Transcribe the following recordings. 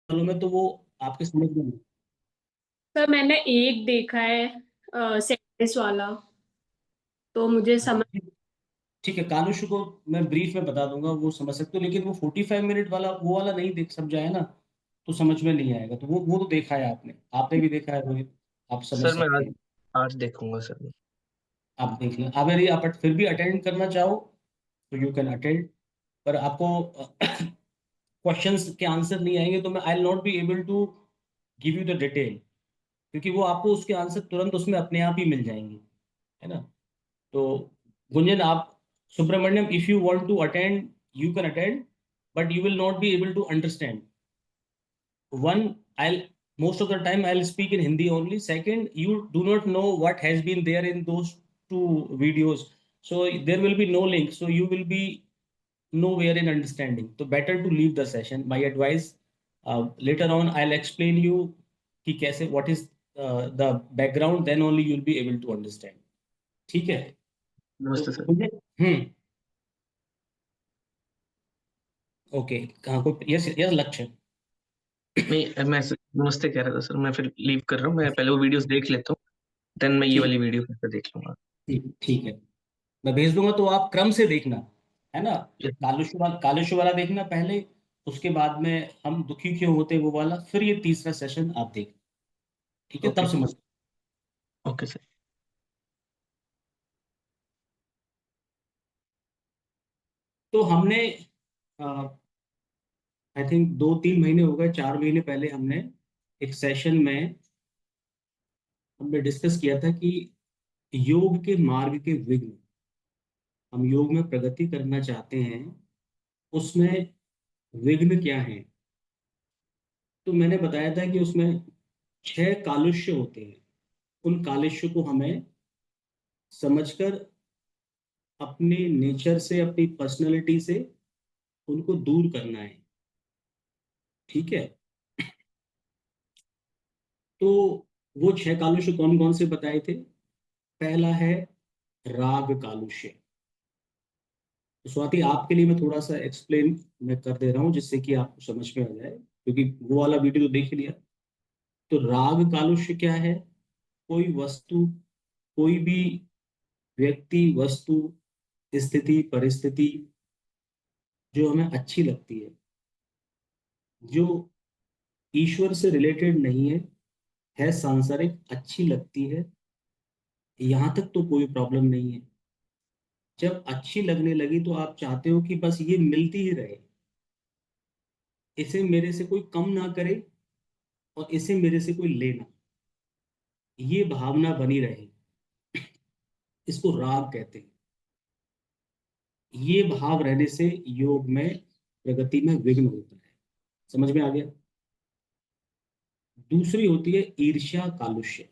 सालों में तो वो आपके समझ में नहीं। सर मैंने एक देखा है सेंटेंस वाला, तो मुझे समझ। अच्छा, ठीक है, कालुष को मैं ब्रीफ में बता दूंगा, वो समझ सकते हो, लेकिन वो 45 मिनट वाला वो वाला नहीं देख समझा है ना, तो समझ में नहीं आएगा। तो वो तो देखा है आपने, आपने भी देखा है रोहित, आप समझ सर मैं सकते आज हैं। आज देखूंगा सर। आप देख लें, अब यदि आप फिर भी अटेंड करना चाहो तो यू कैन अटेंड, पर आपको क्वेश्चंस के आंसर नहीं आएंगे तो मैं I will not be able to give you the detail, क्योंकि वो आपको उसके आंसर तुरंत उसमें अपने आप ही मिल जाएंगे, है ना। तो गुंजन, आप, Subramaniam, if you want to attend you can attend, but you will not be able to understand. One, I'll, most of the time I'll speak in Hindi only. Second, you do not know what has been there in those two videos, so there will be no link, so you will be nowhere in understanding. So better to leave the session. My advice, later on I'll explain you कि कैसे, what is the background, then only you'll be able to understand. ठीक है। तो नमस्ते sir. मुझे, okay, कहाँ को, yes yes, लक्ष्य। नहीं, नमस्ते कह रहा था सर, मैं फिर लीव कर रहा हूँ, मैं पहले वो वीडियोस देख लेता हूँ, देन मैं ये ठीक, वाली वीडियो फिर से देख लूंगा। ठीक, ठीक है, मैं भेज दूंगा तो आप क्रम से देखना, है ना। कालुष्य वाला देखना पहले, उसके बाद में हम दुखी क्यों होते वो वाला, फिर ये तीसरा सेशन आप देख, ठीक है, ओके तब सर। समझ। Okay sir. तो हमने, आई थिंक 2-3 महीने हो गए, 4 महीने पहले हमने एक सेशन में हमने डिस्कस किया था कि योग के मार्ग के विघ्न, हम योग में प्रगति करना चाहते हैं, उसमें विघ्न क्या है। तो मैंने बताया था कि उसमें 6 कालुष्य होते हैं, उन कालुष्य को हमें समझकर अपने नेचर से, अपनी पर्सनैलिटी से उनको दूर करना है, ठीक है। तो वो 6 कालुष्य कौन कौन से बताए थे। पहला है राग कालुष्य। तो स्वाति, आपके लिए मैं थोड़ा सा एक्सप्लेन मैं कर दे रहा हूँ जिससे कि आपको समझ में आ जाए, क्योंकि वो वाला वीडियो तो देख ही लिया। तो राग कालुष्य क्या है। कोई वस्तु, कोई भी व्यक्ति, वस्तु, स्थिति, परिस्थिति जो हमें अच्छी लगती जो ईश्वर से रिलेटेड नहीं है सांसारिक, अच्छी लगती है, यहाँ तक तो कोई प्रॉब्लम नहीं है। जब अच्छी लगने लगी तो आप चाहते हो कि बस ये मिलती ही रहे, इसे मेरे से कोई कम ना करे और इसे मेरे से कोई लेना, ये भावना बनी रहे, इसको राग कहते हैं। ये भाव रहने से योग में, प्रगति में विघ्न होता है। समझ में आ गया। दूसरी होती है ईर्ष्या कालुष्य।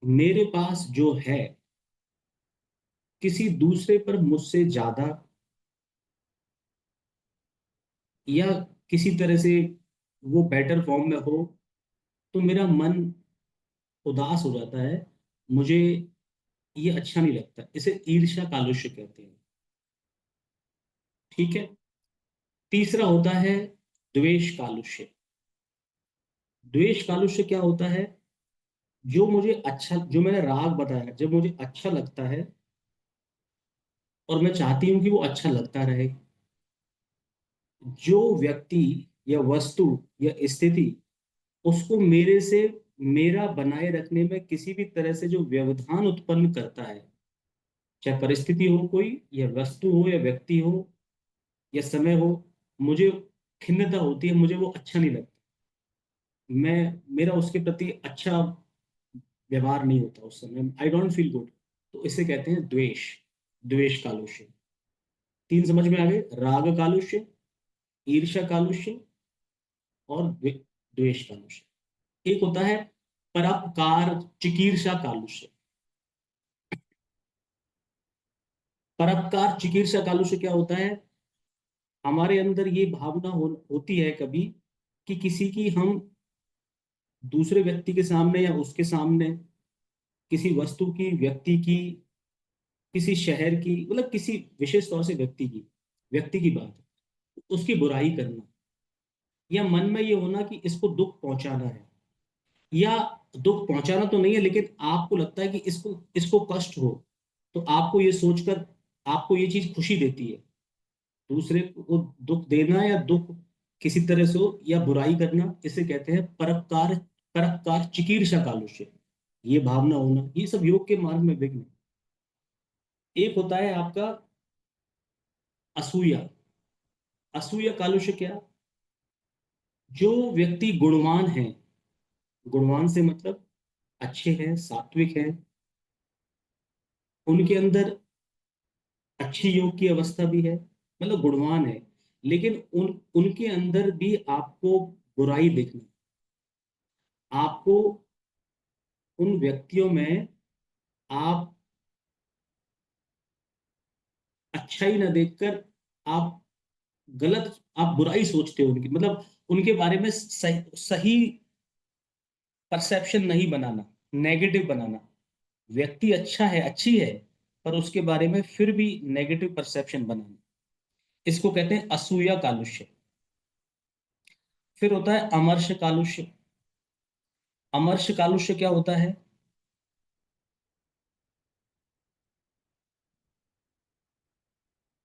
मेरे पास जो है, किसी दूसरे पर मुझसे ज्यादा, या किसी तरह से वो बेटर फॉर्म में हो, तो मेरा मन उदास हो जाता है, मुझे ये अच्छा नहीं लगता, इसे ईर्ष्या कालुष्य कहते हैं, ठीक है। तीसरा होता है द्वेष कालुष्य। द्वेष कालुष्य क्या होता है। जो मुझे अच्छा, जो मैंने राग बताया, जब मुझे अच्छा लगता है और मैं चाहती हूँ कि वो अच्छा लगता रहे, जो व्यक्ति या वस्तु या स्थिति उसको मेरे से, मेरा बनाए रखने में किसी भी तरह से जो व्यवधान उत्पन्न करता है, चाहे परिस्थिति हो कोई, या वस्तु हो, या व्यक्ति हो, या समय हो, मुझे खिन्नता होती है, मुझे वो अच्छा नहीं लगता, मैं, मेरा उसके प्रति अच्छा व्यवहार नहीं होता, उस समय आई डोंट फील गुड। तो इसे कहते हैं द्वेष, द्वेष कालुष्य। तीन समझ में आ गए, राग कालुष्य, ईर्ष्या कालुष्य और द्वेष कालुष्य। एक होता है परोपकार चिकीर्षा कालुष्य। परोपकार चिकीर्षा कालुष्य क्या होता है। हमारे अंदर ये भावना होती है कभी, कि किसी की हम, दूसरे व्यक्ति के सामने या उसके सामने, किसी वस्तु की, व्यक्ति की, किसी शहर की, मतलब किसी विशेष तौर से व्यक्ति की, व्यक्ति की बात, उसकी बुराई करना, या मन में ये होना कि इसको दुख पहुंचाना है, या दुख पहुंचाना तो नहीं है लेकिन आपको लगता है कि इसको इसको कष्ट हो, तो आपको ये सोचकर आपको ये चीज खुशी देती है। दूसरे को दुख देना या दुख किसी तरह से हो या बुराई करना, इसे कहते हैं परोपकार। परोपकार चिकीर्षा कालुष्य, ये भावना होना, ये सब योग के मार्ग में विघ्न है। एक होता है आपका असूया। असूया कालुष्य क्या? जो व्यक्ति गुणवान है, गुणवान से मतलब अच्छे हैं, सात्विक हैं, उनके अंदर अच्छी योग की अवस्था भी है, मतलब गुणवान है, लेकिन उनके अंदर भी आपको बुराई दिखना, आपको उन व्यक्तियों में आप अच्छाई ना देखकर आप गलत, आप बुराई सोचते हो उनकी, मतलब उनके बारे में सही परसेप्शन नहीं बनाना, नेगेटिव बनाना। व्यक्ति अच्छा है, अच्छी है, पर उसके बारे में फिर भी नेगेटिव परसेप्शन बनाना, इसको कहते हैं असूया कालुष्य। फिर होता है अमर्ष कालुष्य। अमर्ष कालुष्य क्या होता है?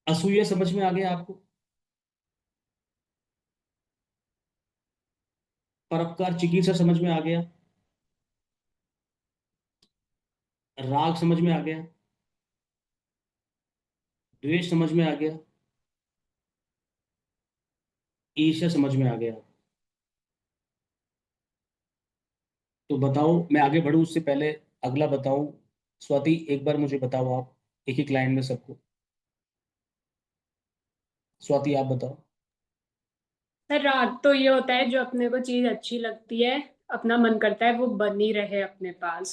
असूया समझ में आ गया आपको? परोपकार चिकित्सा समझ में आ गया? राग समझ में आ गया? द्वेष समझ में आ गया? ईर्ष्या समझ में आ गया? तो बताओ, मैं आगे बढ़ूं उससे पहले अगला बताऊं। स्वाति, एक बार मुझे बताओ, आप एक एक लाइन में सबको। स्वाति आप बताओ। सर राग तो ये होता है जो अपने को चीज अच्छी लगती है, अपना मन करता है वो बनी रहे अपने पास।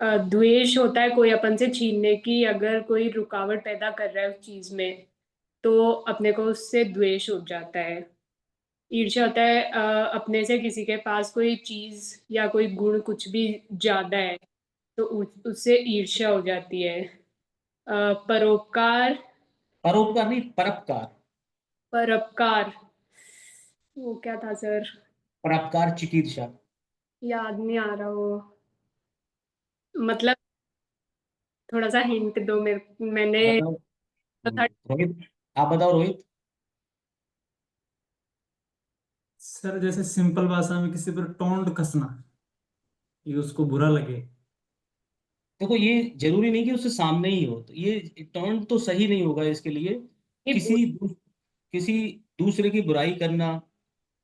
द्वेष होता है कोई अपन से छीनने की, अगर कोई रुकावट पैदा कर रहा है उस चीज में तो अपने को उससे द्वेष हो जाता है। ईर्ष्या होता है अपने से किसी के पास कोई चीज या कोई गुण कुछ भी ज्यादा है तो उससे ईर्ष्या हो जाती है। परोपकार। परोपकार नहीं, परोपकार। परोपकार वो क्या था सर? परोपकार चिकित्सा। याद नहीं आ रहा वो, मतलब थोड़ा सा हिंट दो मेरे, मैंने बताओ। तो था। रोहित, आप बताओ रोहित। सर जैसे सिंपल भाषा में किसी पर टोंट कसना, ये उसको बुरा लगे। देखो, ये जरूरी नहीं कि उससे सामने ही हो, तो ये टर्न तो सही नहीं होगा इसके लिए। किसी किसी दूसरे की बुराई करना,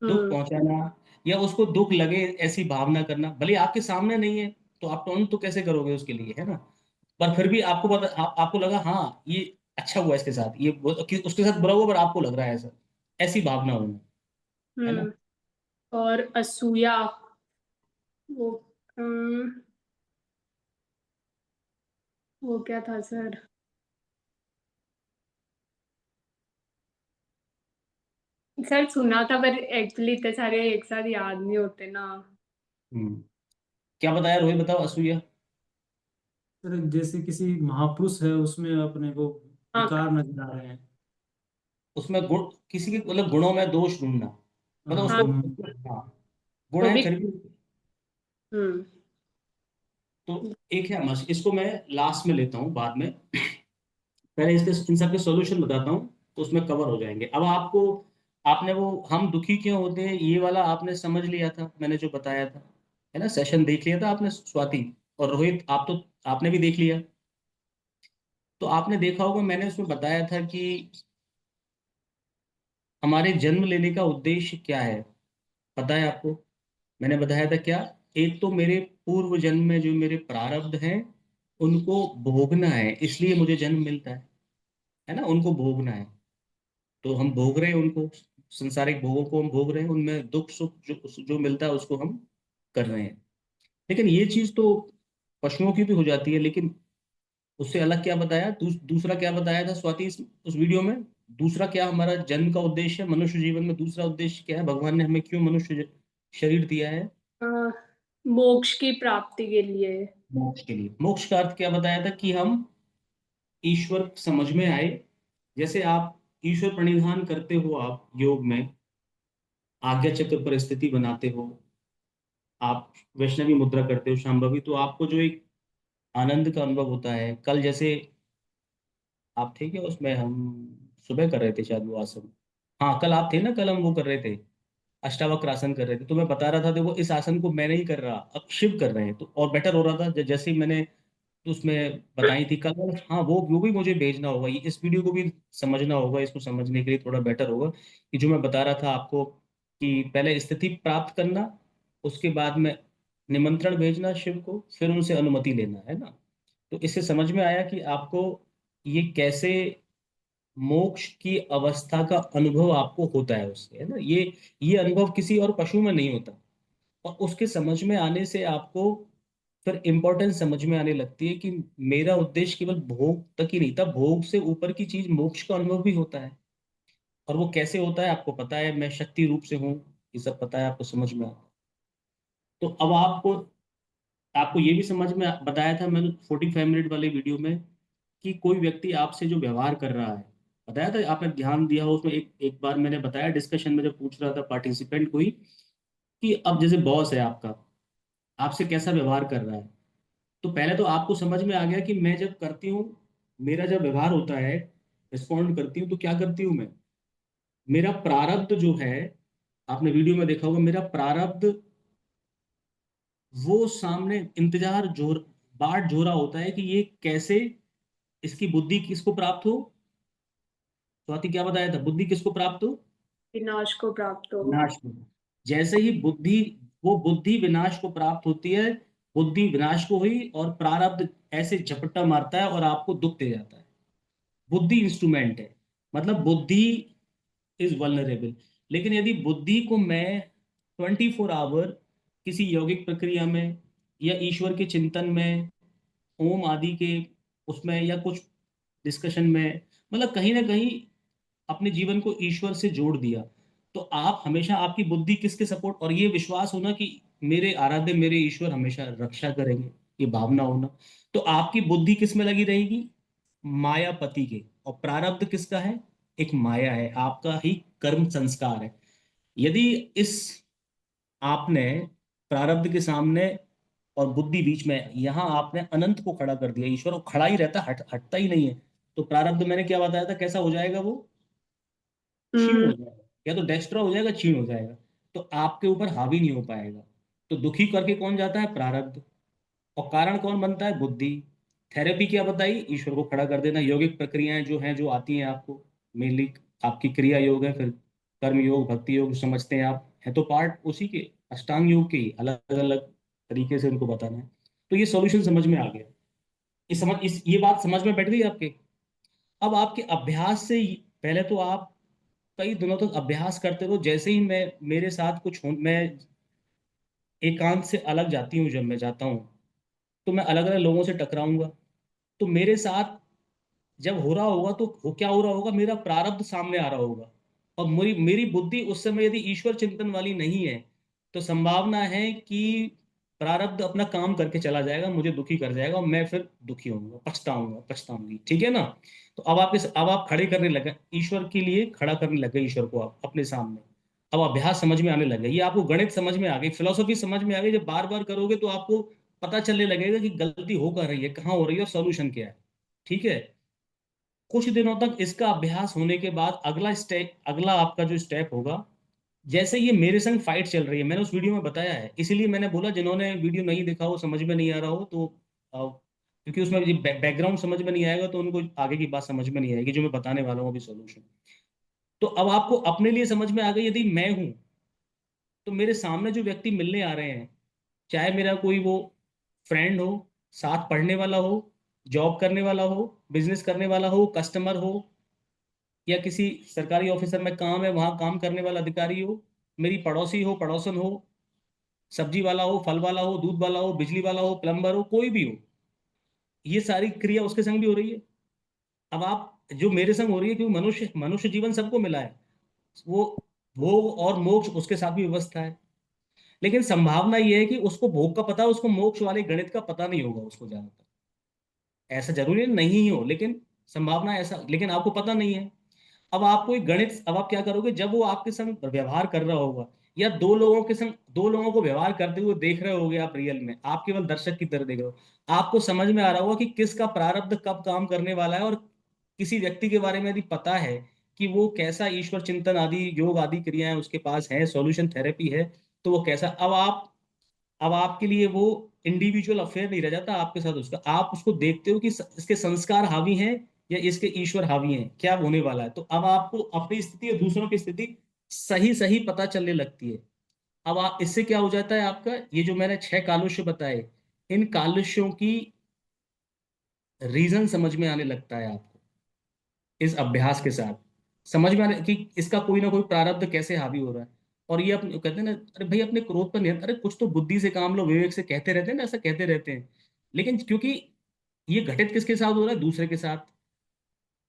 दुख हम्म पहुंचाना, या उसको दुख लगे ऐसी भावना करना, भले आपके सामने नहीं है तो आप टर्न तो कैसे करोगे उसके लिए, है ना? पर फिर भी आपको पता, आपको लगा हाँ ये अच्छा हुआ इसके साथ, ये उसके साथ बुरा हुआ पर आपको लग रहा है ऐसा, ऐसी भावना होना, है ना? हम्म और असूया वो वो क्या था सर? सर सुना था पर एक्चुअली इतने सारे एक साथ याद नहीं होते ना। हम्म क्या बताया रोहित, बताओ असूया। सर जैसे किसी महापुरुष है उसमें अपने को हाँ विकार नजर आ रहे हैं। उसमें गुण, किसी के मतलब गुणों में दोष ढूंढना, मतलब हाँ हाँ, गुण वो है भी। फिर भी। हम्म तो एक है मस, इसको मैं लास्ट में लेता हूँ, बाद में। पहले इसके इन सब के सॉल्यूशन बताता हूँ, तो उसमें कवर हो जाएंगे। अब आपको, आपने वो हम दुखी क्यों होते हैं ये वाला आपने समझ लिया था, मैंने जो बताया था, है ना? सेशन देख लिया था आपने, स्वाति और रोहित, आप तो आपने भी देख लिया। तो आपने देखा होगा, मैंने उसमें बताया था कि हमारे जन्म लेने का उद्देश्य क्या है, पता है आपको? मैंने बताया था क्या? एक तो मेरे पूर्व जन्म में जो मेरे प्रारब्ध हैं उनको भोगना है, इसलिए मुझे जन्म मिलता है ना? उनको भोगना है, तो हम भोग रहे हैं उनको, संसारिक भोगों को हम भोग रहे हैं, उनमें दुख सुख जो जो मिलता है उसको हम कर रहे हैं। लेकिन ये चीज तो पशुओं की भी हो जाती है, लेकिन उससे अलग क्या बताया, दूसरा क्या बताया था स्वाति उस वीडियो में? दूसरा क्या हमारा जन्म का उद्देश्य है, मनुष्य जीवन में दूसरा उद्देश्य क्या है, भगवान ने हमें क्यों मनुष्य शरीर दिया है? अ, मोक्ष की प्राप्ति के लिए। मोक्ष के लिए। मोक्ष का अर्थ क्या बताया था? कि हम ईश्वर समझ में आए। जैसे आप ईश्वर प्रणिधान करते हो आप योग में, आज्ञा चक्र पर स्थिति बनाते हो, आप वैष्णवी मुद्रा करते हो शांभवी, तो आपको जो एक आनंद का अनुभव होता है। कल जैसे आप थे क्या उसमें, हम सुबह कर रहे थे शायद वो आसन। हाँ कल आप थे ना, कल हम वो कर रहे थे, अष्टावक्र आसन कर रहे थे। तो मैं बता रहा था देखो इस आसन को मैं नहीं कर रहा, अब शिव कर रहे हैं, तो और बेटर हो रहा था। जैसे ही मैंने तो उसमें बताई थी कल, हाँ वो भी मुझे भेजना होगा, इस वीडियो को भी समझना होगा, इसको समझने के लिए थोड़ा बेटर होगा कि जो मैं बता रहा था आपको कि पहले स्थिति प्राप्त करना, उसके बाद में निमंत्रण भेजना शिव को, फिर उनसे अनुमति लेना, है ना। तो इससे समझ में आया कि आपको ये कैसे मोक्ष की अवस्था का अनुभव आपको होता है उससे, है ना। ये अनुभव किसी और पशु में नहीं होता। और उसके समझ में आने से आपको फिर इम्पोर्टेंस समझ में आने लगती है कि मेरा उद्देश्य केवल भोग तक ही नहीं था, भोग से ऊपर की चीज मोक्ष का अनुभव भी होता है। और वो कैसे होता है आपको पता है, मैं शक्ति रूप से हूँ, ये सब पता है आपको, समझ में आता है। तो अब आपको आपको ये भी समझ में बताया था मैंने 45 मिनट वाले वीडियो में कि कोई व्यक्ति आपसे जो व्यवहार कर रहा है, बताया था आपने ध्यान दिया हो उसमें। एक एक बार मैंने बताया डिस्कशन में जब पूछ रहा था पार्टिसिपेंट कोई, कि अब जैसे बॉस है आपका, आपसे कैसा व्यवहार कर रहा है। तो पहले तो आपको समझ में आ गया कि मैं जब करती हूँ, मेरा जब व्यवहार होता है, रिस्पॉन्ड करती हूँ, तो क्या करती हूँ मैं, मेरा प्रारब्ध जो है, आपने वीडियो में देखा होगा, मेरा प्रारब्ध वो सामने इंतजार जोर बाट जो रहा होता है कि ये कैसे, इसकी बुद्धि किसको प्राप्त हो। स्वाति क्या बताया था, बुद्धि किसको प्राप्त हो, विनाश को प्राप्त हो। विनाश को। जैसे ही बुद्धि, वो बुद्धि विनाश को प्राप्त होती है, बुद्धि विनाश को हुई और प्रारब्ध ऐसे झपट्टा मारता है और आपको दुख दे जाता है। बुद्धि इंस्ट्रूमेंट है, मतलब बुद्धि इज वल्नरेबल। लेकिन यदि बुद्धि को मैं 24 आवर किसी यौगिक प्रक्रिया में या ईश्वर के चिंतन में, ओम आदि के उसमें, या कुछ डिस्कशन में, मतलब कहीं ना कहीं अपने जीवन को ईश्वर से जोड़ दिया, तो आप हमेशा, आपकी बुद्धि किसके सपोर्ट, और ये विश्वास होना कि मेरे आराध्य मेरे ईश्वर हमेशा रक्षा करेंगे, ये भावना होना, तो आपकी बुद्धि किस में लगी रहेगी, मायापति के। और प्रारब्ध किसका है, एक माया है, आपका ही कर्म संस्कार है। यदि इस आपने प्रारब्ध के सामने और बुद्धि बीच में, यहां आपने अनंत को खड़ा कर दिया, ईश्वर वो खड़ा ही रहता, हटता ही नहीं है, तो प्रारब्ध मैंने क्या बताया था कैसा हो जाएगा, वो क्षीण हो हम्म। जाएगा, या तो डेस्ट्रॉय हो जाएगा, क्षीण हो जाएगा, तो आपके ऊपर हावी नहीं हो पाएगा। तो दुखी करके कौन जाता है, प्रारब्ध। और कारण कौन बनता है, बुद्धि। थेरेपी क्या बताई, ईश्वर को खड़ा कर देना। यौगिक प्रक्रियाएं जो हैं, जो आती हैं आपको, मेनली आपकी क्रिया योग है, फिर कर्म योग, भक्ति योग जो समझते हैं आप, है तो पार्ट उसी के, अष्टांग योग के ही, अलग अलग तरीके से उनको बताना है। तो ये सॉल्यूशन समझ में आ गया, ये बात समझ में बैठ गई आपके। अब आपके अभ्यास से पहले तो आप कई दिनों तक अभ्यास करते रहो। जैसे ही मैं मेरे साथ कुछ हो, मैं एकांत से अलग जाती हूँ, जब मैं जाता हूँ तो मैं अलग अलग लोगों से टकराऊंगा। तो मेरे साथ जब हो रहा होगा तो क्या हो रहा होगा, मेरा प्रारब्ध सामने आ रहा होगा। और मेरी मेरी बुद्धि उस समय यदि ईश्वर चिंतन वाली नहीं है, तो संभावना है कि प्रारब्ध अपना काम करके चला जाएगा, मुझे दुखी कर जाएगा, और मैं फिर दुखी होऊंगा, पछताऊंगा, पछताऊंगी, ठीक है ना। तो अब आप खड़े करने लगे, ईश्वर के लिए खड़ा करने लगे ईश्वर को आप अपने सामने। अब अभ्यास समझ में आने लगे, ये आपको गणित समझ में आ गई, फिलोसफी समझ में आ गई। जब बार बार करोगे तो आपको पता चलने लगेगा कि गलती हो कर रही है, कहाँ हो रही है, और सॉल्यूशन क्या है, ठीक है। कुछ दिनों तक इसका अभ्यास होने के बाद अगला आपका जो स्टेप होगा, जैसे ये मेरे संग फाइट चल रही है, मैंने उस वीडियो में बताया है, इसीलिए मैंने बोला जिन्होंने वीडियो नहीं देखा हो, समझ में नहीं आ रहा हो, तो क्योंकि उसमें बैकग्राउंड समझ में नहीं आएगा तो उनको आगे की बात समझ में नहीं आएगी जो मैं बताने वाला हूँ अभी सॉल्यूशन। तो अब आपको अपने लिए समझ में आ गई, यदि मैं हूं तो मेरे सामने जो व्यक्ति मिलने आ रहे हैं, चाहे मेरा कोई वो फ्रेंड हो, साथ पढ़ने वाला हो, जॉब करने वाला हो, बिजनेस करने वाला हो, कस्टमर हो, या किसी सरकारी ऑफिसर में काम है वहां काम करने वाला अधिकारी हो, मेरी पड़ोसी हो, पड़ोसन हो, सब्जी वाला हो, फल वाला हो, दूध वाला हो, बिजली वाला हो, प्लम्बर हो, कोई भी हो, ये सारी क्रिया उसके संग भी हो रही है। अब आप, जो मेरे संग हो रही है, क्योंकि मनुष्य मनुष्य जीवन सबको मिला है, वो भोग और मोक्ष उसके साथ भी व्यवस्था है। लेकिन संभावना यह है कि उसको भोग का पता है, उसको मोक्ष वाले गणित का पता नहीं होगा उसको ज्यादातर। ऐसा जरूरी नहीं हो, लेकिन संभावना ऐसा, लेकिन आपको पता नहीं है। अब आपको एक गणित, अब आप क्या करोगे, जब वो आपके संग व्यवहार कर रहा होगा या दो लोगों को व्यवहार करते हुए देख रहे होगे आप रियल में, आप केवल दर्शक की तरह देख रहे हो, आपको समझ में आ रहा होगा कि किसका प्रारब्ध कब काम करने वाला है। और किसी व्यक्ति के बारे में यदि पता है कि वो कैसा ईश्वर चिंतन आदि योग आदि क्रियाएं उसके पास है, सॉल्यूशन थेरेपी है, तो वो कैसा, अब आपके लिए वो इंडिविजुअल अफेयर नहीं रह जाता आपके साथ उसका, आप उसको देखते हो कि इसके संस्कार हावी हैं या इसके ईश्वर हावी हैं, क्या होने वाला है। तो अब आपको अपनी स्थिति और दूसरों की स्थिति सही सही पता चलने लगती है। अब आप इससे क्या हो जाता है, आपका ये जो मैंने 6 कालुष्य बताए, इन कालुष्यों की रीजन समझ में आने लगता है आपको इस अभ्यास के साथ, समझ में आने कि इसका कोई ना कोई प्रारब्ध कैसे हावी हो रहा है। और ये अपने कहते हैं ना, अरे भाई अपने क्रोध पर नियंत्रण, अरे कुछ तो बुद्धि से काम लो, विवेक से, कहते रहते हैं ना, ऐसा कहते रहते हैं। लेकिन क्योंकि ये घटित किसके साथ हो रहा है, दूसरे के साथ,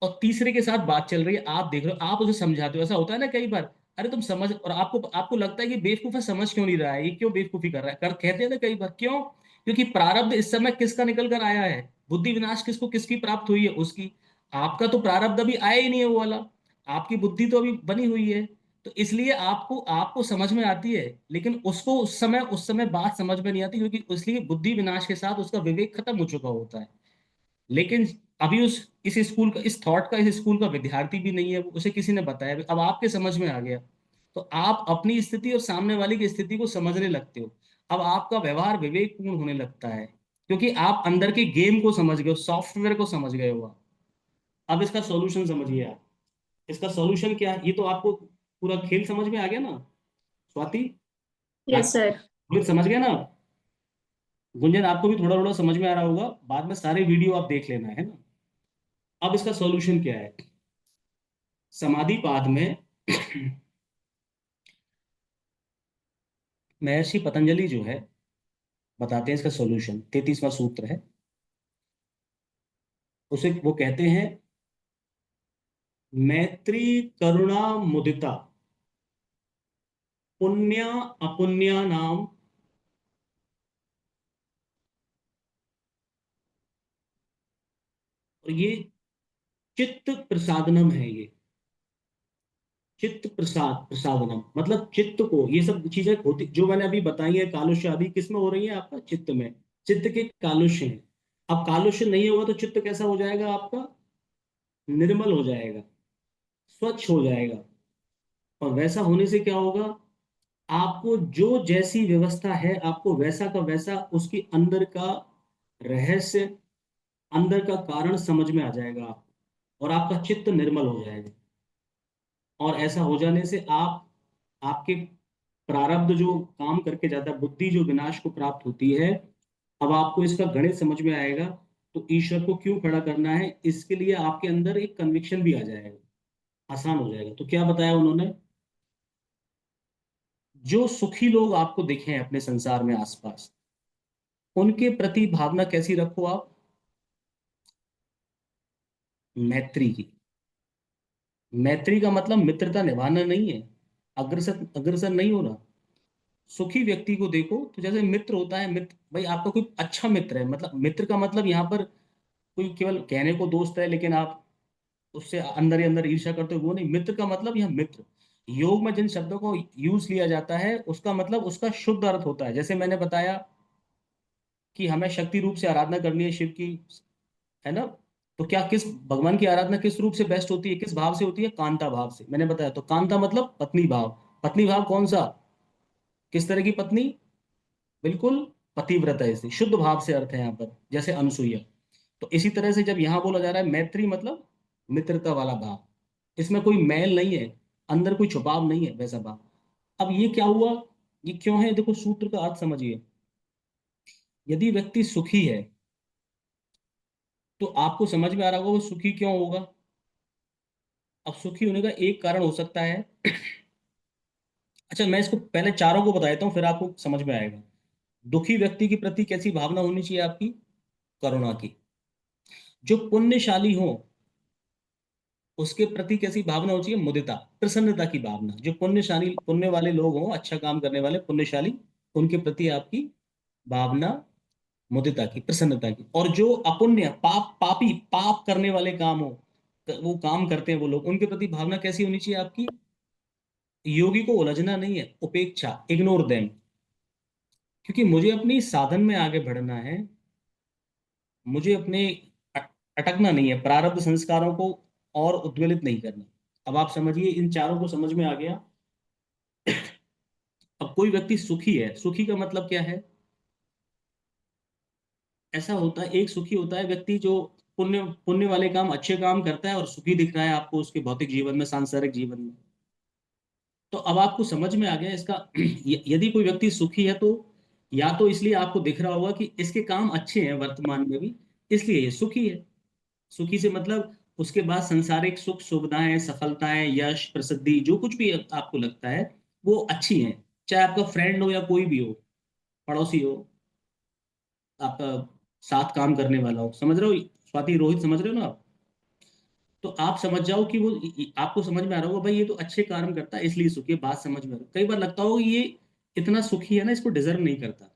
और तीसरे के साथ बात चल रही है, आप देख रहे हो, आप उसे समझाते हो, ऐसा होता है ना कई बार, अरे तुम समझ, और आपको आपको लगता है कि बेवकूफ है, समझ क्यों नहीं रहा है, ये क्यों बेवकूफी कर रहा है, कहते हैं ना कई बार, क्यों, क्योंकि प्रारब्ध इस समय किसका निकल कर आया है, बुद्धि विनाश किसको किसकी प्राप्त हुई है, उसकी। आपका तो प्रारब्ध अभी आया ही नहीं है वो वाला, आपकी बुद्धि तो अभी बनी हुई है। तो इसलिए आपको आपको समझ में आती है, लेकिन उसको उस समय बात समझ में नहीं आती, क्योंकि इसलिए बुद्धि विनाश के साथ उसका विवेक खत्म हो चुका होता है। लेकिन अभी उस इस स्कूल का, इस थॉट का, इस स्कूल का विद्यार्थी भी नहीं है, उसे किसी ने बताया, अब आपके समझ में आ गया, तो आप अपनी स्थिति और सामने वाले की स्थिति को समझने लगते हो। अब आपका व्यवहार विवेकपूर्ण होने लगता है, क्योंकि आप अंदर के गेम को समझ गए हो, सॉफ्टवेयर को समझ गए हो आप। अब इसका सॉल्यूशन समझिए आप, इसका सॉल्यूशन क्या है, ये तो आपको पूरा खेल समझ में आ गया ना स्वाति, यस सर। समझ गया ना। गुंजन आपको भी थोड़ा थोड़ा समझ में आ रहा होगा, बाद में सारे वीडियो आप देख लेना है ना। अब इसका सॉल्यूशन क्या है, समाधि पाद में महर्षि पतंजलि जो है बताते हैं इसका सॉल्यूशन, 33वां सूत्र है, उसे वो कहते हैं मैत्री करुणा मुदिता पुण्य अपुण्या नाम, और ये चित्त प्रसादनम है, ये चित्त प्रसादनम मतलब चित्त को, ये सब चीजें होती जो मैंने अभी बताई है, कालुष्य आदि किस में हो रही है, आपका चित्त में, चित्त के कालुष्य हैं। अब कालुष्य नहीं होगा तो चित्त कैसा हो जाएगा आपका, निर्मल हो जाएगा, स्वच्छ हो जाएगा। और वैसा होने से क्या होगा, आपको जो जैसी व्यवस्था है आपको वैसा का वैसा उसकी अंदर का रहस्य, अंदर का कारण समझ में आ जाएगा आपको, और आपका चित्त निर्मल हो जाएगा। और ऐसा हो जाने से आप, आपके प्रारब्ध जो काम करके जाता है, बुद्धि जो विनाश को प्राप्त होती है, अब आपको इसका गणित समझ में आएगा। तो ईश्वर को क्यों खड़ा करना है, इसके लिए आपके अंदर एक कन्विक्शन भी आ जाएगा, आसान हो जाएगा। तो क्या बताया उन्होंने, जो सुखी लोग आपको दिखे हैं अपने संसार में आसपास, उनके प्रति भावना कैसी रखो आप, मैत्री की। मैत्री का मतलब मित्रता निभाना नहीं है, अग्रसर अग्रसर नहीं होना। सुखी व्यक्ति को देखो तो जैसे मित्र होता है, मित्र भाई आपका कोई अच्छा मित्र है, मतलब मित्र का मतलब यहाँ पर कोई केवल कहने को दोस्त है लेकिन आप उससे अंदर ही अंदर ईर्ष्या करते हो, वो नहीं। मित्र का मतलब यहाँ मित्र, योग में जिन शब्दों को यूज लिया जाता है उसका मतलब उसका शुद्ध अर्थ होता है। जैसे मैंने बताया कि हमें शक्ति रूप से आराधना करनी है शिव की, है ना, तो क्या किस भगवान की आराधना किस रूप से बेस्ट होती है, किस भाव से होती है, कांता भाव से, मैंने बताया। तो कांता मतलब पत्नी भाव, पत्नी भाव कौन सा, किस तरह की पत्नी, बिल्कुल पतिव्रत है, इसे शुद्ध भाव से अर्थ है यहाँ पर, जैसे अनसुईया। तो इसी तरह से जब यहाँ बोला जा रहा है मैत्री मतलब मित्रता वाला भाव, इसमें कोई मैल नहीं है, अंदर कोई छुपाव नहीं है, वैसा भाव। अब ये क्या हुआ, ये क्यों है, देखो सूत्र का अर्थ समझिए। यदि व्यक्ति सुखी है तो आपको समझ में आ रहा होगा वो सुखी क्यों होगा। अब सुखी होने का एक कारण हो सकता है, अच्छा मैं इसको पहले चारों को बता देता हूँ फिर आपको समझ में आएगा। दुखी व्यक्ति के प्रति कैसी भावना होनी चाहिए आपकी, करुणा की। जो पुण्यशाली हो उसके प्रति कैसी भावना होनी चाहिए, मुदिता, प्रसन्नता की भावना। जो पुण्यशाली, पुण्य वाले लोग हों, अच्छा काम करने वाले पुण्यशाली, उनके प्रति आपकी भावना मुदिता की, प्रसन्नता की। और जो अपुण्य पापी, पाप करने वाले काम हो, वो काम करते हैं वो लोग, उनके प्रति भावना कैसी होनी चाहिए आपकी? योगी को उलझना नहीं है, उपेक्षा, इग्नोर देम। क्योंकि मुझे अपनी साधन में आगे बढ़ना है, मुझे अपने अटकना नहीं है, प्रारब्ध संस्कारों को और उद्वेलित नहीं करना। अब आप समझिए, इन चारों को समझ में आ गया। अब कोई व्यक्ति सुखी है, सुखी का मतलब क्या है? ऐसा होता है, एक सुखी होता है व्यक्ति जो पुण्य पुण्य वाले काम, अच्छे काम करता है और सुखी दिख रहा है आपको उसके भौतिक जीवन में, सांसारिक जीवन में। तो अब आपको समझ में आ गया इसका। यदि कोई व्यक्ति सुखी है तो या तो इसलिए आपको दिख रहा होगा कि इसके काम अच्छे हैं वर्तमान में भी, इसलिए ये सुखी है। सुखी से मतलब उसके बाद सांसारिक सुख सुविधाएं, सफलताएं, यश, प्रसिद्धि, जो कुछ भी आपको लगता है वो अच्छी हैं। चाहे आपका फ्रेंड हो या कोई भी हो, पड़ोसी हो, आपका साथ काम करने वाला हो, समझ रहे हो स्वाति, रोहित, समझ रहे हो ना आप? तो आप समझ जाओ कि वो आपको समझ में आ रहा होगा भाई ये तो अच्छे काम करता है इसलिए सुखी है, बात समझ में आ रही है। कई बार लगता होगा ये इतना सुखी है ना, इसको डिजर्व नहीं करता।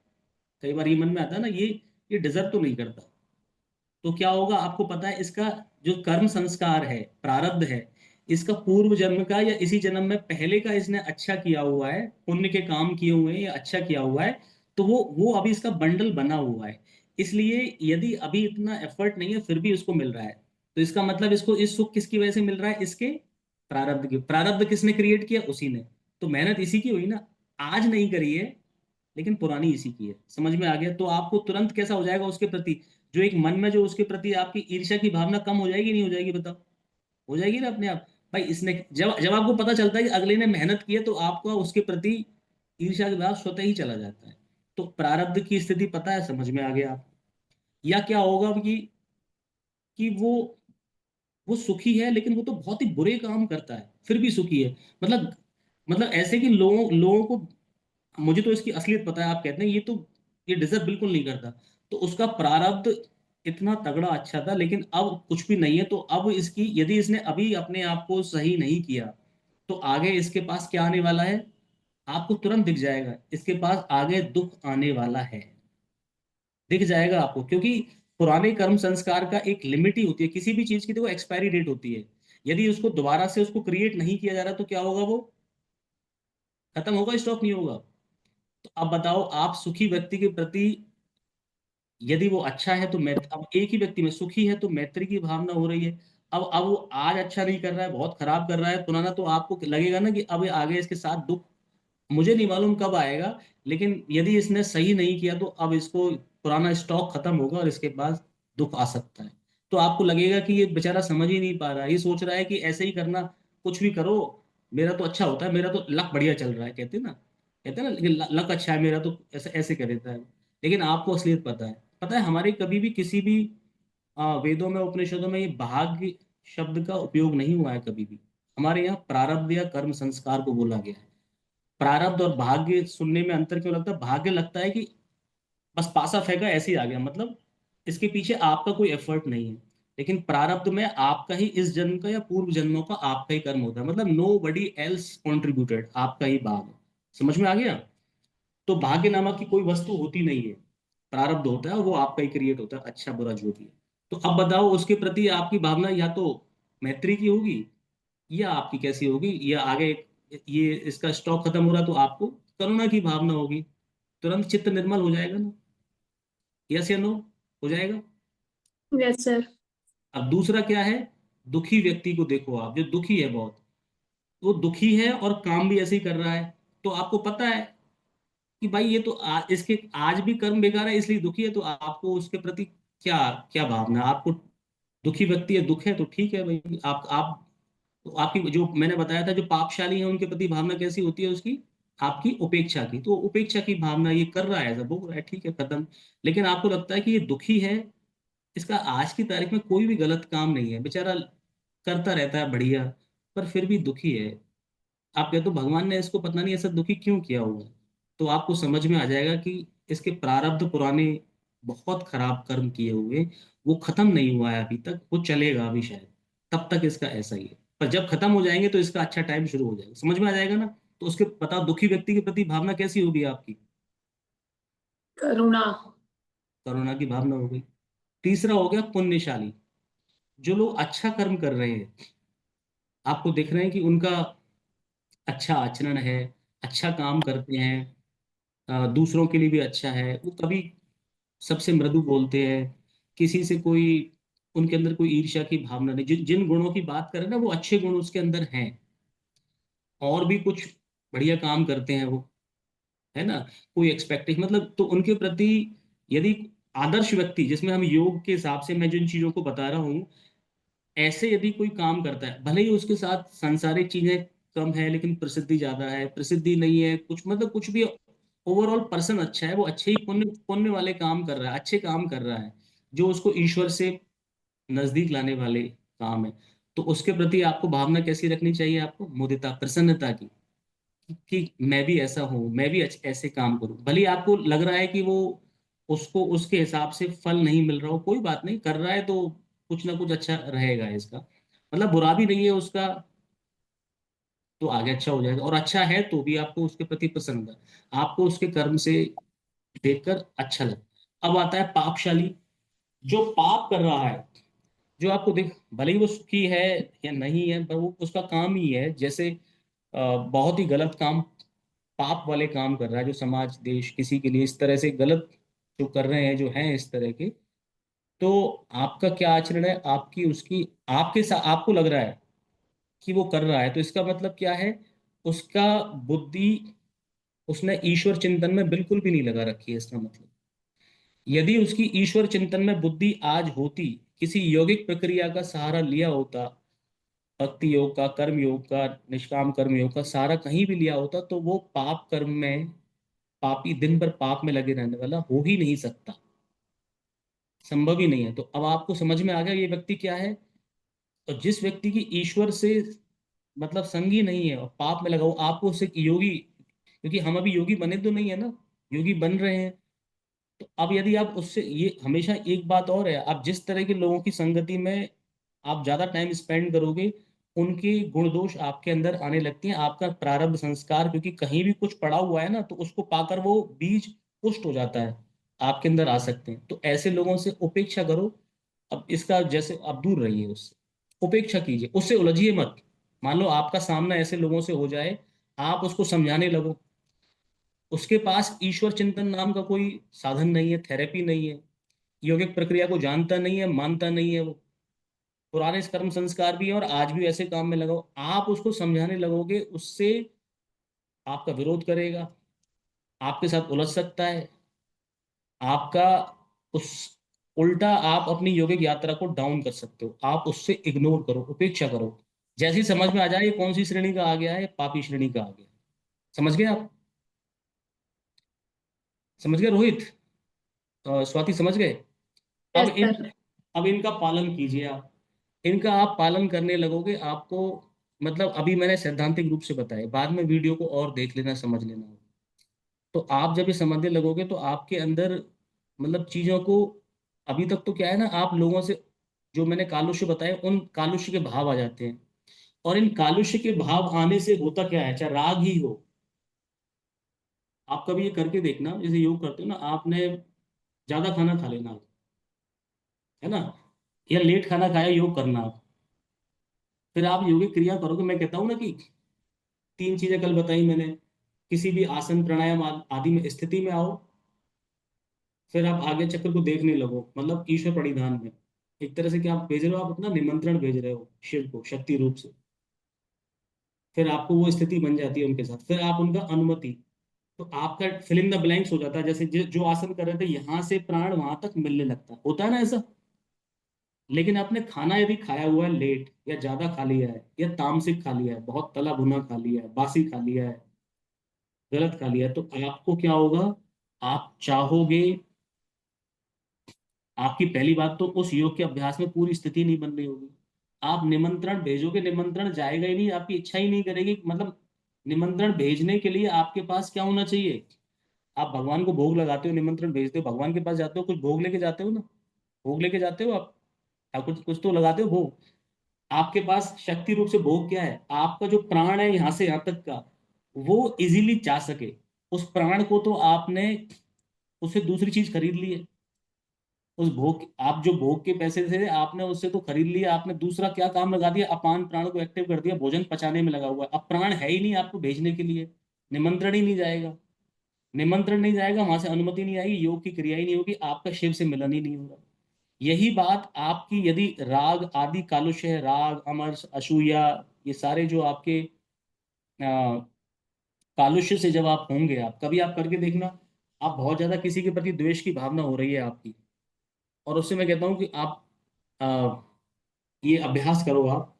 कई बार ये मन में आता है ना, ये डिजर्व तो नहीं करता। तो क्या होगा आपको पता है, इसका जो कर्म संस्कार है, प्रारब्ध है, इसका पूर्व जन्म का या इसी जन्म में पहले का इसने अच्छा किया हुआ है, पुण्य के काम किए हुए हैं या अच्छा किया हुआ है, तो वो अभी इसका बंडल बना हुआ है। इसलिए यदि अभी इतना एफर्ट नहीं है फिर भी उसको मिल रहा है, तो इसका मतलब इसको इस सुख किसकी वजह से मिल रहा है? इसके प्रारब्ध की। प्रारब्ध किसने क्रिएट किया? उसी ने। तो मेहनत इसी की हुई ना, आज नहीं करी है लेकिन पुरानी इसी की है। समझ में आ गया? तो आपको तुरंत कैसा हो जाएगा उसके प्रति, जो एक मन में जो उसके प्रति आपकी ईर्ष्या की भावना कम हो जाएगी, नहीं हो जाएगी बताओ? हो जाएगी ना अपने आप। भाई इसने, जब जब आपको पता चलता है कि अगले ने मेहनत की है तो आपका उसके प्रति ईर्ष्या का भाव स्वतः ही चला जाता है। तो प्रारब्ध की स्थिति पता है, समझ में आ गया आप? या क्या होगा कि वो सुखी है लेकिन वो तो बहुत ही बुरे काम करता है फिर भी सुखी है। मतलब ऐसे कि लोगों लोगों को, मुझे तो इसकी असलियत पता है, आप कहते हैं ये डिजर्व बिल्कुल नहीं करता, तो उसका प्रारब्ध इतना तगड़ा अच्छा था लेकिन अब कुछ भी नहीं है। तो अब इसकी, यदि इसने अभी अपने आप को सही नहीं किया तो आगे इसके पास क्या आने वाला है? आपको तुरंत दिख जाएगा, इसके पास आगे दुख आने वाला है। दिख जाएगा आपको, क्योंकि पुराने कर्म संस्कार का एक लिमिट ही होती है, किसी भी चीज की देखो एक्सपायरी डेट होती है। यदि उसको दोबारा से उसको क्रिएट नहीं किया जा रहा तो क्या होगा? वो खत्म होगा, स्टॉप नहीं होगा। तो अब बताओ, आप सुखी व्यक्ति के प्रति यदि वो अच्छा है तो अब एक ही व्यक्ति में सुखी है तो मैत्री की भावना हो रही है। अब वो आज अच्छा नहीं कर रहा है, बहुत खराब कर रहा है पुराना, तो आपको लगेगा ना कि अब आगे इसके साथ दुख, मुझे नहीं मालूम कब आएगा, लेकिन यदि इसने सही नहीं किया तो अब इसको पुराना स्टॉक खत्म होगा और इसके बाद दुख आ सकता है। तो आपको लगेगा कि ये बेचारा समझ ही नहीं पा रहा है, ये सोच रहा है कि ऐसे ही करना, कुछ भी करो, मेरा तो अच्छा होता है, मेरा तो लक बढ़िया चल रहा है, कहते हैं ना लेकिन लक अच्छा है मेरा, तो ऐसे ऐसे कर देता है। लेकिन आपको असलियत पता है हमारे कभी भी किसी भी वेदों में, उपनिषदों में ये भाग्य शब्द का उपयोग नहीं हुआ है कभी भी। हमारे यहाँ प्रारब्ध या कर्म संस्कार को बोला गया है। प्रारब्ध और भाग्य सुनने में अंतर क्यों लगता है? भाग्य लगता है कि बस पासा फेंका ऐसे ही आ गया, मतलब इसके पीछे आपका कोई एफर्ट नहीं है। लेकिन प्रारब्ध में आपका ही इस जन्म का या पूर्व जन्मों का आपका ही कर्म होता है, मतलब नो बडी एल्स कॉन्ट्रीब्यूटेड, आपका ही भाग है। समझ में आ गया? तो भाग्य नामक की कोई वस्तु होती नहीं है, प्रारब्ध होता है और वो आपका ही क्रिएट होता है, अच्छा बुरा जो भी है। तो अब बताओ उसके प्रति आपकी भावना या तो मैत्री की होगी या आपकी कैसी होगी, या आगे ये इसका स्टॉक खत्म हो रहा तो आपको करुणा की भावना होगी। तुरंत चित्त निर्मल हो जाएगा ना? यस या नो? हो जाएगा। Yes sir. अब दूसरा क्या है? दुखी व्यक्ति को देखो आप, जो दुखी है बहुत, वो दुखी है और काम भी ऐसे ही कर रहा है, तो आपको पता है कि भाई ये तो इसके आज भी कर्म बेकार है इसलिए दुखी है, तो आपको उसके प्रति क्या क्या भावना है? आपको दुखी व्यक्ति है, दुख है तो ठीक है भाई, आप तो आपकी, जो मैंने बताया था, जो पापशाली है उनके प्रति भावना कैसी होती है उसकी? आपकी उपेक्षा की। तो उपेक्षा की भावना, ये कर रहा है, ऐसा बोल रहा है, ठीक है, खत्म। लेकिन आपको लगता है कि ये दुखी है, इसका आज की तारीख में कोई भी गलत काम नहीं है, बेचारा करता रहता है बढ़िया, पर फिर भी दुखी है। आप कहते हो भगवान ने इसको पता नहीं ऐसा दुखी क्यों किया हुआ है, तो आपको समझ में आ जाएगा कि इसके प्रारब्ध पुराने, बहुत खराब कर्म किए हुए, वो खत्म नहीं हुआ है अभी तक, वो चलेगा अभी शायद, तब तक इसका ऐसा ही है। पर जब खत्म हो जाएंगे तो इसका अच्छा टाइम शुरू हो जाएगा, समझ में आ जाएगा ना? तो उसके पता, दुखी व्यक्ति के प्रति भावना कैसी होगी आपकी? करुणा। करुणा की भावना हो गई। तीसरा हो गया पुण्यशाली। जो लोग अच्छा कर्म कर रहे हैं, आपको देख रहे हैं कि उनका अच्छा आचरण है, अच्छा काम करते हैं, दूसरों के लिए भी अच्छा है, वो कभी सबसे मृदु बोलते हैं, किसी से कोई उनके अंदर कोई ईर्ष्या की भावना नहीं, जिन जिन गुणों की बात करें ना वो अच्छे गुण उसके अंदर हैं, और भी कुछ बढ़िया काम करते हैं वो, है ना, कोई एक्सपेक्टेशन, मतलब तो उनके प्रति यदि आदर्श व्यक्ति, जिसमें हम योग के हिसाब से मैं जिन चीजों को बता रहा हूँ, ऐसे यदि कोई काम करता है, भले ही उसके साथ सांसारिक चीजें कम है लेकिन प्रसिद्धि ज्यादा है, प्रसिद्धि नहीं है कुछ, मतलब कुछ भी, ओवरऑल पर्सन अच्छा है, वो अच्छे ही पुण्य पुण्य वाले काम कर रहा है, अच्छे काम कर रहा है, जो उसको ईश्वर से नजदीक लाने वाले काम है, तो उसके प्रति आपको भावना कैसी रखनी चाहिए? आपको मुदिता, प्रसन्नता की, कि मैं भी ऐसा हूँ, मैं भी ऐसे काम करूँ, भले ही आपको लग रहा है कि वो उसको उसके हिसाब से फल नहीं मिल रहा हो, कोई बात नहीं, कर रहा है तो कुछ ना कुछ अच्छा रहेगा इसका, मतलब बुरा भी नहीं है उसका, तो आगे अच्छा हो जाएगा, और अच्छा है तो भी आपको उसके प्रति पसंद है, आपको उसके कर्म से देखकर अच्छा लगता है। अब आता है पापशाली, जो पाप कर रहा है, जो आपको देख, भले ही वो सुखी है या नहीं है, पर वो उसका काम ही है, जैसे बहुत ही गलत काम, पाप वाले काम कर रहा है, जो समाज देश किसी के लिए इस तरह से गलत जो कर रहे हैं, जो हैं इस तरह के, तो आपका क्या आचरण है, आपकी उसकी, आपके साथ आपको लग रहा है कि वो कर रहा है, तो इसका मतलब क्या है? उसका बुद्धि, उसने ईश्वर चिंतन में बिल्कुल भी नहीं लगा रखी है, इसका मतलब, यदि उसकी ईश्वर चिंतन में बुद्धि आज होती, किसी यौगिक प्रक्रिया का सहारा लिया होता, भक्ति योग का, कर्म योग का, निष्काम कर्म योग का सहारा कहीं भी लिया होता, तो वो पाप कर्म में, पापी, दिन भर पाप में लगे रहने वाला हो ही नहीं सकता, संभव ही नहीं है। तो अब आपको समझ में आ गया ये व्यक्ति क्या है। और जिस व्यक्ति की ईश्वर से मतलब संग ही नहीं है और पाप में लगा हो, आपको उससे योगी, क्योंकि हम अभी योगी बने तो नहीं है ना, योगी बन रहे हैं, तो अब यदि आप उससे, ये हमेशा एक बात और है, आप जिस तरह के लोगों की संगति में आप ज्यादा टाइम स्पेंड करोगे, उनके गुण दोष आपके अंदर आने लगती हैं, आपका प्रारब्ध संस्कार, क्योंकि कहीं भी कुछ पड़ा हुआ है ना, तो उसको पाकर वो बीज पुष्ट हो जाता है, आपके अंदर आ सकते हैं, तो ऐसे लोगों से उपेक्षा करो। अब इसका जैसे आप दूर रहिए, उससे उपेक्षा कीजिए, उससे उलझिए मत। मान लो आपका सामना ऐसे लोगों से हो जाए, आप उसको समझाने लगो, उसके पास ईश्वर चिंतन नाम का कोई साधन नहीं है, थेरेपी नहीं है, यौगिक प्रक्रिया को जानता नहीं है, मानता नहीं है, वो पुराने कर्म संस्कार भी है और आज भी ऐसे काम में लगाओ, आप उसको समझाने लगोगे, उससे आपका विरोध करेगा, आपके साथ उलझ सकता है, आपका उस उल्टा आप अपनी यौगिक यात्रा को डाउन कर सकते हो, आप उससे इग्नोर करो, उपेक्षा करो, जैसे ही समझ में आ जाए ये कौन सी श्रेणी का आ गया है, पापी श्रेणी का आ गया, समझ गए आप? समझ गए रोहित? स्वाति समझ गए? अब यस इन सर। अब इनका पालन कीजिए आप, इनका आप पालन करने लगोगे, आपको मतलब अभी मैंने सैद्धांतिक रूप से बताया, बाद में वीडियो को और देख लेना, समझ लेना, तो आप जब ये समझने लगोगे तो आपके अंदर मतलब चीजों को, अभी तक तो क्या है ना, आप लोगों से जो मैंने कालुष्य बताए, उन कालुष्य के भाव आ जाते हैं, और इन कालुष्य के भाव आने से होता क्या है, चाहे राग ही हो, आप कभी ये करके देखना, जैसे योग करते हो ना, आपने ज्यादा खाना खा लेना, है ना, या लेट खाना खाया, योग करना आप, फिर आप योगिक क्रिया करोगे, मैं कहता हूँ ना कि तीन चीजें कल बताई मैंने, किसी भी आसन प्राणायाम आदि में स्थिति में आओ, फिर आप आगे चक्र को देखने लगो, मतलब ईश्वर परिधान में, एक तरह से क्या आप भेज रहे हो, आप अपना निमंत्रण भेज रहे हो शिव को शक्ति रूप से, फिर आपको वो स्थिति बन जाती है उनके साथ, फिर आप उनका अनुमति, तो आपका फिल इन द ब्लैंक्स हो जाता है, जैसे जो आसन कर रहे थे यहाँ से प्राण वहां तक मिलने लगता है, होता है ना ऐसा। लेकिन आपने खाना यदि खाया हुआ है लेट, या ज्यादा खा लिया है, या तामसिक खा लिया है, बहुत तला भुना खा लिया है, बासी खा लिया है, गलत खा लिया है, तो आपको क्या होगा, आप चाहोगे, आपकी पहली बात तो उस योग के अभ्यास में पूरी स्थिति नहीं बन रही होगी, आप निमंत्रण भेजोगे, निमंत्रण जाएगा ही नहीं, आपकी इच्छा ही नहीं करेगी, मतलब निमंत्रण भेजने के लिए आपके पास क्या होना चाहिए, आप भगवान को भोग लगाते हो, निमंत्रण भेजते हो, भगवान के पास जाते हो, कुछ भोग लेके जाते हो ना, भोग लेके जाते हो आप, कुछ कुछ तो लगाते हो भोग, आपके पास शक्ति रूप से भोग क्या है, आपका जो प्राण है यहाँ से यहाँ तक का, वो इजीली जा सके, उस प्राण को तो आपने उससे दूसरी चीज खरीद ली है, उस भोग, आप जो भोग के पैसे थे आपने उससे तो खरीद लिया, आपने दूसरा क्या काम लगा दिया, अपान प्राण को एक्टिव कर दिया, भोजन पचाने में लगा हुआ है। अब प्राण है ही नहीं आपको भेजने के लिए, निमंत्रण ही नहीं जाएगा, निमंत्रण नहीं जाएगा, वहां से अनुमति नहीं आएगी, योग की क्रिया ही नहीं होगी, आपका शिव से मिलन ही नहीं होगा। यही बात आपकी यदि राग आदि कालुष्य है, राग अमर्ष असूया, ये सारे जो आपके कालुष्य से जब आप होंगे, आप कभी आप करके देखना, आप बहुत ज्यादा किसी के प्रति द्वेष की भावना हो रही है आपकी, और उससे मैं कहता हूँ कि आप आ, ये अभ्यास करो आप,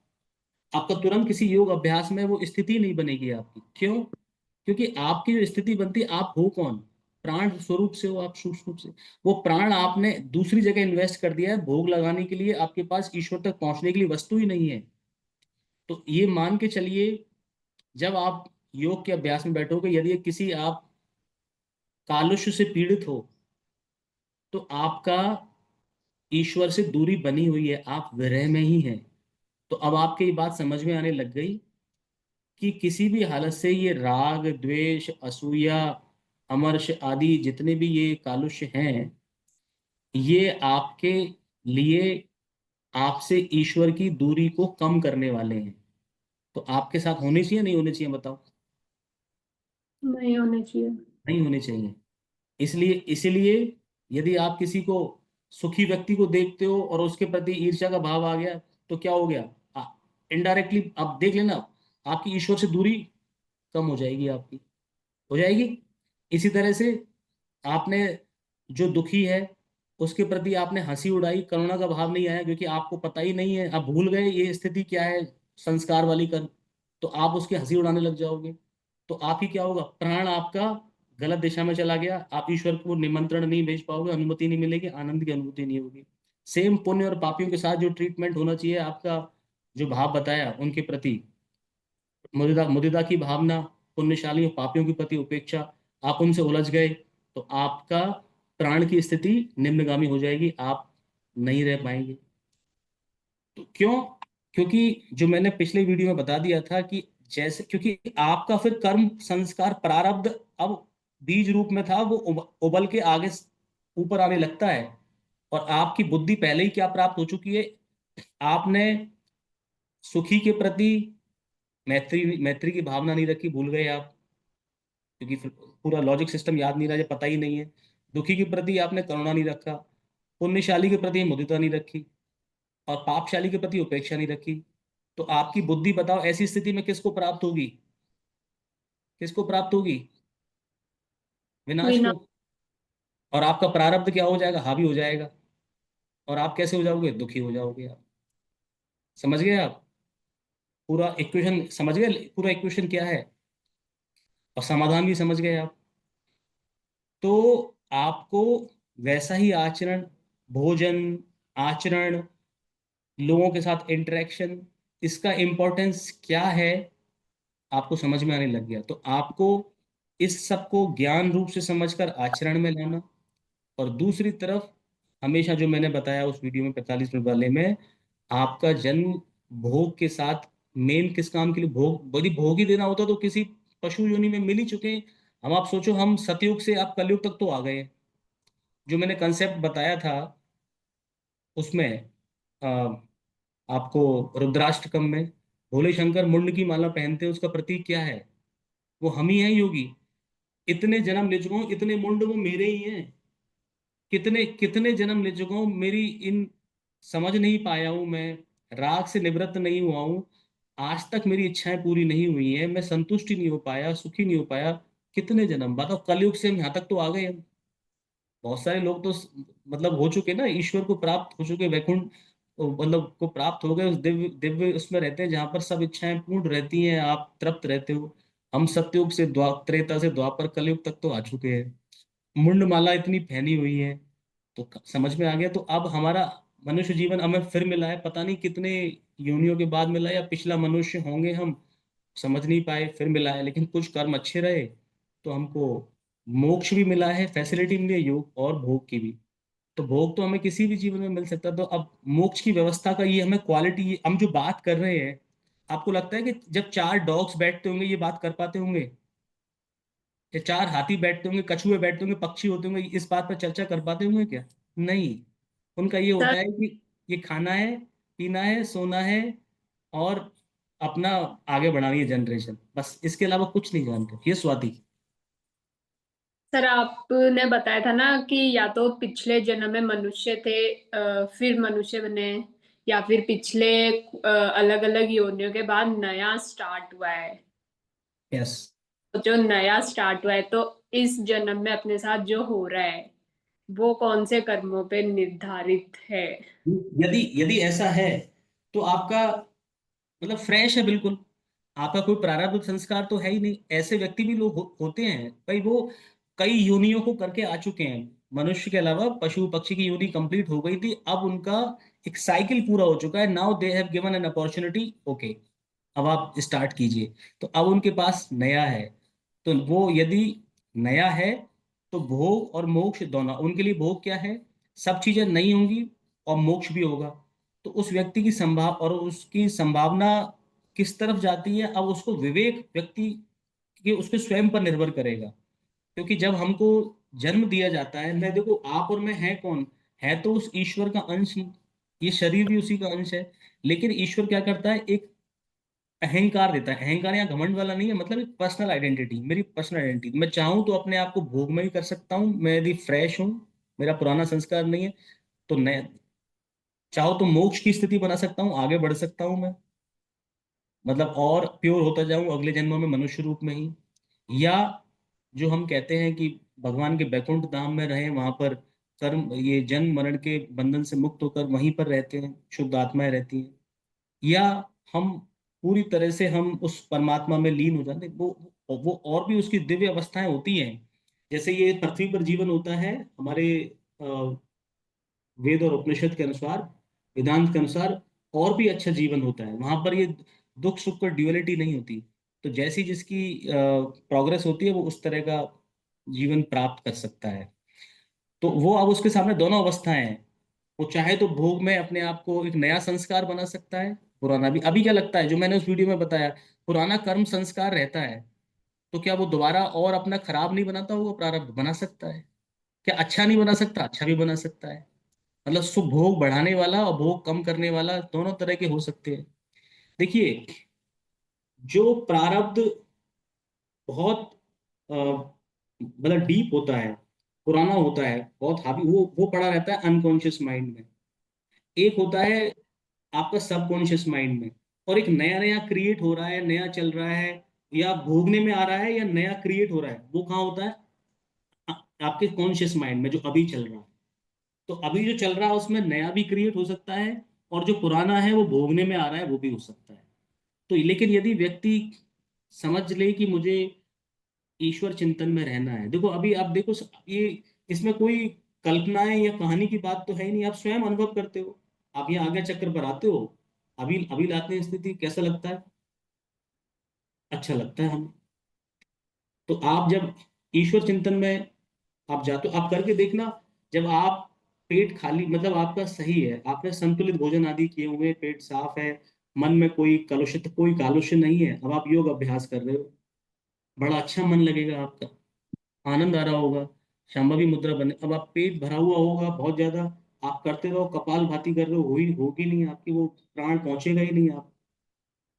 आपका तुरंत किसी योग अभ्यास में वो स्थिति नहीं बनेगी आपकी। क्यों? क्योंकि आपकी जो स्थिति बनती, आप हो कौन? प्राण स्वरूप से हो आप, सूक्ष्म रूप से। वो प्राण आपने दूसरी जगह इन्वेस्ट कर दिया है भोग लगाने के लिए, आपके पास ईश्वर तक पहुंचने के लिए वस्तु ही नहीं है। तो ये मान के चलिए, जब आप योग के अभ्यास में बैठोगे, यदि किसी आप कालुष्य से पीड़ित हो, तो आपका ईश्वर से दूरी बनी हुई है, आप विरह में ही हैं। तो अब आपके ये बात समझ में आने लग गई कि किसी भी हालत से ये राग द्वेष असूया अमर्ष आदि जितने भी ये कालुष्य हैं, ये आपके लिए आपसे ईश्वर की दूरी को कम करने वाले हैं। तो आपके साथ होने चाहिए नहीं होने चाहिए, बताओ? नहीं होने चाहिए। नहीं होने चाहिए। इसलिए इसीलिए यदि आप किसी को, सुखी व्यक्ति को देखते हो और उसके प्रति ईर्ष्या का भाव आ गया, तो क्या हो गया? इनडायरेक्टली आप देख लेना, आपकी ईश्वर से दूरी कम हो जाएगी, आपकी हो जाएगी। इसी तरह से आपने, जो दुखी है उसके प्रति आपने हंसी उड़ाई, करुणा का भाव नहीं आया, क्योंकि आपको पता ही नहीं है, आप भूल गए ये स्थिति क्या है, संस्कार वाली कर्म, तो आप उसकी हंसी उड़ाने लग जाओगे। तो आप ही क्या होगा, प्राण आपका गलत दिशा में चला गया, आप ईश्वर को निमंत्रण नहीं भेज पाओगे, अनुमति नहीं मिलेगी, आनंद की अनुभूति नहीं होगी। सेम पुण्य और पापियों के साथ जो ट्रीटमेंट होना चाहिए आपका, जो भाव बताया उनके प्रति, मुदिता मुदिता की भावना, पुण्यशाली और पापियों के प्रति उपेक्षा, आप उनसे उलझ गए, तो आपका प्राण की स्थिति निम्नगामी हो जाएगी, आप नहीं रह पाएंगे। तो क्यों? क्योंकि जो मैंने पिछले वीडियो में बता दिया था कि जैसे, क्योंकि आपका फिर कर्म संस्कार प्रारब्ध अब बीज रूप में था, वो उबल के आगे ऊपर आने लगता है, और आपकी बुद्धि पहले ही क्या प्राप्त हो चुकी है, आपने सुखी के प्रति मैत्री मैत्री की भावना नहीं रखी, भूल गए आप, क्योंकि फिर पूरा लॉजिक सिस्टम याद नहीं रहा, पता ही नहीं है। दुखी के प्रति आपने करुणा नहीं रखा, पुण्यशाली के प्रति मुदिता नहीं रखी, और पापशाली के प्रति उपेक्षा नहीं रखी। तो आपकी बुद्धि बताओ ऐसी स्थिति में किसको प्राप्त होगी? किसको प्राप्त होगी? विनाश विना को। और आपका प्रारब्ध क्या हो जाएगा? हावी हो जाएगा, और आप कैसे हो जाओगे? दुखी हो जाओगे आप। समझ गए आप? पूरा इक्वेशन समझ गए, पूरा इक्वेशन क्या है, और समाधान भी समझ गए आप। तो आपको वैसा ही आचरण, भोजन, आचरण, लोगों के साथ इंटरेक्शन, इसका इम्पोर्टेंस क्या है, आपको समझ में आने लग गया। तो आपको इस सब को ज्ञान रूप से समझकर आचरण में लाना, और दूसरी तरफ हमेशा जो मैंने बताया उस वीडियो में 45 मिनट वाले में, आपका जन्म भोग के साथ, मेन किस काम के लिए भोग, यदि भोग ही देना होता तो किसी पशु योनि में मिल ही चुके हैं हम। आप सोचो, हम सतयुग से आप कलयुग तक तो आ गए हैं। जो मैंने कंसेप्ट बताया था उसमें, आ, आपको रुद्राष्टकम में, भोले शंकर मुंड की माला पहनते हैं, उसका प्रतीक क्या है? वो हम ही हैं योगी। इतने जन्म ले चुका हूं, इतने मुंड वो मेरे ही हैं। कितने कितने जन्म ले चुका हूं, मेरी इन समझ नहीं पाया हूं मैं, राग से निवृत्त नहीं हुआ हूं, आज तक मेरी इच्छाएं पूरी नहीं हुई हैं, मैं संतुष्टि नहीं हो पाया, सुखी नहीं हो पाया। कितने जन्म, बताओ, कलयुग से हम यहाँ तक तो आ गए हम। बहुत सारे लोग तो मतलब हो चुके ना, ईश्वर को प्राप्त हो चुके, वैकुंठ मतलब को प्राप्त हो गए, उस दिव्य दिव्य उसमें रहते हैं जहां पर सब इच्छाएं पूर्ण रहती हैं, आप तृप्त रहते हो। हम सतयुग से त्रेता से द्वापर कलयुग तक तो आ चुके हैं, मुंड माला इतनी पहनी हुई है। तो समझ में आ गया। तो अब हमारा मनुष्य जीवन हमें फिर मिला है, पता नहीं कितने योनियों के बाद मिला है, या पिछला मनुष्य होंगे हम, समझ नहीं पाए, फिर मिला है, लेकिन कुछ कर्म अच्छे रहे तो हमको मोक्ष भी मिला है, फैसिलिटी मिली है योग और भोग की भी। तो भोग तो हमें किसी भी जीवन में मिल सकता है, तो अब मोक्ष की व्यवस्था का ये हमें क्वालिटी, हम जो बात कर रहे हैं, आपको लगता है कि जब चार डॉग्स बैठते होंगे ये बात कर पाते होंगे? या चार हाथी बैठते होंगे, कछुए बैठते होंगे, पक्षी होते होंगे, इस बात पर चर्चा कर पाते होंगे क्या? नहीं। उनका ये होता सर है कि ये खाना है, पीना है, सोना है और अपना आगे बढ़ानी है जनरेशन, बस इसके अलावा कुछ नहीं जानते। ये स्वाति। सर आपने बताया था ना कि या तो पिछले जन्म में मनुष्य थे, फिर मनुष्य बने, या फिर पिछले अलग अलग योनियों के बाद नया स्टार्ट हुआ है। यस। तो जो नया स्टार्ट हुआ है, तो इस जन्म में अपने साथ जो हो रहा है वो कौन से कर्मों पे निर्धारित है? यदि यदि ऐसा है तो आपका मतलब फ्रेश है बिल्कुल, आपका कोई प्रारब्ध संस्कार तो है ही नहीं। ऐसे व्यक्ति भी लोग होते हैं भाई, वो कई योनियों को करके आ चुके हैं। मनुष्य के अलावा पशु पक्षी की योनि कंप्लीट हो गई थी, अब उनका एक साइकिल पूरा हो चुका है। Now they have given an opportunity, okay अब आप स्टार्ट कीजिए। तो अब उनके पास नया है, तो वो यदि नया है तो भोग और मोक्ष दोनों उनके लिए। भोग क्या है, सब चीजें नई होंगी और मोक्ष भी होगा। तो उस व्यक्ति की उसकी संभावना किस तरफ जाती है, अब उसको विवेक व्यक्ति के उसके स्वयं पर निर्भर करेगा। क्योंकि जब हमको जन्म दिया जाता है, मैं देखो आप और मैं है कौन, है तो उस ईश्वर का अंश ही। ये शरीर भी उसी का अंश है। लेकिन ईश्वर क्या करता है, एक अहंकार देता है। अहंकार यहाँ घमंड वाला नहीं है, मतलब एक पर्सनल आइडेंटिटी, मेरी पर्सनल आइडेंटिटी। मैं चाहूँ तो अपने आप को भोग में ही कर सकता हूँ, मैं यदि फ्रेश हूँ, मेरा पुराना संस्कार नहीं है तो नया, चाहो तो मोक्ष की स्थिति बना सकता हूँ, आगे बढ़ सकता हूँ मैं, मतलब और प्योर होता जाऊं अगले जन्मों में मनुष्य रूप में ही। या जो हम कहते हैं कि भगवान के बैकुंठ धाम में रहे, वहां पर कर्म ये जन्म मरण के बंधन से मुक्त होकर वहीं पर रहते हैं, शुद्ध आत्माएं रहती हैं। या हम पूरी तरह से हम उस परमात्मा में लीन हो जाते हैं। वो और भी उसकी दिव्य अवस्थाएं होती हैं। जैसे ये पृथ्वी पर जीवन होता है हमारे अ, वेद और उपनिषद के अनुसार, वेदांत के अनुसार और भी अच्छा जीवन होता है वहां पर। ये दुख सुख का ड्युअलिटी नहीं होती। तो जैसी जिसकी प्रोग्रेस होती है वो उस तरह का जीवन प्राप्त कर सकता है। तो वो अब उसके सामने दोनों अवस्थाएं हैं। वो चाहे तो भोग में अपने आप को एक नया संस्कार बना सकता है, पुराना भी। अभी क्या लगता है जो मैंने उस वीडियो में बताया, पुराना कर्म संस्कार रहता है तो क्या वो दोबारा और अपना खराब नहीं बनाता होगा, प्रारब्ध बना सकता है। क्या अच्छा नहीं बना सकता, अच्छा भी बना सकता है। मतलब सुख भोग बढ़ाने वाला और भोग कम करने वाला दोनों तरह के हो सकते हैं। देखिए, जो प्रारब्ध बहुत मतलब डीप होता है, पुराना होता है, बहुत हावी, वो पड़ा रहता है अनकॉन्शियस माइंड में। एक होता है आपका सबकॉन्शियस माइंड में। और एक नया नया क्रिएट हो रहा है, नया चल रहा है, या भोगने में आ रहा है, या नया क्रिएट हो रहा है, वो कहाँ होता है, आपके कॉन्शियस माइंड में जो अभी चल रहा है। तो अभी जो चल रहा है उसमें नया भी क्रिएट हो सकता है, और जो पुराना है वो भोगने में आ रहा है वो भी हो सकता है। तो लेकिन यदि व्यक्ति समझ ले कि मुझे ईश्वर चिंतन में रहना है, देखो अभी आप देखो ये इसमें कोई कल्पनाएं या कहानी की बात तो है ही नहीं, आप स्वयं अनुभव करते हो। आप ये आज्ञा चक्र पर आते हो, अभी अभी लाते हैं स्थिति, कैसा लगता है, अच्छा लगता है हमें। तो आप जब ईश्वर चिंतन में आप जाते हो, आप करके देखना। जब आप पेट खाली, मतलब आपका सही है, आपने संतुलित भोजन आदि किए हुए हैं, पेट साफ है, मन में कोई कालुष्य नहीं है, अब आप योग अभ्यास कर रहे हो, बड़ा अच्छा मन लगेगा आपका, आनंद आ रहा होगा। शांभवी मुद्रा बने, अब आप पेट भरा हुआ होगा बहुत ज्यादा, आप करते रहो, कपाल भाती कर रहे हो, होगी नहीं आपकी, वो प्राण पहुंचेगा ही नहीं। आप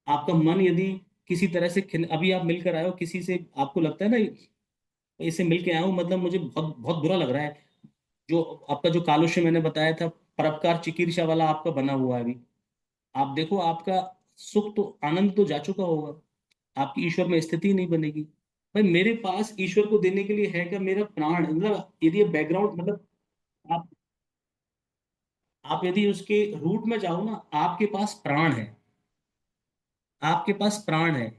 आपका मन यदि किसी तरह से अभी आप मिलकर आए हो किसी से, आपको लगता है ना इसे मिल के आया हूँ, मतलब मुझे बहुत बहुत बुरा लग रहा है, जो आपका जो कालुष्य मैंने बताया था, परोपकार चिकीर्षा वाला आपका बना हुआ है अभी, आप देखो आपका सुख तो आनंद तो जा चुका होगा, आपकी ईश्वर में स्थिति नहीं बनेगी। भाई मेरे पास ईश्वर को देने के लिए है क्या, मेरा प्राण, मतलब यदि ये बैकग्राउंड, मतलब आप यदि उसके रूट में जाओ ना, आपके पास प्राण है, आपके पास प्राण है।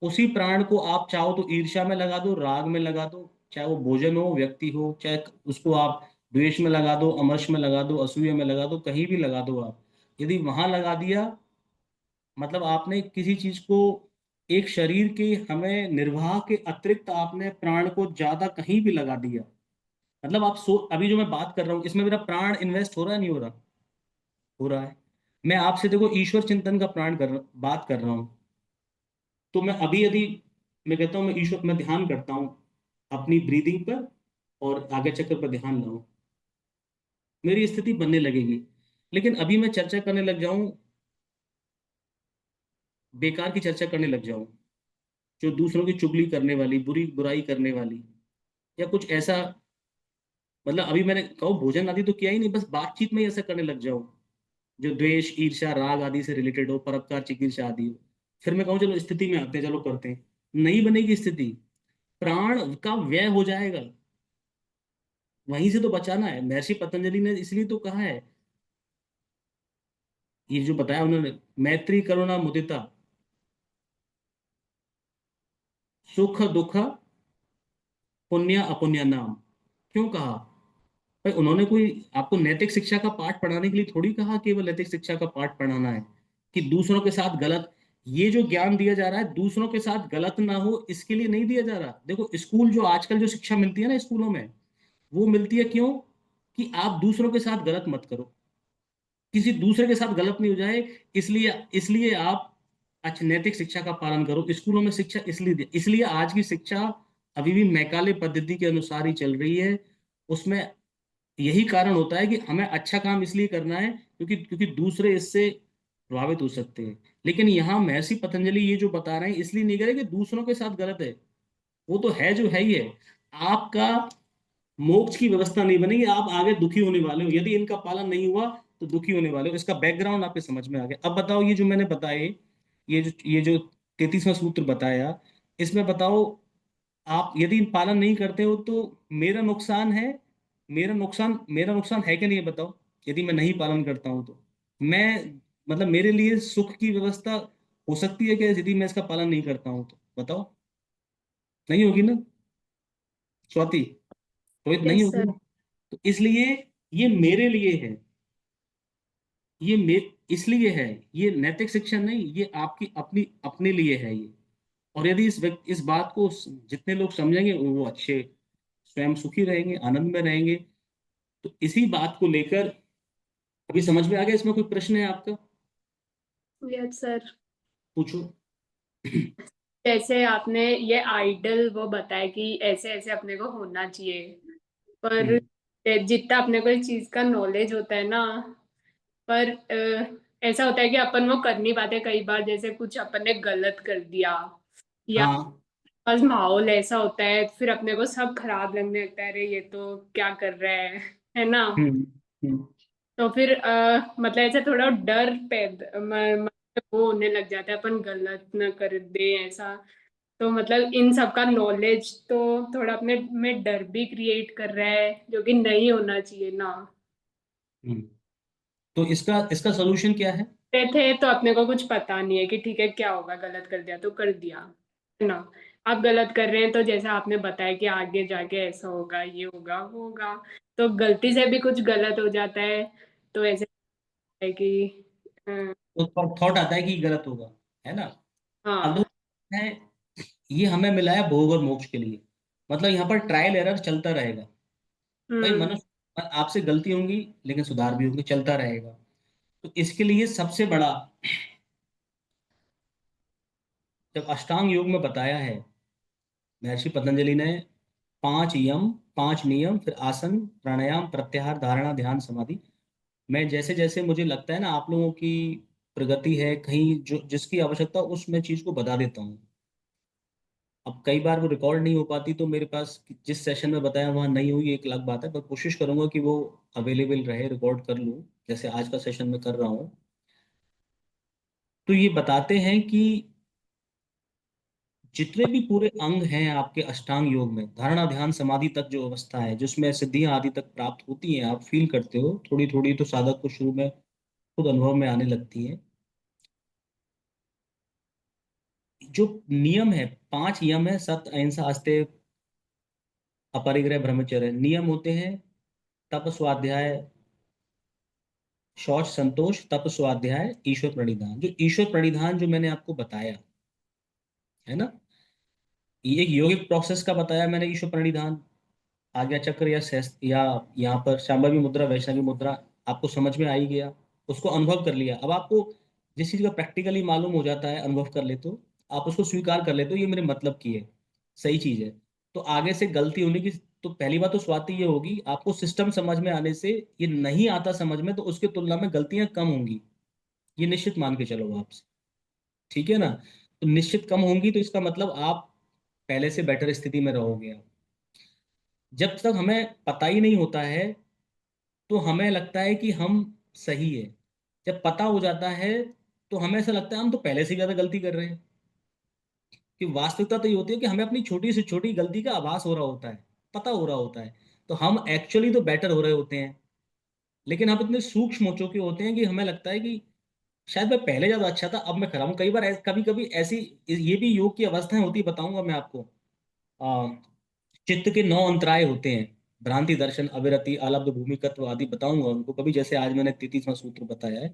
उसी प्राण को आप चाहो तो ईर्ष्या में लगा दो, राग में लगा दो, चाहे वो भोजन हो, व्यक्ति हो, चाहे उसको आप द्वेष में लगा दो, अमर्ष में लगा दो, असूया में लगा दो, कहीं भी लगा दो आप। यदि वहां लगा दिया, मतलब आपने किसी चीज को, एक शरीर के हमें निर्वाह के अतिरिक्त आपने प्राण को ज्यादा कहीं भी लगा दिया, मतलब आप अभी जो मैं बात कर रहा हूँ इसमें मेरा प्राण इन्वेस्ट हो रहा है नहीं हो रहा, हो रहा है। मैं आपसे देखो ईश्वर चिंतन का बात कर रहा हूँ। तो मैं अभी यदि मैं कहता हूँ मैं ईश्वर में ध्यान करता हूँ अपनी ब्रीदिंग पर, और आगे चक्कर पर ध्यान लाऊं, मेरी स्थिति बनने लगेगी। लेकिन अभी मैं चर्चा करने लग जाऊं, बेकार की चर्चा करने लग जाऊं, जो दूसरों की चुगली करने वाली, बुराई करने वाली, या कुछ ऐसा, मतलब अभी मैंने कहा भोजन आदि तो किया ही नहीं, बस बातचीत में ही ऐसा करने लग जाऊं जो द्वेष, ईर्ष्या, राग आदि से रिलेटेड हो, परोपकार, चिकित्सा आदि हो, फिर मैं कहूँ चलो स्थिति में आते हैं, चलो करते हैं, नहीं बनेगी स्थिति, प्राण का व्यय हो जाएगा। वहीं से तो बचाना है। महर्षि पतंजलि ने इसलिए तो कहा है, ये जो बताया उन्होंने, मैत्री करुणा मुदिता सुख दुख पुण्य अपुण्य नाम। क्यों कहा भाई? उन्होंने कोई आपको नैतिक शिक्षा का पाठ पढ़ाने के लिए थोड़ी कहा, केवल नैतिक शिक्षा का पाठ पढ़ाना है कि दूसरों के साथ गलत, ये जो ज्ञान दिया जा रहा है दूसरों के साथ गलत ना हो इसके लिए नहीं दिया जा रहा। देखो स्कूल जो आजकल जो शिक्षा मिलती है ना स्कूलों में, वो मिलती है क्यों? कि आप दूसरों के साथ गलत मत करो, किसी दूसरे के साथ गलत नहीं हो जाए, इसलिए इसलिए आप अच्छा नैतिक शिक्षा का पालन करो। स्कूलों में शिक्षा इसलिए आज की शिक्षा अभी भी मैकाले पद्धति के अनुसार ही चल रही है। उसमें यही कारण होता है कि हमें अच्छा काम इसलिए करना है क्योंकि क्योंकि दूसरे इससे प्रभावित हो सकते हैं। लेकिन यहाँ महर्षि पतंजलि ये जो बता रहे हैं इसलिए नहीं कह रहे कि दूसरों के साथ गलत है, वो तो है जो है ही है। आपका मोक्ष की व्यवस्था नहीं बनेगी, आप आगे दुखी होने वाले हो, यदि इनका पालन नहीं हुआ तो दुखी होने वाले हो। इसका बैकग्राउंड आपके समझ में आ गया। अब बताओ ये जो मैंने बताए, ये जो 33वां सूत्र बताया, इसमें बताओ आप यदि पालन नहीं करते हो तो मेरा नुकसान है, मेरा नुकसान है कि नहीं, ये बताओ। यदि मैं नहीं पालन करता हूं तो मैं, मतलब मेरे लिए सुख की व्यवस्था हो सकती है कि यदि मैं इसका पालन नहीं करता हूं तो बताओ, नहीं होगी ना स्वाति? रोहित, नहीं यस होगी सर। ना? तो इसलिए ये मेरे लिए है, ये मे इसलिए है, ये नैतिक शिक्षा नहीं, ये आपकी अपनी अपने लिए है ये। और यदि इस बात को जितने लोग समझेंगे वो अच्छे, स्वयं सुखी रहेंगे, आनंद में रहेंगे। तो इसी बात को लेकर अभी समझ में आ गया? इसमें कोई प्रश्न है आपका? Yes sir. पूछो। जैसे आपने ये आइडल वो बताया कि ऐसे ऐसे अपने को होना चाहिए, पर हम्म। जितना अपने को इस चीज का नॉलेज होता है ना, पर ऐसा होता है कि अपन वो कर नहीं पाते कई बार, जैसे कुछ अपन ने गलत कर दिया या हाँ। बस माहौल ऐसा होता है, फिर अपने को सब खराब लगने लगता है, अरे ये तो क्या कर रहा है ना। हम्म। हम्म। तो फिर मतलब ऐसे थोड़ा डर मतलब वो होने लग जाता है, अपन गलत ना कर दे ऐसा। तो मतलब इन सब का नॉलेज तो थोड़ा अपने में डर भी क्रिएट कर रहा है, जो कि नहीं होना चाहिए ना। हम्म। तो इसका इसका सोल्यूशन क्या है? थे तो अपने को कुछ पता नहीं है कि ठीक है क्या होगा, गलत कर दिया तो कर दिया, है ना। आप गलत कर रहे हैं तो जैसा आपने बताया कि आगे जाके ऐसा होगा, ये होगा, वो होगा, तो गलती से भी कुछ गलत हो जाता है, तो ऐसे है कि अ, तो थॉट आता है कि गलत होगा, है ना? अब हाँ। देखो है, ये हमें मिला है भोग और मोक्ष के लिए, मतलब यहाँ पर ट्रायल एरर चलता रहेगा। भाई हम्म। मनुष्य, आपसे गलती होंगी लेकिन सुधार भी होंगे, चलता रहेगा। तो इसके लिए सबसे बड़ा, जब अष्टांग योग में बताया है महर्षि पतंजलि ने, 5 यम, 5 नियम, फिर आसन, प्राणायाम, प्रत्याहार, धारणा, ध्यान, समाधि। मैं जैसे जैसे मुझे लगता है ना आप लोगों की प्रगति है कहीं जो जिसकी आवश्यकता उस मैं चीज को बता देता हूँ। अब कई बार वो रिकॉर्ड नहीं हो पाती तो मेरे पास जिस सेशन में बताया वहां नहीं हुई, एक अलग बात है, पर कोशिश करूंगा कि वो अवेलेबल रहे, रिकॉर्ड कर लूँ जैसे आज का सेशन में कर रहा हूँ। तो ये बताते हैं कि जितने भी पूरे अंग हैं आपके अष्टांग योग में, धारणा ध्यान समाधि तक जो अवस्था है जिसमें सिद्धियां आदि तक प्राप्त होती हैं, आप फील करते हो थोड़ी थोड़ी, तो साधक को शुरू में खुद अनुभव में आने लगती है। जो नियम है, 5 यम है, सत्य, अहिंसा, आस्तेय, अपरिग्रह, ब्रह्मचर्य। नियम होते हैं तप, स्वाध्याय, शौच, संतोष, तप, स्वाध्याय, ईश्वर प्रणिधान। जो ईश्वर प्रणिधान जो मैंने आपको बताया है ना, ये एक योगिक प्रोसेस का बताया मैंने, ईश्वर प्रणिधान, आज्ञा चक्र या या यहाँ पर शांभवी मुद्रा, वैष्णवी मुद्रा, आपको समझ में आ ही गया, उसको अनुभव कर लिया। अब आपको जिस चीज का प्रैक्टिकली मालूम हो जाता है, अनुभव कर लेते हो, आप उसको स्वीकार कर लेते हो, ये मेरे मतलब की है, सही चीज है। तो आगे से गलती होने की तो पहली बात तो स्वाति ये होगी, आपको सिस्टम समझ में आने से ये नहीं आता समझ में, तो उसके तुलना में गलतियां कम होंगी, ये निश्चित मान के चलो आपसे, ठीक है ना। तो निश्चित कम होंगी, तो इसका मतलब आप पहले से बेटर स्थिति में रहोगे आप। जब तक हमें पता ही नहीं होता है तो हमें लगता है कि हम सही है, जब पता हो जाता है तो हमें ऐसा लगता है हम तो पहले से ज्यादा गलती कर रहे हैं। कि वास्तविकता तो ये होती है कि हमें अपनी छोटी से छोटी गलती का आभास हो रहा होता है, पता हो रहा होता है, तो हम एक्चुअली तो बेटर हो रहे होते हैं, लेकिन हम इतने सूक्ष्म हो चुके होते हैं कि हमें लगता है कि शायद मैं पहले ज्यादा अच्छा था, अब मैं खराब हूं। कई बार कभी कभी ऐसी, ये भी योग की अवस्थाएं होती, बताऊंगा मैं आपको। आ, चित्त के 9 अंतराय होते हैं, भ्रांति, दर्शन, अविरति, आलब्ध, भूमिकत्व आदि, बताऊंगा उनको कभी, जैसे आज मैंने 33वां सूत्र बताया है।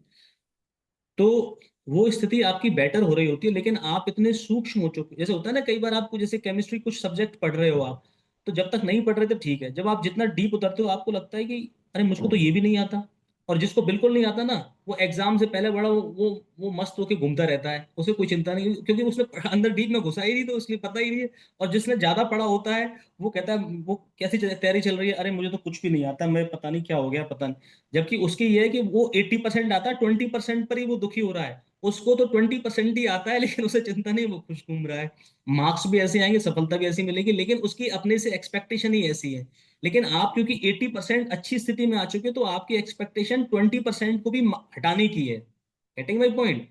तो वो स्थिति आपकी बेटर हो रही होती है, लेकिन आप इतने सूक्ष्म हो चुके, जैसे होता है ना कई बार आपको, जैसे केमिस्ट्री कुछ सब्जेक्ट पढ़ रहे हो आप, तो जब तक नहीं पढ़ रहे थे ठीक है, जब आप जितना डीप उतरते हो आपको लगता है कि अरे मुझको तो ये भी नहीं आता। और जिसको बिल्कुल नहीं आता ना, वो एग्जाम से पहले बड़ा वो मस्त होके घूमता रहता है, उसे कोई चिंता नहीं, क्योंकि उसने अंदर डीप में घुसा ही नहीं, तो उसलिए पता ही नहीं है। और जिसने ज्यादा पढ़ा होता है वो कहता है वो कैसी तैयारी चल रही है, अरे मुझे तो कुछ भी नहीं आता, मैं पता नहीं क्या हो गया, पता नहीं। जबकि उसकी ये है कि वो 80% आता है, 20% पर ही वो दुखी हो रहा है। उसको तो 20% ही आता है, लेकिन उसे चिंता नहीं, वो खुश घूम रहा है। मार्क्स भी ऐसे आएंगे, सफलता भी ऐसी मिलेगी, लेकिन उसकी अपने से एक्सपेक्टेशन ही ऐसी है। लेकिन आप क्योंकि 80% अच्छी स्थिति में आ चुके हो, तो आपकी एक्सपेक्टेशन 20% को भी हटाने की है। Getting my point.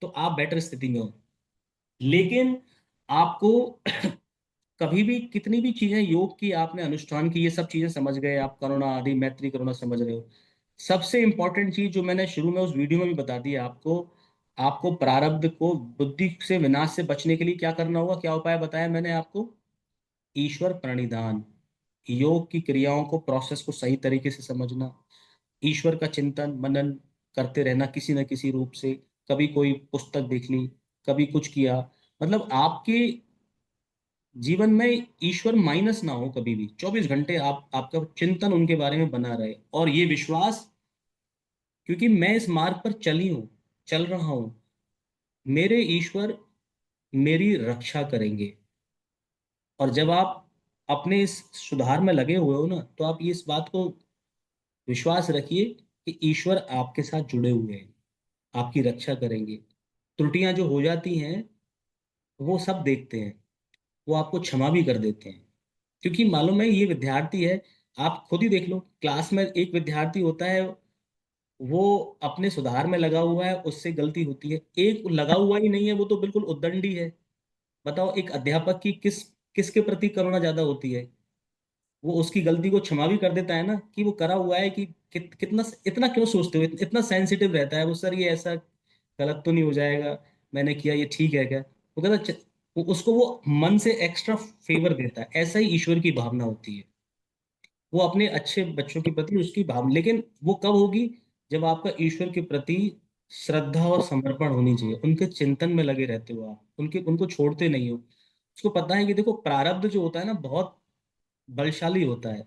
तो आप बेटर स्थिति में हो। लेकिन आपको कभी भी कितनी भी चीजें योग की आपने अनुष्ठान की, ये सब चीजें समझ गए आप, करुणा आदि, मैत्री, करुणा समझ रहे हो, सबसे इंपॉर्टेंट चीज जो मैंने शुरू में उस वीडियो में भी बता दी है आपको, आपको प्रारब्ध को, बुद्धि से विनाश से बचने के लिए क्या करना होगा, क्या उपाय बताया मैंने आपको। ईश्वर प्रणिधान, योग की क्रियाओं को, प्रोसेस को सही तरीके से समझना, ईश्वर का चिंतन मनन करते रहना किसी न किसी रूप से, कभी कोई पुस्तक देख ली, कभी कुछ किया, मतलब आपके जीवन में ईश्वर माइनस ना हो कभी भी, 24 घंटे आपका चिंतन उनके बारे में बना रहे, और ये विश्वास, क्योंकि मैं इस मार्ग पर चल रहा हूं, मेरे ईश्वर मेरी रक्षा करेंगे। और जब आप अपने इस सुधार में लगे हुए हो ना, तो आप ये इस बात को विश्वास रखिए कि ईश्वर आपके साथ जुड़े हुए हैं, आपकी रक्षा करेंगे। त्रुटियां जो हो जाती हैं वो सब देखते हैं, वो आपको क्षमा भी कर देते हैं, क्योंकि मालूम है ये विद्यार्थी है। आप खुद ही देख लो, क्लास में एक विद्यार्थी होता है, वो अपने सुधार में लगा हुआ है, उससे गलती होती है। एक लगा हुआ ही नहीं है, वो तो बिल्कुल उद्दंडी है। बताओ एक अध्यापक की किसके प्रति करुणा ज्यादा होती है। वो उसकी गलती को क्षमा भी कर देता है ना, कि वो करा हुआ है कि कितना, इतना क्यों सोचते हो, इतना सेंसिटिव रहता है वो, सर ये ऐसा गलत तो नहीं हो जाएगा, मैंने किया ये ठीक है क्या, वो कहता उसको वो मन से एक्स्ट्रा फेवर देता है। ऐसा ही ईश्वर की भावना होती है, वो अपने अच्छे बच्चों के प्रति उसकी भावना, लेकिन वो कब होगी, जब आपका ईश्वर के प्रति श्रद्धा और समर्पण होनी चाहिए, उनके चिंतन में लगे रहते हो आप, उनके उनको छोड़ते नहीं हो। उसको पता है कि देखो प्रारब्ध जो होता है ना, बहुत बलशाली होता है।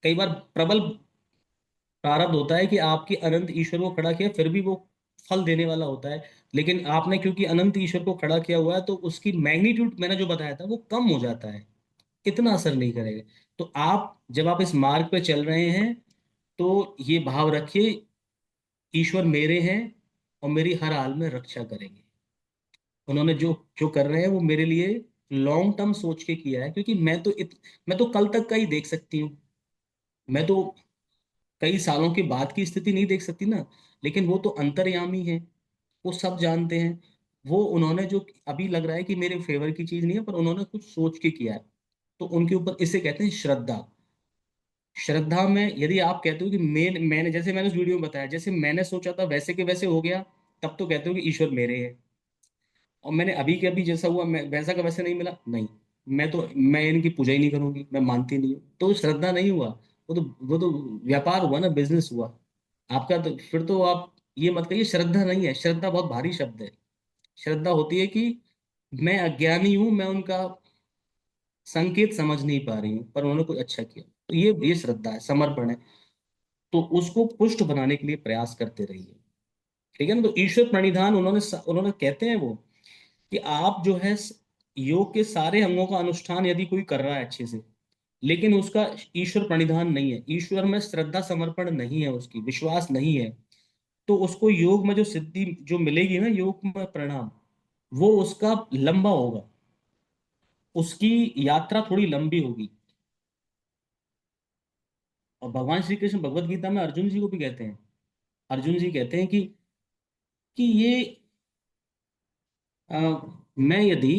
कई बार प्रबल प्रारब्ध होता है कि आपकी अनंत ईश्वर को खड़ा किया, फिर भी वो फल देने वाला होता है। लेकिन आपने क्योंकि अनंत ईश्वर को खड़ा किया हुआ है, तो उसकी मैग्नीट्यूड मैंने जो बताया था वो कम हो जाता है, इतना असर नहीं करेगा। तो आप जब आप इस मार्ग पे चल रहे हैं, तो ये भाव रखिए, ईश्वर मेरे हैं और मेरी हर हाल में रक्षा करेंगे। उन्होंने जो जो कर रहे हैं वो मेरे लिए लॉन्ग टर्म सोच के किया है, क्योंकि मैं तो कल तक का ही देख सकती हूँ, मैं तो कई सालों के बाद की स्थिति नहीं देख सकती ना। लेकिन वो तो अंतर्यामी है, वो सब जानते हैं। वो उन्होंने जो अभी लग रहा है कि मेरे फेवर की चीज नहीं है, पर उन्होंने कुछ सोच के किया है, तो उनके ऊपर, इसे कहते हैं श्रद्धा। श्रद्धा में यदि आप कहते हो कि मैंने जैसे मैंने उस वीडियो में बताया, जैसे मैंने सोचा था वैसे के वैसे हो गया, तब तो कहते हो कि ईश्वर मेरे है। और मैंने अभी के अभी जैसा हुआ, मैं वैसा का वैसे नहीं मिला, नहीं, मैं इनकी पूजा ही नहीं करूंगी, मैं मानती नहीं हूँ, तो श्रद्धा नहीं हुआ। वो तो व्यापार हुआ ना, बिजनेस हुआ आपका। तो फिर तो आप ये मत कहिए श्रद्धा नहीं है, श्रद्धा बहुत भारी शब्द है। श्रद्धा होती है कि मैं अज्ञानी हूं, मैं उनका संकेत समझ नहीं पा रही हूँ, पर उन्होंने कुछ अच्छा किया, तो ये श्रद्धा है, समर्पण है। तो उसको पुष्ट बनाने के लिए प्रयास करते रहिए, ठीक है ना। तो ईश्वर प्रणिधान, उन्होंने कहते हैं वो, कि आप जो है योग के सारे अंगों का अनुष्ठान यदि कोई कर रहा है अच्छे से, लेकिन उसका ईश्वर प्रणिधान नहीं है, ईश्वर में श्रद्धा समर्पण नहीं है, उसकी विश्वास नहीं है, तो उसको योग में जो सिद्धि जो मिलेगी ना, योग में परिणाम, वो उसका लंबा होगा, उसकी यात्रा थोड़ी लंबी होगी। और भगवान श्री कृष्ण भगवत गीता में अर्जुन जी को भी कहते हैं, अर्जुन जी कहते हैं कि ये अ, मैं यदि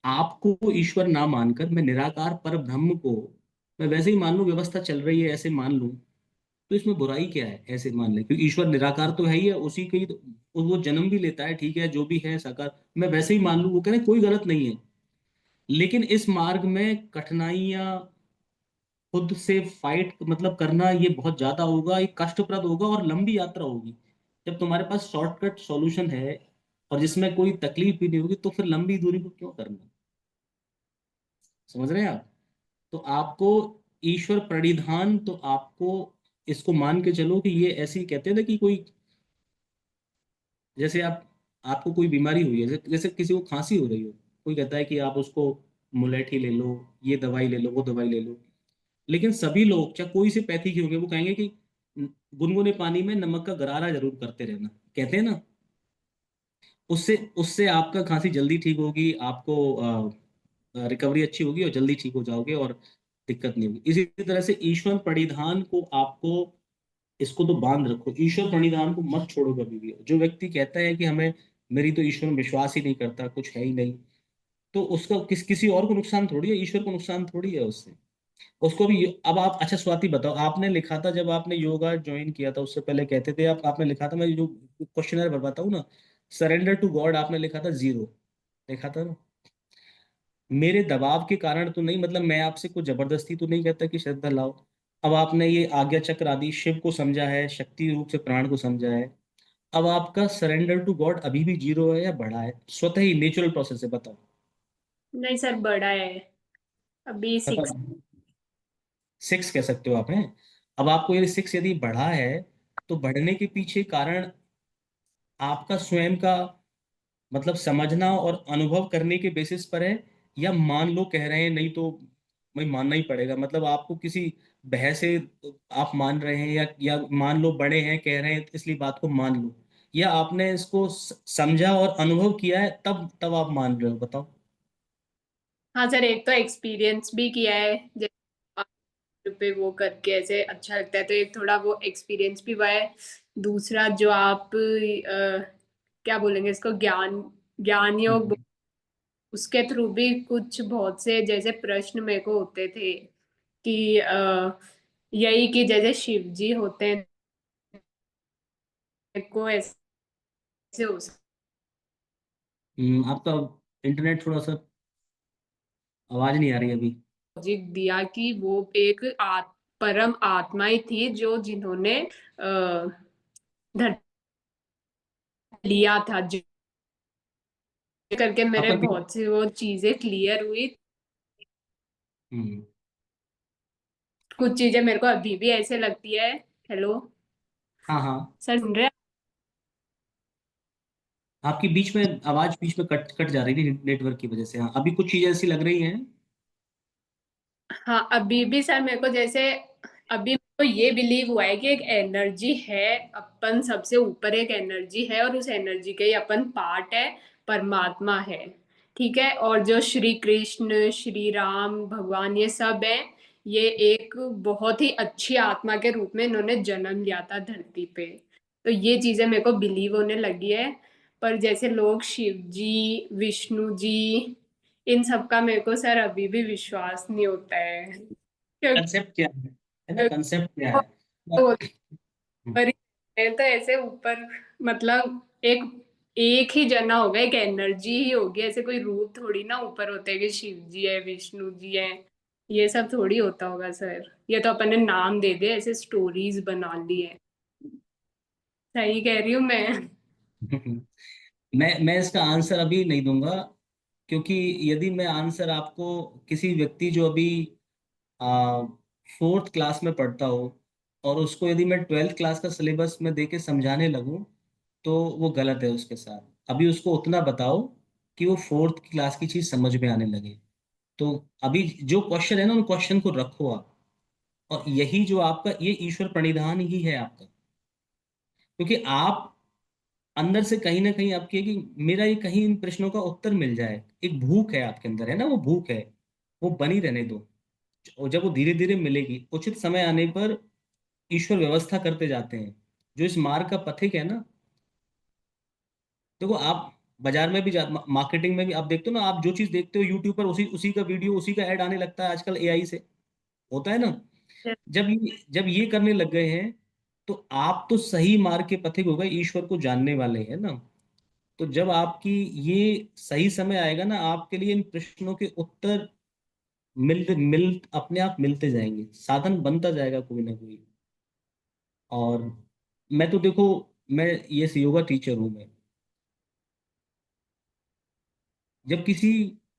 आपको ईश्वर ना मानकर मैं निराकार पर ब्रह्म को मैं वैसे ही मान लूं, व्यवस्था चल रही है ऐसे मान लूं, तो इसमें बुराई क्या है? ऐसे मान ले, क्योंकि ईश्वर निराकार तो है ही है, उसी के ही तो वो जन्म भी लेता है, ठीक है, जो भी है साकार, मैं वैसे ही मान लूं, वो कह रहे हैं कोई गलत नहीं है। लेकिन इस मार्ग में कठिनाइयां, खुद से फाइट मतलब करना, ये बहुत ज्यादा होगा, ये कष्टप्रद होगा और लंबी यात्रा होगी। जब तुम्हारे पास शॉर्टकट सॉल्यूशन है और जिसमें कोई तकलीफ भी नहीं होगी, तो फिर लंबी दूरी को क्यों करना? समझ रहे हैं आप? तो आपको ईश्वर प्रणिधान, तो आपको इसको मान के चलो कि ये ऐसे ही कहते हैं ना कि कोई, जैसे आपको कोई बीमारी हुई है, जैसे जैसे किसी को खांसी हो रही हो, कोई कहता है कि आप उसको मुलेठी ले लो, ये दवाई ले लो, वो दवाई ले लो। लेकिन सभी लोग, चाहे कोई से पैथी के होंगे, वो कहेंगे कि गुनगुने पानी में नमक का गरारा जरूर करते रहना, कहते हैं ना। उससे उससे आपका खांसी जल्दी ठीक होगी, आपको रिकवरी अच्छी होगी और जल्दी ठीक हो जाओगे और दिक्कत नहीं होगी। इसी तरह से ईश्वर प्रणिधान को आपको, इसको तो बांध रखो, ईश्वर प्रणिधान को मत छोड़ो कभी भी। जो व्यक्ति कहता है कि हमें, मेरी तो ईश्वर में विश्वास ही नहीं करता, कुछ है ही नहीं, तो उसका किसी और को नुकसान थोड़ी है, ईश्वर को नुकसान थोड़ी है उससे। उसको भी अब आप, अच्छा स्वाति बताओ, आपने लिखा था जब आपने योगा ज्वाइन किया था, उससे पहले कहते थे आप, आपने लिखा था, मैं जो क्वेश्चनर भरवाता हूँ ना, सरेंडर टू गॉड, आपने लिखा था 0, लिखा था ना। मेरे दबाव के कारण तो नहीं, मतलब मैं आपसे कुछ जबरदस्ती तो नहीं कहता कि श्रद्धा लाओ। अब आपने ये आज्ञा चक्र आदि शिव को समझा है, शक्ति रूप से प्राण को समझा है, अब आपका सरेंडर टू गॉड अभी भी 0 है या बढ़ा है? स्वतः ही नेचुरल प्रोसेस है, बताओ। नहीं सर, बड़ा है, अभी 6। बताओ, 6 कह सकते हो आप हैं? अब आपको ये 6 यदि बढ़ा है, तो बढ़ने के पीछे कारण आपका स्वयं का मतलब समझना और अनुभव करने के बेसिस पर है, या मान लो कह रहे हैं नहीं तो भाई मानना ही पड़ेगा, मतलब आपको किसी बहस से आप मान रहे हैं, या मान लो बड़े हैं कह रहे हैं इसलिए बात को मान लो, या आपने इसको समझा और अनुभव किया है तब तब आप मान रहे हो? बताओ। हाँ सर, एक तो एक्सपीरियंस भी किया है, जैसे पे वो करके ऐसे अच्छा लगता है, तो एक थोड़ा वो एक्सपीरियंस भी हुआ है। दूसरा जो आप क्या बोलेंगे इसको, ज्ञान ज्ञान योग, हम्म। उसके थ्रू भी कुछ बहुत से जैसे प्रश्न मेरे को होते थे कि यही कि जैसे शिव जी होते हैं, को ऐसे हो आपका इंटरनेट थोड़ा सा, आवाज नहीं आ रही अभी। लॉजिक दिया कि वो एक परम आत्मा ही थी जो जिन्होंने धर्म लिया था, जो करके मेरे आपका बहुत सी वो चीजें क्लियर हुई। हम्म। कुछ चीजें मेरे को अभी भी ऐसे लगती है। हेलो हाँ हाँ। सर, सुन रहे हैं? आपकी बीच में आवाज बीच में कट कट जा रही थी नेटवर्क की वजह से। हाँ, अभी कुछ चीजें ऐसी लग रही हैं। हाँ, अभी भी सर मेरे को जैसे, अभी मेरे को ये बिलीव हुआ है कि एक एनर्जी है, अपन सबसे ऊपर एक एनर्जी है और उस एनर्जी के ही अपन पार्ट है, परमात्मा है। ठीक है, और जो श्री कृष्ण, श्री राम भगवान, ये सब है, ये एक बहुत ही अच्छी आत्मा के रूप में इन्होंने जन्म लिया था धरती पे। तो ये चीजें मेरे को बिलीव होने लगी है। पर जैसे लोग शिव जी, विष्णु जी, इन सब का मेरे को सर अभी भी विश्वास नहीं होता है, क्योंकि कंसेप्ट क्या है ना, कंसेप्ट क्या वो है? तो हम्म। ऊपर ही है, तो ऐसे ऊपर, मतलब एक एक ही जना होगा, एक एनर्जी ही होगी, ऐसे कोई रूप थोड़ी ना ऊपर होते हैं कि शिव जी है, विष्णु जी है, ये सब थोड़ी होता होगा सर। ये तो अपन ने नाम दे दिए, ऐसे स्टोरीज बना ली है। सही कह रही हूँ मैं? मैं इसका आंसर अभी नहीं दूंगा, क्योंकि यदि मैं आंसर आपको, किसी व्यक्ति जो अभी 4th क्लास में पढ़ता हो और उसको यदि मैं 12th क्लास का सिलेबस में दे के समझाने लगूं, तो वो गलत है उसके साथ। अभी उसको उतना बताओ कि वो 4th क्लास की चीज समझ में आने लगे। तो अभी जो क्वेश्चन है ना, उन क्वेश्चन को रखो आप, और यही जो आपका ये ईश्वर प्रणिधान ही है आपका, क्योंकि आप अंदर से कहीं ना कहीं आपकी है कि मेरा ये कहीं इन प्रश्नों का उत्तर मिल जाए, एक भूख है आपके अंदर, है ना, वो भूख है, वो बनी रहने दो। और जब वो धीरे धीरे मिलेगी, उचित समय आने पर ईश्वर व्यवस्था करते जाते हैं। जो इस मार्ग का पथिक है ना, देखो आप बाजार में भी मार्केटिंग में भी आप देखते हो ना, आप जो चीज देखते हो यूट्यूब पर, उसी उसी का वीडियो, उसी का ऐड आने लगता है आजकल एआई से, होता है ना। जब ये करने लग गए हैं, तो आप तो सही मार्ग के पथिक हो गए, ईश्वर को जानने वाले हैं ना। तो जब आपकी ये सही समय आएगा ना, आपके लिए इन प्रश्नों के उत्तर मिल मिल अपने आप मिलते जाएंगे, साधन बनता जाएगा कोई ना कोई। और मैं तो देखो, मैं ये योगा टीचर हूँ मैं। जब किसी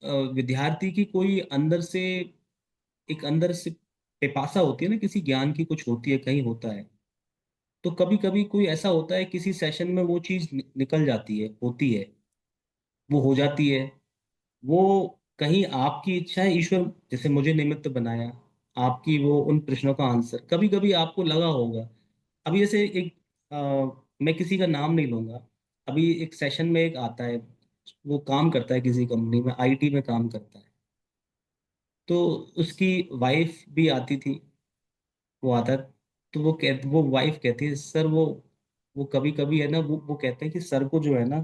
विद्यार्थी की कोई अंदर से, एक अंदर से पिपासा होती है ना, किसी ज्ञान की कुछ होती है, कहीं होता है, तो कभी कभी कोई ऐसा होता है किसी सेशन में वो चीज निकल जाती है, होती है, वो हो जाती है। वो कहीं आपकी इच्छा है, ईश्वर जैसे मुझे निमित्त बनाया, आपकी वो उन प्रश्नों का आंसर कभी कभी आपको लगा होगा। अभी जैसे एक मैं किसी का नाम नहीं लूंगा, अभी एक सेशन में एक आता है, वो काम करता है किसी कंपनी में, आईटी में काम करता है। तो उसकी वाइफ भी आती थी, वो आता, तो वो वाइफ कहती है, सर वो कभी कभी है ना, वो कहते हैं कि सर को जो है ना,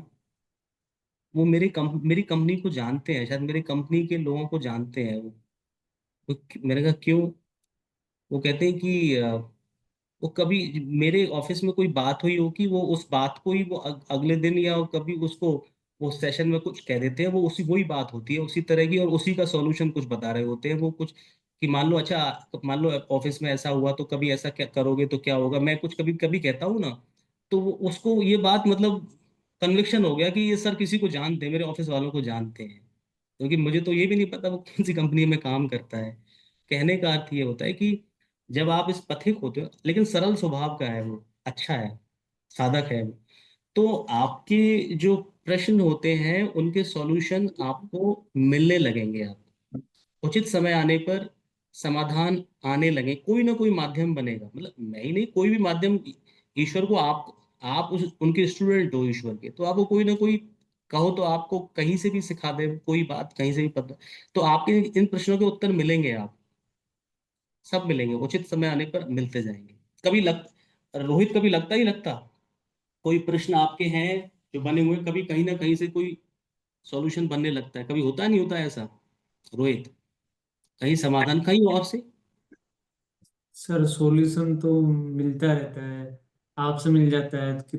वो मेरी कंपनी को जानते हैं, शायद मेरी कंपनी के लोगों को जानते हैं मैंने कहा क्यों? वो कहते हैं कि वो कभी मेरे ऑफिस में कोई बात हुई हो कि वो उस बात को ही वो अगले दिन या कभी उसको वो सेशन में कुछ कह देते हैं, वो उसी वही बात होती है उसी तरह की, और उसी का सॉल्यूशन कुछ बता रहे होते हैं वो कुछ, कि मान लो, अच्छा मान लो ऑफिस में ऐसा हुआ तो कभी ऐसा क्या करोगे तो क्या होगा, मैं कुछ कभी कभी कहता हूँ ना, तो उसको ये बात मतलब कन्विक्शन हो गया कि ये सर किसी को जानते हैं, मेरे ऑफिस वालों को जानते हैं, क्योंकि मुझे तो ये भी नहीं पता वो कौन सी कंपनी में काम करता है। कहने का अर्थ ये होता है कि जब आप इस पथिक होते हो, लेकिन सरल स्वभाव का है वो, अच्छा है, साधक है वो, तो आपके जो प्रश्न होते हैं उनके सॉल्यूशन आपको मिलने लगेंगे। आप उचित समय आने पर समाधान आने लगे, कोई ना कोई माध्यम बनेगा, मतलब मैं ही नहीं, कोई भी माध्यम। ईश्वर को आप उनके स्टूडेंट हो ईश्वर के, तो आपको कोई ना कोई, कहो तो आपको कहीं से भी सिखा दे कोई बात, कहीं से भी पता, तो आपके इन प्रश्नों के उत्तर मिलेंगे, आप सब मिलेंगे, उचित समय आने पर मिलते जाएंगे। कभी रोहित, कभी लगता ही लगता कोई प्रश्न आपके हैं जो बने हुए, कभी कहीं ना कहीं से कोई सॉल्यूशन बनने लगता है, कभी होता नहीं होता ऐसा रोहित, कहीं समाधान कहीं और से। सर सॉल्यूशन तो मिलता रहता है, आपसे मिल जाता है कि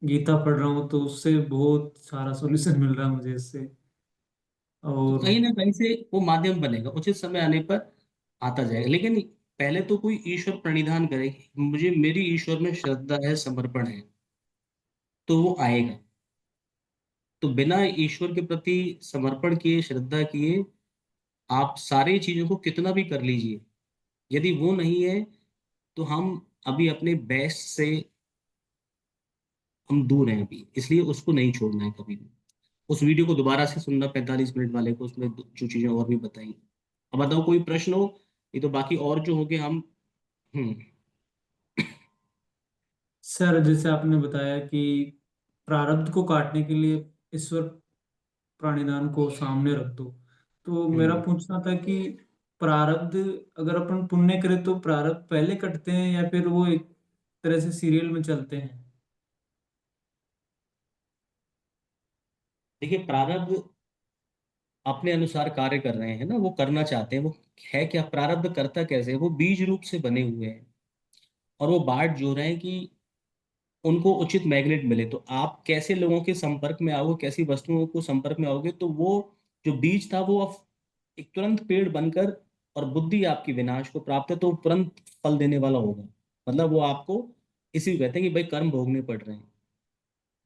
गीता पढ़ रहा हूँ तो उससे बहुत सारा सॉल्यूशन मिल रहा है मुझे इससे। तो और कहीं ना कहीं से वो माध्यम बनेगा, उचित समय आने पर आता जाएगा, लेकिन पहले तो कोई ईश्वर प्रणिधान करे, मुझे मेरी ईश्वर में श्रद्धा है, समर्पण है, तो वो आएगा। तो बिना ईश्वर के प्रति समर्पण किए, श्रद्धा किए, आप सारी चीजों को कितना भी कर लीजिए, यदि वो नहीं है, तो हम अभी अपने बेस्ट से हम दूर हैं अभी, इसलिए उसको नहीं छोड़ना है कभी भी। उस वीडियो को दोबारा से सुनना, 45 मिनट वाले को, उसमें जो चीजें और भी बताई। अब बताओ कोई प्रश्न हो, ये तो बाकी और जो होंगे हम। हम्म। सर जैसे आपने बताया कि प्रारब्ध को काटने के लिए ईश्वर प्राणिधान को सामने रख दो, तो मेरा हम्म। पूछना था कि प्रारब्ध, अगर अपन पुण्य करें तो प्रारब्ध पहले कटते हैं या फिर वो एक तरह से सीरियल में चलते हैं? देखिए, प्रारब्ध अपने अनुसार कार्य कर रहे हैं ना, वो करना चाहते हैं, वो है क्या, प्रारब्ध करता कैसे है? वो बीज रूप से बने हुए हैं, और वो बांट जो रहे हैं कि उनको उचित मैग्नेट मिले, तो आप कैसे लोगों के संपर्क में आओगे, कैसी वस्तुओं को संपर्क में आओगे, तो वो जो बीज था वो अब एक तुरंत पेड़ बनकर, और बुद्धि आपकी विनाश को प्राप्त है, तो वो तुरंत फल देने वाला होगा। मतलब वो आपको इसी को कहते हैं कि भाई कर्म भोगने पड़ रहे हैं।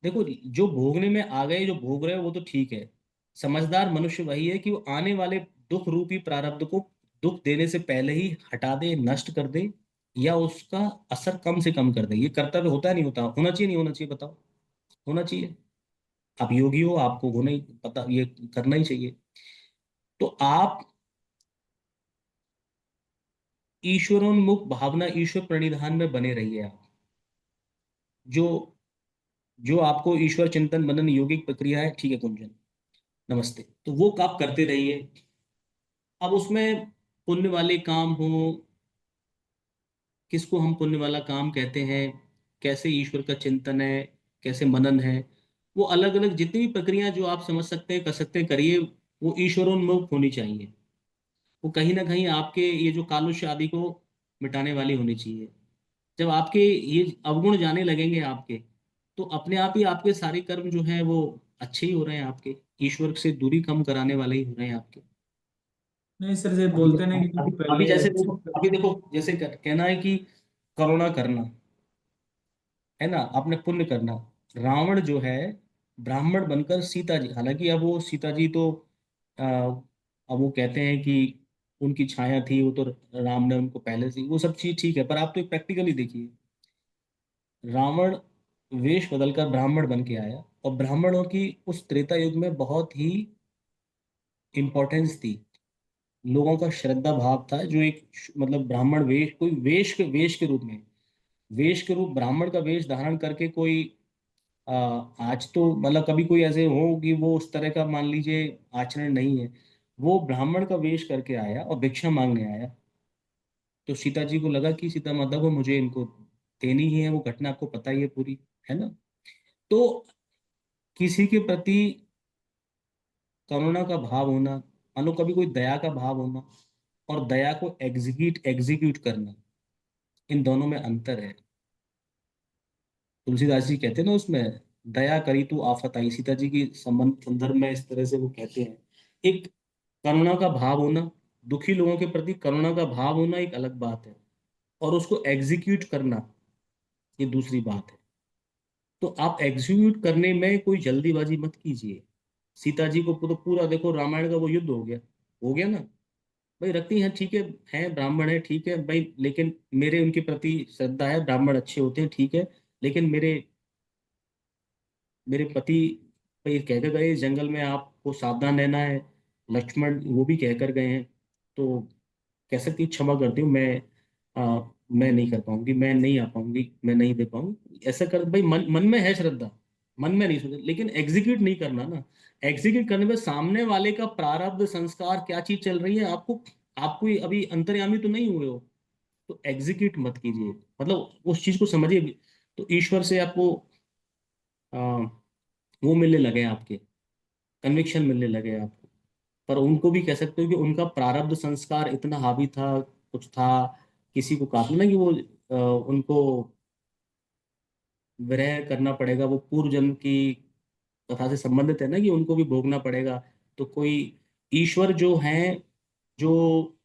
देखो, जो भोगने में आ गए, जो भोग रहे हो वो तो ठीक है, समझदार मनुष्य वही है कि वो आने वाले दुख रूपी प्रारब्ध को दुख देने से पहले ही हटा दे, नष्ट कर दे, या उसका असर कम से कम कर दे। ये कर्तव्य होता है, नहीं होता, होना चाहिए नहीं होना चाहिए, बताओ? होना चाहिए। आप योगी हो, आपको होना ही पता, ये करना ही चाहिए। तो आप ईश्वरोन्मुख भावना, ईश्वर प्रणिधान में बने रहिए। आप जो जो आपको ईश्वर चिंतन मनन योगिक प्रक्रिया है, ठीक है कुंजन, नमस्ते, तो वो आप करते रहिए। अब उसमें पुण्य वाले काम हो, किसको हम पुण्य वाला काम कहते हैं, कैसे ईश्वर का चिंतन है, कैसे मनन है, वो अलग अलग जितनी भी प्रक्रिया जो आप समझ सकते हैं कर सकते हैं करिए। वो ईश्वरोन्मुख होनी चाहिए। वो कहीं ना कहीं आपके ये जो कालुष्य आदि को मिटाने वाली होनी चाहिए। जब आपके ये अवगुण जाने लगेंगे आपके, तो अपने आप ही आपके सारे कर्म जो हैं वो अच्छे ही हो रहे हैं आपके, ईश्वर से दूरी कम कराने वाले ही हो रहे हैं आपके। नहीं सर, जैसे अभी बोलते ना कि अभी अभी पहले जैसे अच्छे। देखो, अभी देखो जैसे कहना है कि करुणा करना है ना, आपने पुण्य करना। रावण जो है ब्राह्मण बनकर सीता जी, हालांकि अब वो सीता जी तो अब वो कहते हैं कि उनकी छाया थी, वो तो राम ने उनको पहले से, वो सब चीज ठीक है, पर आप तो प्रैक्टिकली देखिए, रावण वेश बदलकर ब्राह्मण बन के आया, और ब्राह्मणों की उस त्रेता युग में बहुत ही इंपॉर्टेंस थी। लोगों का श्रद्धा भाव था, जो एक मतलब ब्राह्मण वेश, कोई वेश के रूप में, वेश के रूप ब्राह्मण का वेश धारण करके कोई आज तो मतलब कभी कोई ऐसे हो कि वो उस तरह का मान लीजिए आचरण नहीं है। वो ब्राह्मण का वेश करके आया और भिक्षा मांगने आया। तो सीता जी को लगा कि सीता माता को मुझे इनको देनी ही है, वो घटना आपको पता ही है पूरी, है ना। तो किसी के प्रति करुणा का भाव होना, मान लो कभी कोई दया का भाव होना, और दया को एग्जीक्यूट करना, इन दोनों में अंतर है। तुलसीदास जी कहते हैं ना उसमें, दया करी तू आफत आई, सीता जी की संबंध संदर्भ में इस तरह से वो कहते हैं। एक करुणा का भाव होना, दुखी लोगों के प्रति करुणा का भाव होना एक अलग बात है, और उसको एग्जीक्यूट करना ये दूसरी बात है। तो आप एग्जीक्यूट करने में कोई जल्दीबाजी मत कीजिए। सीता जी को तो पूरा देखो, रामायण का वो युद्ध हो गया ना भाई, रखती हैं ठीक है ब्राह्मण है ठीक है भाई, लेकिन मेरे उनके प्रति श्रद्धा है, ब्राह्मण अच्छे होते हैं ठीक है, लेकिन मेरे मेरे पति भाई कहकर गए इस जंगल में आपको सावधान रहना है, लक्ष्मण वो भी कहकर गए हैं, तो कह सकती हूँ क्षमा करती हूँ मैं नहीं कर पाऊंगी, मैं नहीं आ पाऊंगी, मैं नहीं दे पाऊंगी, ऐसा कर भाई, मन मन में है श्रद्धा, मन में नहीं सोचा, लेकिन एग्जीक्यूट नहीं करना ना। एग्जीक्यूट करने में सामने वाले का प्रारब्ध संस्कार क्या चीज चल रही है, आपको आपको ये अभी अंतर्यामी तो नहीं हुए हो, तो एग्जीक्यूट मत कीजिए, मतलब उस चीज को समझिए। तो ईश्वर से आपको आ, वो मिलने लगे आपके, कन्विक्शन मिलने लगे आपको। पर उनको भी कह सकते हो कि उनका प्रारब्ध संस्कार इतना हावी था, कुछ था, किसी को कहा ना कि वो उनको विरह करना पड़ेगा, वो पूर्व जन्म की कथा से संबंधित है ना, कि उनको भी भोगना पड़ेगा। तो कोई ईश्वर जो हैं, जो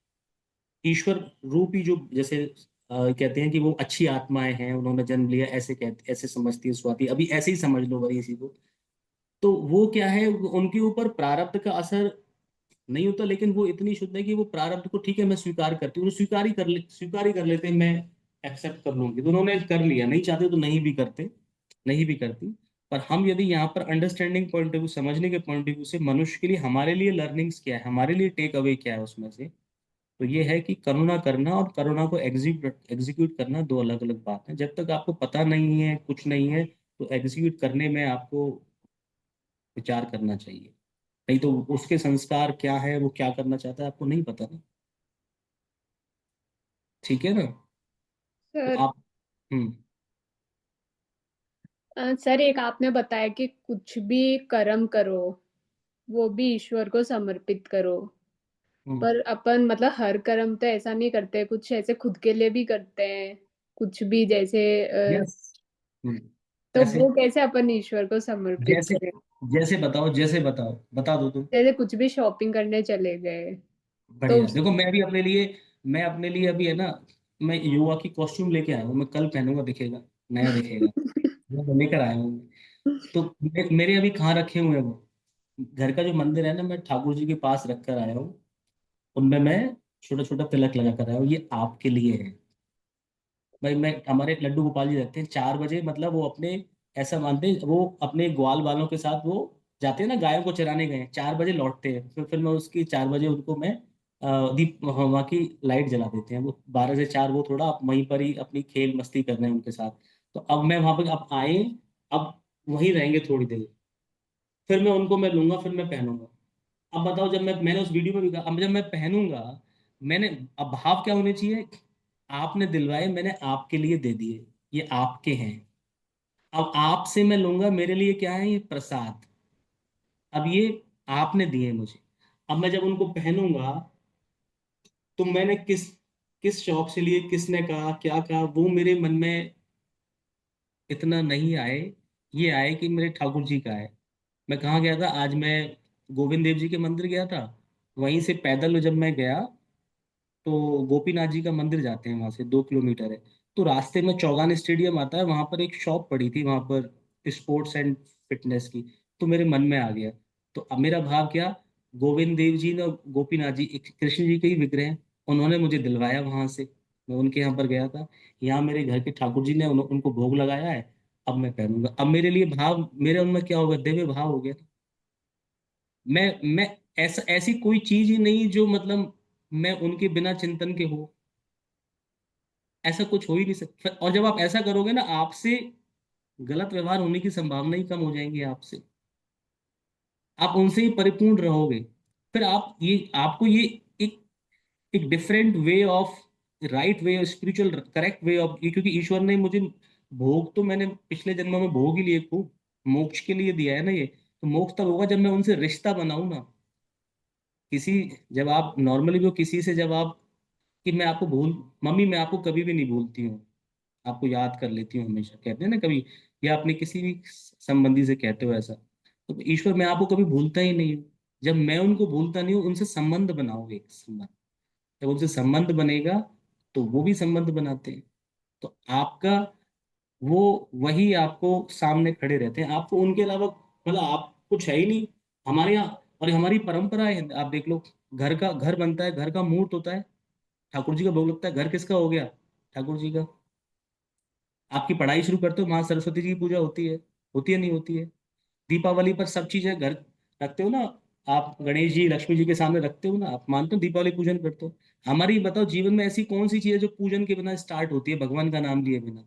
ईश्वर रूपी जो जैसे कहते हैं कि वो अच्छी आत्माएं हैं, उन्होंने जन्म लिया, ऐसे कहते, ऐसे समझती है स्वाति, अभी ऐसे ही समझ लो भाई इसी को। तो वो क्या है, उनके ऊपर प्रारब्ध का असर नहीं होता, लेकिन वो इतनी शुद्ध है कि वो प्रारब्ध को ठीक है मैं स्वीकार करती हूँ, वो स्वीकार ही कर लेते हैं, मैं एक्सेप्ट कर लूंगी, तो उन्होंने कर लिया, नहीं चाहते तो नहीं भी करते, नहीं भी करती। पर हम यदि यहाँ पर अंडरस्टैंडिंग पॉइंट ऑफ व्यू, समझने के पॉइंट ऑफ व्यू से, मनुष्य के लिए हमारे लिए लर्निंग्स क्या है, हमारे लिए टेक अवे क्या है उसमें से, तो ये है कि करुणा करना और करुणा को एग्जीक्यूट करना दो अलग अलग बात है। जब तक आपको पता नहीं है, कुछ नहीं है, तो एग्जीक्यूट करने में आपको विचार करना चाहिए। नहीं तो उसके संस्कार क्या है, वो क्या करना चाहता है, आपको नहीं पता ना। ठीक है ना। तो सर आप हम्म सर एक आपने बताया कि कुछ भी कर्म करो वो भी ईश्वर को समर्पित करो। हम्म पर अपन मतलब हर कर्म तो ऐसा नहीं करते, कुछ ऐसे खुद के लिए भी करते हैं कुछ भी, जैसे यस तो ऐसे, वो कैसे अपन ईश्वर को समर्पित जैसे करें? जैसे बताओ, बता दो तुम। जैसे कुछ भी शॉपिंग करने चले गए तो बढ़िया, देखो मैं अपने लिए अभी है ना, मैं युवा की कॉस्ट्यूम लेके आया हूँ, मैं कल पहनूंगा, दिखेगा, नया दिखेगा, मैं लेकर आया हूँ। तो मेरे अभी कहाँ रखे हुए हैं वो, घर का जो मंदिर है ना, मैं ठाकुर जी के पास रख कर आया हूँ, उनमें मैं छोटा छोटा तिलक लगा कर आया हूँ, ये आपके लिए है भाई। मैं हमारे लड्डू गोपाल जी रहते हैं 4 बजे, मतलब वो अपने ऐसा मानते हैं, वो अपने ग्वाल वालों के साथ वो जाते हैं ना, गायों को चराने गए, 4 बजे लौटते हैं, फिर मैं उसकी 4 बजे उनको मैं दीप वहाँ की लाइट जला देते हैं। वो 12 से 4 वो थोड़ा वहीं पर ही अपनी खेल मस्ती कर रहे हैं उनके साथ। तो अब मैं वहाँ पर, अब आए, अब वहीं रहेंगे थोड़ी देर, फिर मैं उनको मैं लूंगा, फिर मैं पहनूंगा। अब बताओ, जब मैंने उस वीडियो में भी कहा, अब जब मैं पहनूंगा, मैंने, अब भाव क्या होने चाहिए, आपने दिलवाए, मैंने आपके लिए दे दिए, ये आपके हैं। अब आपसे मैं लूंगा, मेरे लिए क्या है, ये प्रसाद। अब ये आपने दिए मुझे। अब मैं जब उनको पहनूंगा, तो मैंने किस किस शौक से लिए, किसने कहा, क्या कहा, वो मेरे मन में इतना नहीं आए। ये आए कि मेरे ठाकुर जी का है। मैं कहाँ गया था आज, मैं गोविंद देव जी के मंदिर गया था। वहीं से पैदल जब मैं गया, तो गोपीनाथ जी का मंदिर जाते हैं, वहां से 2 किलोमीटर है। तो रास्ते में चौगान स्टेडियम आता है, वहां पर एक शॉप पड़ी थी, वहां पर स्पोर्ट्स एंड फिटनेस की। तो मेरे मन में आ गया। तो अब मेरा भाव क्या, गोविंद देव जी ने, गोपीनाथ जी एक कृष्ण जी के ही विग्रह हैं, उन्होंने मुझे दिलवाया वहां से। मैं उनके यहाँ पर गया था। यहाँ मेरे घर के ठाकुर जी ने उनको भोग लगाया है। अब मैं पहनूंगा, अब मेरे लिए भाव, मेरे उनमें क्या हो गया, दिव्य भाव हो गया। मैं ऐसी कोई चीज ही नहीं जो मतलब मैं उनके बिना चिंतन के हो, ऐसा कुछ हो ही नहीं सकता। और जब आप ऐसा करोगे ना, आपसे गलत व्यवहार होने की संभावना ही कम हो जाएंगी आपसे। आप उनसे ही परिपूर्ण रहोगे। फिर आप ये, आपको ये एक एक different way of, right way, spiritual correct way of, क्योंकि ईश्वर ने मुझे भोग, तो मैंने पिछले जन्म में भोग ही लिए खूब, मोक्ष के लिए दिया है ना ये। तो मोक्ष तब होगा जब मैं उनसे रिश्ता बनाऊं ना। किसी, जब आप नॉर्मली भी हो किसी से, जब आप, कि मैं आपको भूल, मम्मी मैं आपको कभी भी नहीं भूलती हूँ, आपको याद कर लेती हूँ हमेशा, कहते हैं ना कभी, या अपने किसी भी संबंधी से कहते हो ऐसा। तो ईश्वर, मैं आपको कभी भूलता ही नहीं हूँ। जब मैं उनको भूलता नहीं हूँ, उनसे संबंध बनाओगे, एक संबंध, जब उनसे संबंध बनेगा, तो वो भी संबंध बनाते हैं। तो आपका वो, वही आपको सामने खड़े रहते हैं, आपको उनके अलावा, मतलब आप कुछ है ही नहीं। हमारे यहाँ, और हमारी परंपरा है, आप देख लो, घर का, घर बनता है, घर का मूर्त होता है, ठाकुर जी का भोग लगता है। घर किसका हो गया, ठाकुर जी का। आपकी पढ़ाई शुरू करते हो, माँ सरस्वती जी की पूजा होती है नहीं होती है। दीपावली पर सब चीजें घर रखते हो ना, आप गणेश जी लक्ष्मी जी के सामने रखते हो ना, आप मानते हो दीपावली पूजन करते हो। हमारी बताओ, जीवन में ऐसी कौन सी चीज है जो पूजन के बिना स्टार्ट होती है, भगवान का नाम लिए बिना,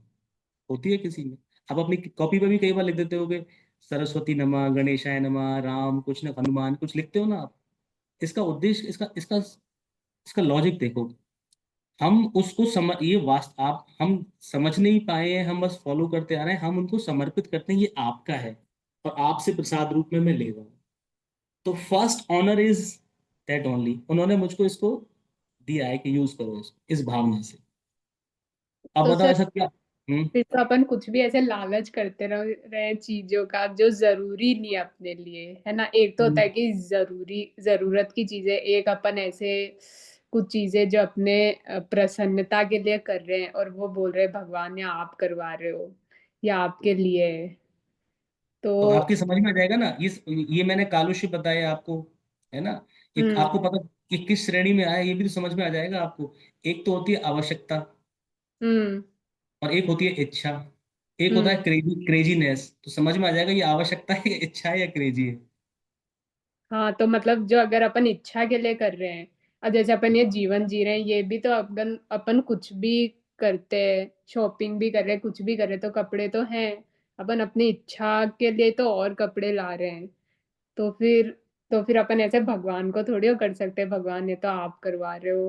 होती है किसी में? आप अपनी कॉपी पर भी कई बार लिख देते होगे, सरस्वती नमः, गणेशाय नमः, राम कुछ न, हनुमान कुछ लिखते हो ना आप। इसका उद्देश्य, इसका इसका इसका लॉजिक देखो। हम उसको समझ, ये वास्त आप, हम समझ नहीं पाए हैं, हम बस फॉलो करते आ रहे हैं, हम उनको समर्पित करते हैं, ये आपका है, और आपसे प्रसाद रूप में मैं ले रहा हूँ। तो first owner is that only, उन्होंने मुझको इसको दिया है कि यूज करो इसको, इस भावना से। अब तो बताओ सर, ऐसा क्या। फिर तो अपन कुछ भी ऐसे लालच करते रहे चीजों का जो जरूरी नहीं है अपने लिए, है ना। एक तो होता है हम्म। कि जरूरी, जरूरत की चीजें, एक अपन ऐसे कुछ चीजें जो अपने प्रसन्नता के लिए कर रहे हैं, और वो बोल रहे हैं भगवान या आप करवा रहे हो या आपके लिए है। तो तो आपकी समझ में आ जाएगा ना, ये मैंने कालुष्य बताया आपको, है ना। एक हम्म। आपको पता कि किस श्रेणी में आया, ये भी तो समझ में आ जाएगा आपको। एक तो होती है आवश्यकता, हम्म। और एक होती है इच्छा, एक होता है हम्म। क्रेजीनेस। तो समझ में आ जाएगा ये आवश्यकता है, इच्छा है, या क्रेजी है। हाँ, तो मतलब जो अगर अपन इच्छा के लिए कर रहे हैं, और जैसे अपन ये जीवन जी रहे हैं, ये भी तो अपन अपन कुछ भी करते हैं, शॉपिंग भी कर रहे हैं, कुछ भी कर रहे हैं, तो कपड़े तो हैं। अपन अपनी इच्छा के लिए तो और कपड़े ला रहे हैं। तो फिर तो फिर अपन ऐसे भगवान को थोड़ी वो कर सकते हैं, भगवान ये तो आप करवा रहे हो।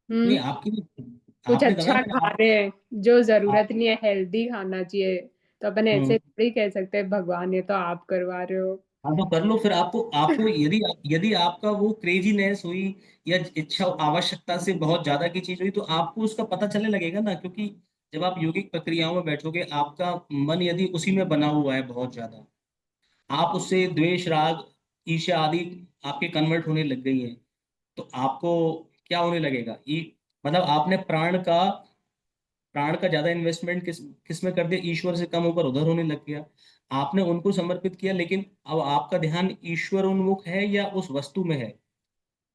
नहीं, हम्म। आपकी कुछ आपने कहा अच्छा ना, खा रहे हैं जो जरूरत आप, नहीं है, हेल्दी खाना चाहिए, तो अपन हम्म, ऐसे थोड़ी कह सकते हैं भगवान ये तो आप करवा रहे हो। हाँ तो कर लो फिर। आपको आपको यदि यदि आपका वो क्रेजीनेस हुई, या इच्छा आवश्यकता से बहुत ज्यादा की चीज हुई, तो आपको उसका पता चलने लगेगा ना। क्योंकि जब आप योगिक प्रक्रियाओं में बैठोगे, आपका मन यदि उसी में बना हुआ है बहुत ज्यादा, आप उससे द्वेष, राग, ईर्ष्या आदि आपके कन्वर्ट होने लग गई हैं, तो आपको क्या होने लगेगा, ये मतलब आपने प्राण का ज्यादा इन्वेस्टमेंट किस में कर दिया, ईश्वर से कम होकर उधर होने लग गया। आपने उनको समर्पित किया, लेकिन अब आपका ध्यान ईश्वर उन्मुख है या उस वस्तु में है,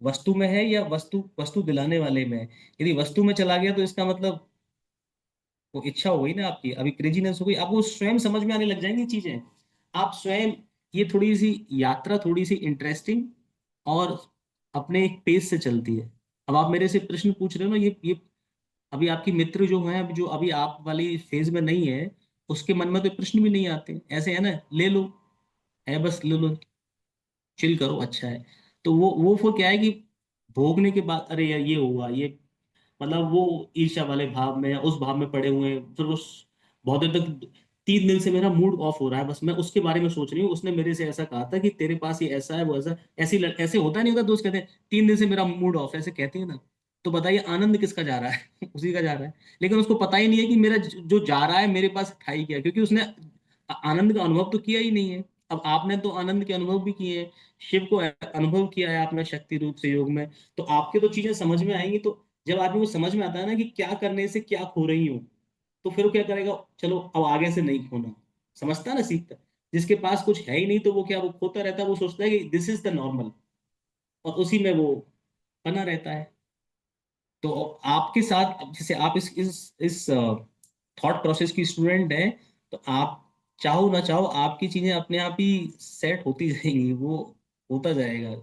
वस्तु में है या वस्तु वस्तु दिलाने वाले में है। यदि वस्तु में चला गया, तो इसका मतलब वो इच्छा हो गई ना आपकी, अभी क्रेजीनेस हो गई, आपको स्वयं समझ में आने लग जाएंगी चीजें। आप स्वयं, ये थोड़ी सी यात्रा थोड़ी सी इंटरेस्टिंग और अपने एक पेस से चलती है। अब आप मेरे से प्रश्न पूछ रहे हो ना, ये अभी आपकी मित्र जो हैं, जो अभी आप वाली फेज में नहीं है, उसके मन में तो प्रश्न भी नहीं आते, ऐसे है ना, ले लो, है बस ले लो, चिल करो, अच्छा है। तो वो फिर क्या है कि भोगने के बाद अरे यार ये हुआ, ये मतलब वो ईर्ष्या वाले भाव में या उस भाव में पड़े हुए हैं, फिर उस बहुत देर तक 3 दिन से मेरा मूड ऑफ हो रहा है, बस मैं उसके बारे में सोच रही हूँ, उसने मेरे से ऐसा कहा था कि तेरे पास ये ऐसा है वो ऐसा, ऐसे होता नहीं होता, दोस्त कहते हैं 3 दिन से मेरा मूड ऑफ है, ऐसे कहते हैं ना। तो बताइए आनंद किसका जा रहा है उसी का जा रहा है। लेकिन उसको पता ही नहीं है कि मेरा जो जा रहा है मेरे पास था ही क्या, क्योंकि उसने आनंद का अनुभव तो किया ही नहीं है। अब आपने तो आनंद के अनुभव भी किए हैं, शिव को अनुभव किया है आपने शक्ति रूप से योग में, तो आपके तो चीजें समझ में आएंगी। तो जब आदमी को समझ में आता है ना कि क्या करने से क्या खो रही हूँ, तो फिर वो क्या करेगा, चलो अब आगे से नहीं खोना, समझता है ना, सीखता है। जिसके पास कुछ है ही नहीं तो वो क्या, वो खोता रहता है, वो सोचता है कि दिस इज द नॉर्मल, और उसी में वो बना रहता है। तो आपके साथ अब जैसे आप इस थॉट प्रोसेस की स्टूडेंट हैं, तो आप चाहो ना चाहो आपकी चीजें अपने आप ही सेट होती जाएंगी, वो होता जाएगा।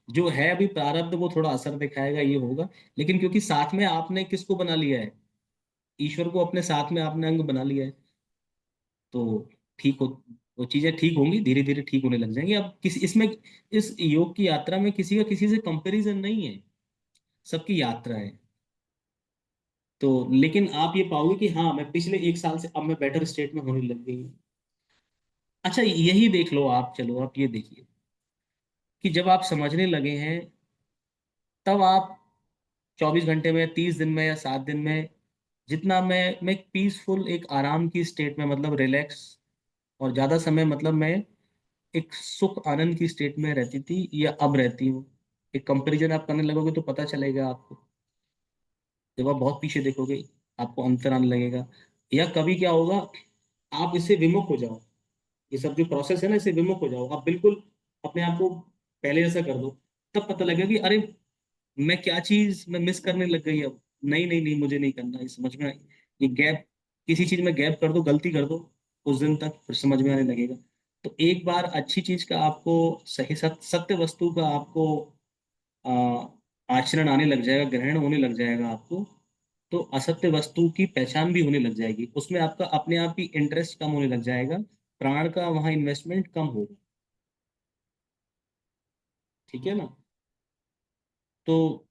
जो है अभी प्रारब्ध वो थोड़ा असर दिखाएगा, ये होगा। लेकिन क्योंकि साथ में आपने किसको बना लिया है, ईश्वर को अपने साथ में आपने अंग बना लिया है, तो ठीक हो, वो चीजें ठीक होंगी, धीरे धीरे ठीक होने लग जाएंगी। अब किसी इसमें, इस योग की यात्रा में किसी का किसी से कंपैरिजन नहीं है, सबकी यात्रा है। तो लेकिन आप ये पाओगे कि हाँ मैं पिछले 1 साल से अब मैं बेटर स्टेट में होने लग गई हूँ। अच्छा यही देख लो आप, चलो आप ये देखिए कि जब आप समझने लगे हैं, तब आप 24 घंटे में, 30 दिन में या 7 दिन में, जितना मैं एक पीसफुल, एक आराम की स्टेट में, मतलब रिलैक्स, और ज्यादा समय मतलब मैं एक सुख आनंद की स्टेट में रहती थी या अब रहती हूँ, एक कंपैरिजन आप करने लगोगे तो पता चलेगा आपको। जब आप बहुत पीछे देखोगे आपको अंतर आने लगेगा। या कभी क्या होगा, आप इससे विमुख हो जाओ, ये सब जो प्रोसेस है ना, इससे विमुख हो जाओ, आप बिल्कुल अपने आप को पहले जैसा कर दो, तब पता लगेगा कि अरे मैं क्या चीज मैं मिस करने लग गई अब। नहीं नहीं नहीं, मुझे नहीं करना, ये समझ में ये गैप, किसी चीज में गैप कर दो, गलती कर दो, उस दिन तक फिर समझ में आने लगेगा। तो एक बार अच्छी चीज का आपको, सही सत्य वस्तु का आपको आ, आचरण आने लग जाएगा, ग्रहण होने लग जाएगा आपको, तो असत्य वस्तु की पहचान भी होने लग जाएगी, उसमें आपका अपने आप ही इंटरेस्ट कम होने लग जाएगा, प्राण का वहां इन्वेस्टमेंट कम होगा। ठीक है ना। तो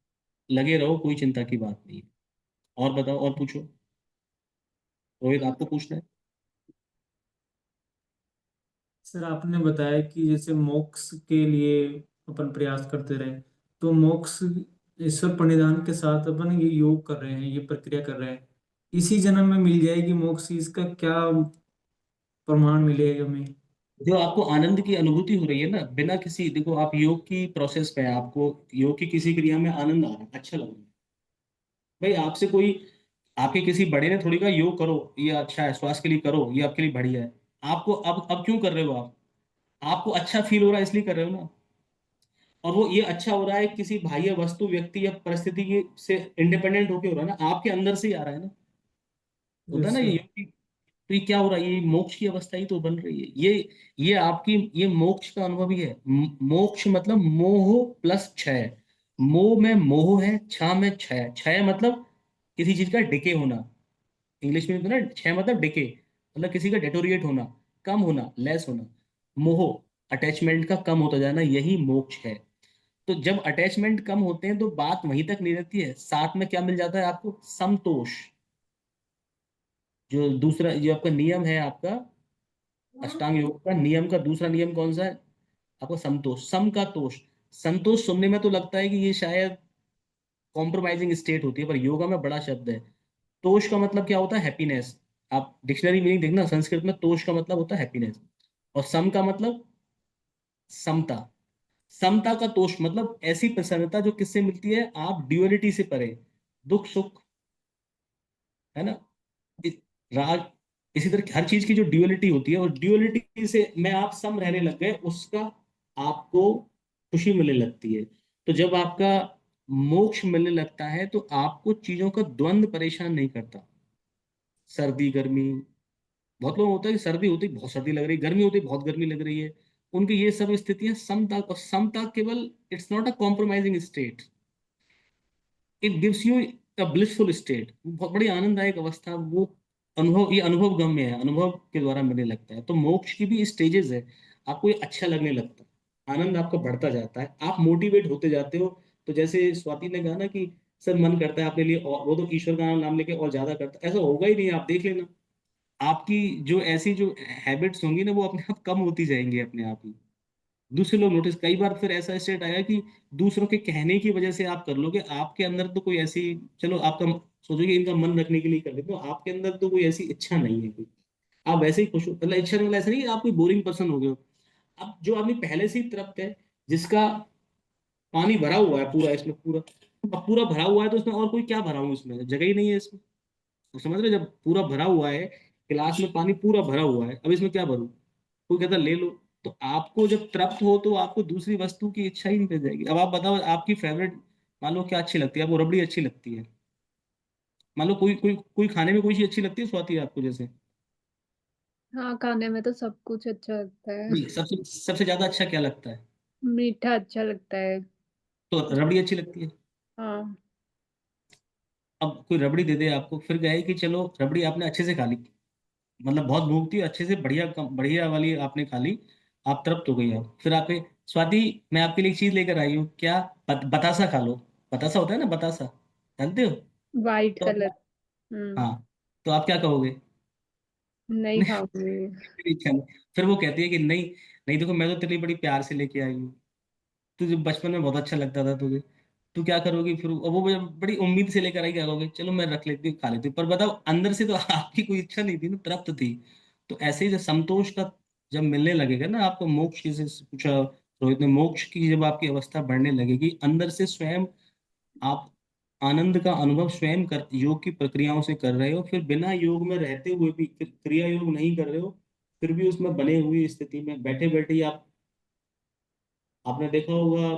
लगे रहो, कोई चिंता की बात नहीं है। और बताओ, और पूछो, रोहित आपको पूछना है। सर आपने बताया कि जैसे मोक्ष के लिए अपन प्रयास करते रहे, तो मोक्ष ईश्वर प्रणिधान के साथ अपन ये योग कर रहे हैं, ये प्रक्रिया कर रहे हैं, इसी जन्म में मिल जाएगी मोक्ष, इसका क्या प्रमाण मिलेगा हमें? जो आपको आनंद की अनुभूति हो रही है ना, बिना किसी, देखो आप योग की प्रोसेस पे हैं, आपको योग की किसी क्रिया में आनंद आ रहा है, अच्छा लग रहा है, भाई आपसे कोई, आपके किसी बड़े ने थोड़ी कहा योग करो ये अच्छा है, स्वास्थ्य के लिए करो ये आपके लिए बढ़िया है। आपको अब क्यों कर रहे हो आप, आपको अच्छा फील हो रहा है इसलिए कर रहे हो ना। और वो ये अच्छा हो रहा है किसी बाह्य वस्तु, व्यक्ति या परिस्थिति से इंडिपेंडेंट होके हो रहा है ना, आपके अंदर से ही आ रहा है ना। होता है यस ना ये सर। योग तो ये क्या हो रहा है, ये मोक्ष की अवस्था ही तो बन रही है, ये आपकी, ये मोक्ष का अनुभव ही है। मोक्ष मतलब मोह प्लस क्षय। मोह में मोह है, क्षय में क्षय, क्षय मतलब किसी चीज का डिके होना, इंग्लिश में ना क्षय मतलब डिके, मतलब किसी का डेटोरिएट होना, कम होना, लेस होना। मोह अटैचमेंट का कम होता जाना, यही मोक्ष है। तो जब अटैचमेंट कम होते हैं तो बात वहीं तक नहीं रहती है, साथ में क्या मिल जाता है आपको, समतोष। जो दूसरा जो आपका नियम है, आपका अष्टांग योग का नियम का दूसरा नियम कौन सा है, आपको संतोष, सम का तोष। संतोष सुनने में तो लगता है कि ये शायद कॉम्प्रोमाइजिंग स्टेट होती है, पर योगा में बड़ा शब्द है। तोष का मतलब क्या होता है, हैप्पीनेस। आप डिक्शनरी मीनिंग देखना, संस्कृत में तोष का मतलब होता है हैप्पीनेस, और सम का मतलब समता। समता का तोष मतलब ऐसी प्रसन्नता जो किससे मिलती है, आप ड्यूअलिटी से परे, दुख सुख, है ना, इ- राग, इसी तरह हर चीज की जो ड्यूअलिटी होती है, और ड्यूअलिटी से मैं आप सम रहने लग गए, उसका आपको खुशी मिलने लगती है। तो जब आपका मोक्ष मिलने लगता है तो आपको चीजों का द्वंद परेशान नहीं करता। सर्दी गर्मी, बहुत लोग होता है कि सर्दी होती है बहुत सर्दी लग रही है, गर्मी होती है बहुत गर्मी लग रही है, उनकी ये सब स्थितियां समता, और समता केवल it's not a compromising state, it gives you a blissful state, बहुत बड़ी आनंददायक अवस्था वो। अनुभव, ये अनुभव गम्य है, अनुभव के द्वारा मिलने लगता है। तो मोक्ष की भी स्टेजेस है। आपको ये अच्छा लगने लगता है, आनंद आपको बढ़ता जाता है, आप मोटिवेट होते जाते हो। तो जैसे स्वाति ने कहा ना कि सर मन करता है अपने लिए, और वो तो ईश्वर का नाम लेके और ज्यादा करता है, ऐसा होगा ही नहीं। आप देख लेना, आपकी जो ऐसी जो हैबिट्स होंगी ना, वो अपने आप कम होती जाएंगी अपने आप ही। दूसरे लोग नोटिस, कई बार फिर ऐसा स्टेट आएगा कि दूसरों के कहने की वजह से आप कर लोगे, आपके अंदर तो कोई ऐसी, चलो आपका सोचोगे इनका मन रखने के लिए कर लेते हो, आपके अंदर तो कोई ऐसी इच्छा नहीं है कोई, आप वैसे ही खुश हो। मतलब इच्छा मतलब ऐसा नहीं कि आप कोई बोरिंग पर्सन हो गए हो। अब जो आदमी पहले से ही तृप्त है, जिसका पानी भरा हुआ है पूरा, इसमें पूरा, अब पूरा भरा हुआ है तो उसमें और कोई क्या भरा हूँ, इसमें जगह ही नहीं है इसमें। तो समझ रहे हो? जब पूरा भरा हुआ है, गिलास में पानी पूरा भरा हुआ है, अब इसमें क्या भरूं, कोई कहता ले लो। तो आपको जब तृप्त हो तो आपको दूसरी वस्तु की इच्छा ही नहीं रह जाएगी। अब आप बताओ, आपकी फेवरेट, मान लो क्या अच्छी लगती है आपको, रबड़ी अच्छी लगती है, मान लो कोई कोई कोई खाने में कोई चीज अच्छी लगती है स्वाति आपको, जैसे हाँ, खाने में तो सब कुछ अच्छा लगता है। नहीं, सबसे सबसे ज्यादा अच्छा क्या लगता है? मीठा अच्छा लगता है। तो रबड़ी अच्छी लगती है। हाँ। अब कोई रबड़ी दे दे आपको, फिर कहे कि चलो रबड़ी आपने अच्छे से खा ली, मतलब बहुत भूख थी, अच्छे से बढ़िया बढ़िया वाली आपने खा ली, आप तृप्त हो गई। आप फिर आपके, स्वाति मैं आपके लिए एक चीज लेकर आई हूँ, क्या? बतासा खा लो। बतासा होता है ना, बतासा, जानते हो? वाइट तो कलर। हम्म। हाँ, तो आप क्या कहोगे? नहीं खाऊंगी। मेरी इच्छा नहीं। फिर वो कहती है कि नहीं, नहीं देखो मैं तो तेरे लिए बड़ी प्यार से लेके आई हूँ, तुझे बचपन में बहुत अच्छा लगता था तुझे, तू क्या करोगी फिर? वो बड़ी उम्मीद से लेकर आई, क्या कहोगे? चलो मैं रख लेती हूँ, खा लेती हूँ, पर बताओ अंदर से तो आपकी कोई इच्छा नहीं थी ना, तृप्त थी। तो ऐसे ही जब संतोष का जब मिलने लगेगा ना आपको, मोक्ष की से पूछा रोहित ने, मोक्ष की जब आपकी अवस्था बढ़ने लगेगी, अंदर से स्वयं आप आनंद का अनुभव स्वयं कर, योग की प्रक्रियाओं से कर रहे हो, फिर बिना योग में रहते हुए भी, क्रिया योग नहीं कर रहे हो, फिर भी उसमें बने हुई स्थिति में बैठे बैठे ही आप, आपने देखा होगा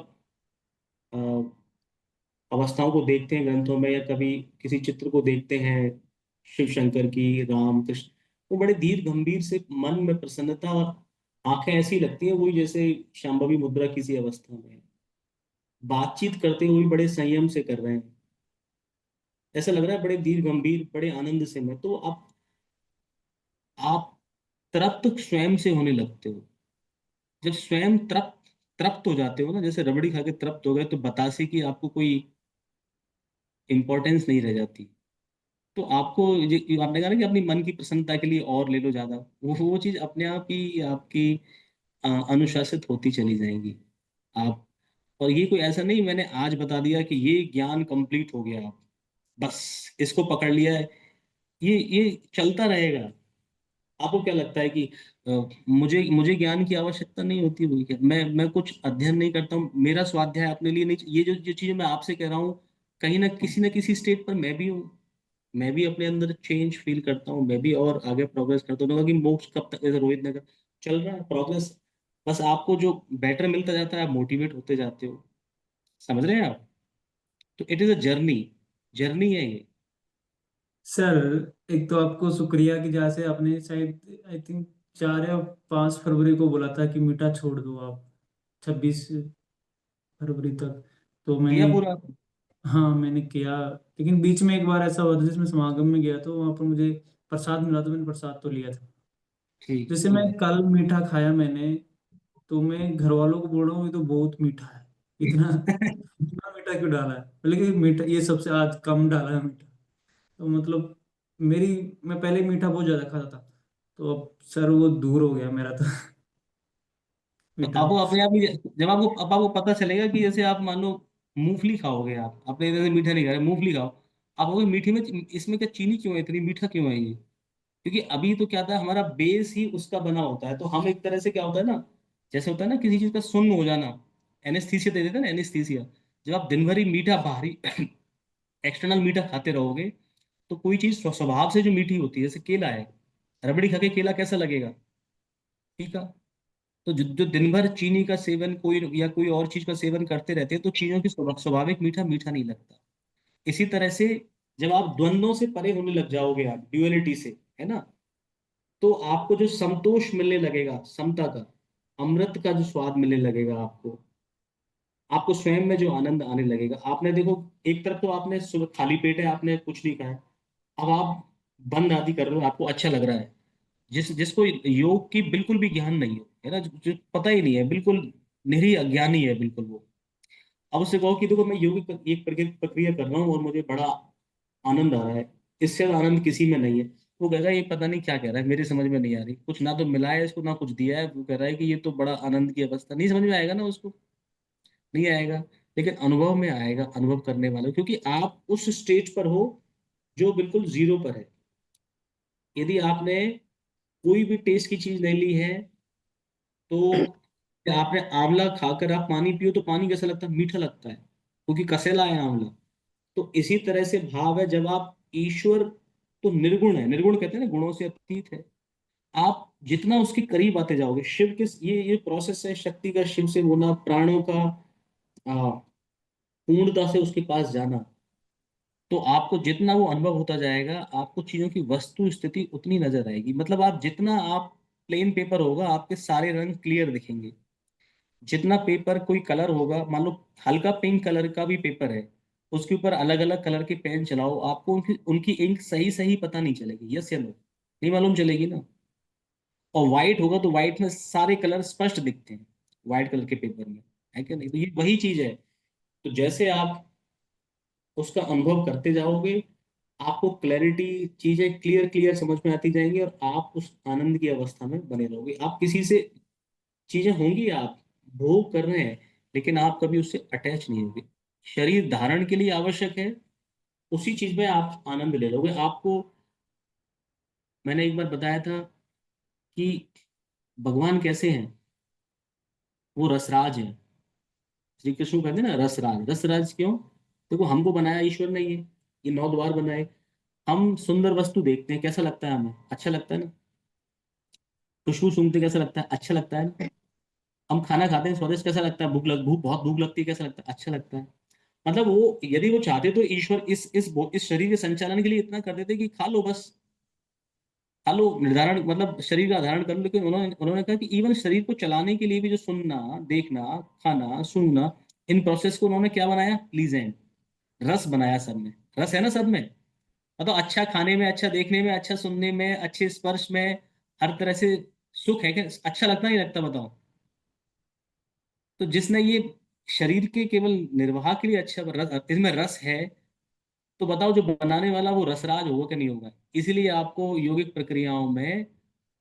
अवस्थाओं को देखते हैं ग्रंथों में, या कभी किसी चित्र को देखते हैं शिव शंकर की, राम कृष्ण, वो बड़े धीर गंभीर से, मन में प्रसन्नता, आंखें ऐसी लगती हैं वही जैसे शांभवी मुद्रा किसी अवस्था में है। बातचीत करते हुए बड़े संयम से कर रहे हैं, ऐसा लग रहा है बड़े धीर गंभीर, बड़े आनंद से में। तो आप तृप्त स्वयं से होने लगते हो। जब स्वयं तृप्त तृप्त हो जाते हो ना, जैसे रबड़ी खा के तृप्त हो गए, तो बतासे की आपको कोई इंपॉर्टेंस नहीं रह जाती। तो आपको आपने कहा ना कि अपनी मन की प्रसन्नता के लिए और ले लो ज्यादा, वो चीज अपने आप ही आपकी अनुशासित होती चली जाएगी। आप, और ये कोई ऐसा नहीं मैंने आज बता दिया कि ये ज्ञान कंप्लीट हो गया, आप बस इसको पकड़ लिया है, ये चलता रहेगा। आपको क्या लगता है कि मुझे मुझे ज्ञान की आवश्यकता नहीं होती हुई क्या? मैं कुछ अध्ययन नहीं करता हूँ, मेरा स्वाध्याय अपने लिए नहीं, ये जो जो चीजें मैं आपसे कह रहा हूँ, कहीं ना किसी स्टेट पर मैं भी हूँ, मैं भी अपने अंदर चेंज फील करता हूँ, मैं भी और आगे प्रोग्रेस करता हूँ। तो कि मोक्ष कब तक, जैसे रोहित ने कहा, चल रहा है प्रोग्रेस, बस आपको जो बेटर मिलता जाता है आप मोटिवेट होते जाते हो। समझ रहे हैं आप? तो it is a journey, journey है ये। सर, एक तो आपको शुक्रिया कि जैसे आपने शायद आई थिंक 4 या 5 फरवरी को बोला था कि मीठा छोड़ दो आप, 26 फरवरी तक। तो किया मैंने, पूरा? हाँ मैंने किया। लेकिन बीच में एक बार ऐसा हुआ था जिसमें समागम में गया, तो वहाँ पर मुझे प्रसाद मिला, तो मैंने प्रसाद तो लिया था। ठीक जैसे मैं ठीक। कल मीठा खाया मैंने, तो मैं घर वालों को बोल रहा हूँ ये तो बहुत मीठा है, इतना इतना मीठा क्यों डाला है, लेकिन मीठा ये सबसे आज कम डाला है मीठा। तो मतलब मेरी, मैं पहले मीठा बहुत ज्यादा खाता था, तो अब सर वो दूर हो गया मेरा तो तो मीठा। आपको अपने आप ही, जब आपको, अब आपको पता चलेगा कि जैसे आप मान लो मूंगफली खाओगे, आप अपने इधर से मीठा नहीं खा रहे, मूंगफली खाओ, आप कहोगे मीठे में, इसमें क्या चीनी क्यों है, इतनी मीठा क्यों है ये? क्योंकि अभी तो क्या था, हमारा बेस ही उसका बना होता है। तो हम एक तरह से क्या होता है ना, जैसे होता है ना किसी चीज का सुन्न हो जाना, एनेस्थीसिया दे देते हैं ना, एनेस्थीसिया। जब आप दिन भर ही मीठा बाहरी एक्सटर्नल मीठा खाते रहोगे, तो कोई चीज स्वभाव से जो मीठी होती है, जैसे केला है, रबड़ी खा के केला कैसा लगेगा? ठीक है। तो जो दिन भर चीनी का सेवन कोई या कोई और चीज का सेवन करते रहते हैं, तो चीजों की स्वाभाविक मीठा मीठा नहीं लगता। इसी तरह से जब आप द्वंद्वों से परे होने लग जाओगे, आप ड्यूअलिटी से, है ना, तो आपको जो संतोष मिलने लगेगा समता का, अमृत का जो स्वाद मिलने लगेगा आपको, आपको स्वयं में जो आनंद आने लगेगा। आपने देखो, एक तरफ तो आपने सुबह खाली पेट है, आपने कुछ नहीं खाया, अब आप बंद आदि कर रहे हो, आपको अच्छा लग रहा है। जिसको योग की बिल्कुल भी ज्ञान नहीं है ना, जो पता ही नहीं है, बिल्कुल निरी अज्ञानी है बिल्कुल वो। अब उससे कहो कि देखो मैं योग की एक प्रक्रिया कर रहा हूँ और मुझे बड़ा आनंद आ रहा है, इससे ज्यादा आनंद किसी में नहीं है, वो कह रहा है ये पता नहीं क्या कह रहा है, मेरी समझ में नहीं आ रही, कुछ ना तो मिला है इसको ना कुछ दिया है, वो कह रहा है कि ये तो बड़ा आनंद की अवस्था, नहीं समझ में आएगा ना उसको, नहीं आएगा। लेकिन अनुभव में आएगा, अनुभव करने वाले, क्योंकि आप उस स्टेज पर हो जो बिल्कुल जीरो पर है। यदि आपने कोई भी टेस्ट की चीज नहीं ली है, तो आपने आंवला खाकर आप पानी पियो तो पानी कैसा लगता है? मीठा लगता है, क्योंकि कसेला है आंवला। तो इसी तरह से भाव है, जब आप ईश्वर तो निर्गुण है, निर्गुण कहते हैं ना, गुणों से अतीत है। आप जितना उसके करीब आते जाओगे, शिव के ये प्रोसेस है शक्ति का, शिव से होना, प्राणों का आ, पूर्णता से उसके पास जाना, तो आपको जितना वो अनुभव होता जाएगा, आपको चीजों की वस्तु स्थिति उतनी नजर आएगी। मतलब आप जितना आप प्लेन पेपर होगा, आपके सारे रंग क्लियर दिखेंगे। जितना पेपर कोई कलर होगा, मान लो हल्का पिंक कलर का भी पेपर है, उसके ऊपर अलग अलग कलर के पेन चलाओ, आपको उनकी उनकी इंक सही सही पता नहीं चलेगी, यस या नो, नहीं मालूम चलेगी ना। और व्हाइट होगा तो व्हाइट में सारे कलर स्पष्ट दिखते हैं, व्हाइट कलर के पेपर में, है कि नहीं? तो ये वही चीज है। तो जैसे आप उसका अनुभव करते जाओगे, आपको क्लैरिटी, चीजें क्लियर क्लियर समझ में आती जाएंगी, और आप उस आनंद की अवस्था में बने रहोगे। आप किसी से, चीजें होंगी, आप भोग कर रहे हैं, लेकिन आप कभी उससे अटैच नहीं होगे। शरीर धारण के लिए आवश्यक है, उसी चीज में आप आनंद ले लोगे। आपको मैंने एक बार बताया था कि भगवान कैसे हैं, वो रसराज है। श्री कृष्ण को कहते हैं ना रसराज, रसराज क्यों? देखो, हमको बनाया ईश्वर ने, ये नौ द्वार बनाए। हम सुंदर वस्तु देखते हैं, कैसा लगता है हमें? अच्छा लगता है ना। खुशबू सूंघते कैसा लगता है? अच्छा लगता है ना। हम खाना खाते हैं, स्वादिष्ट कैसा लगता है? बहुत भूख लगती है, कैसा लगता है? अच्छा लगता है। मतलब वो, यदि वो चाहते तो ईश्वर इस शरीर के संचालन के लिए इतना कर देते कि खा लो बस, खा लो, निर्धारण मतलब शरीर का धारण कर लो। लेकिन उन्होंने उन्होंने कहा कि इवन शरीर को चलाने के लिए भी जो सुनना, देखना, खाना, सूंघना, इन प्रोसेस को उन्होंने क्या बनाया? प्लीजेंट, रस बनाया सब में। रस है ना सब में। मतलब अच्छा खाने में, अच्छा देखने में, अच्छा सुनने में, अच्छे स्पर्श में, हर तरह से सुख है क्या? अच्छा लगता नहीं लगता, बताओ। तो जिसने ये शरीर के केवल निर्वाह के लिए अच्छा इसमें रस है, तो बताओ जो बनाने वाला वो रसराज होगा कि नहीं होगा? इसीलिए आपको योगिक प्रक्रियाओं में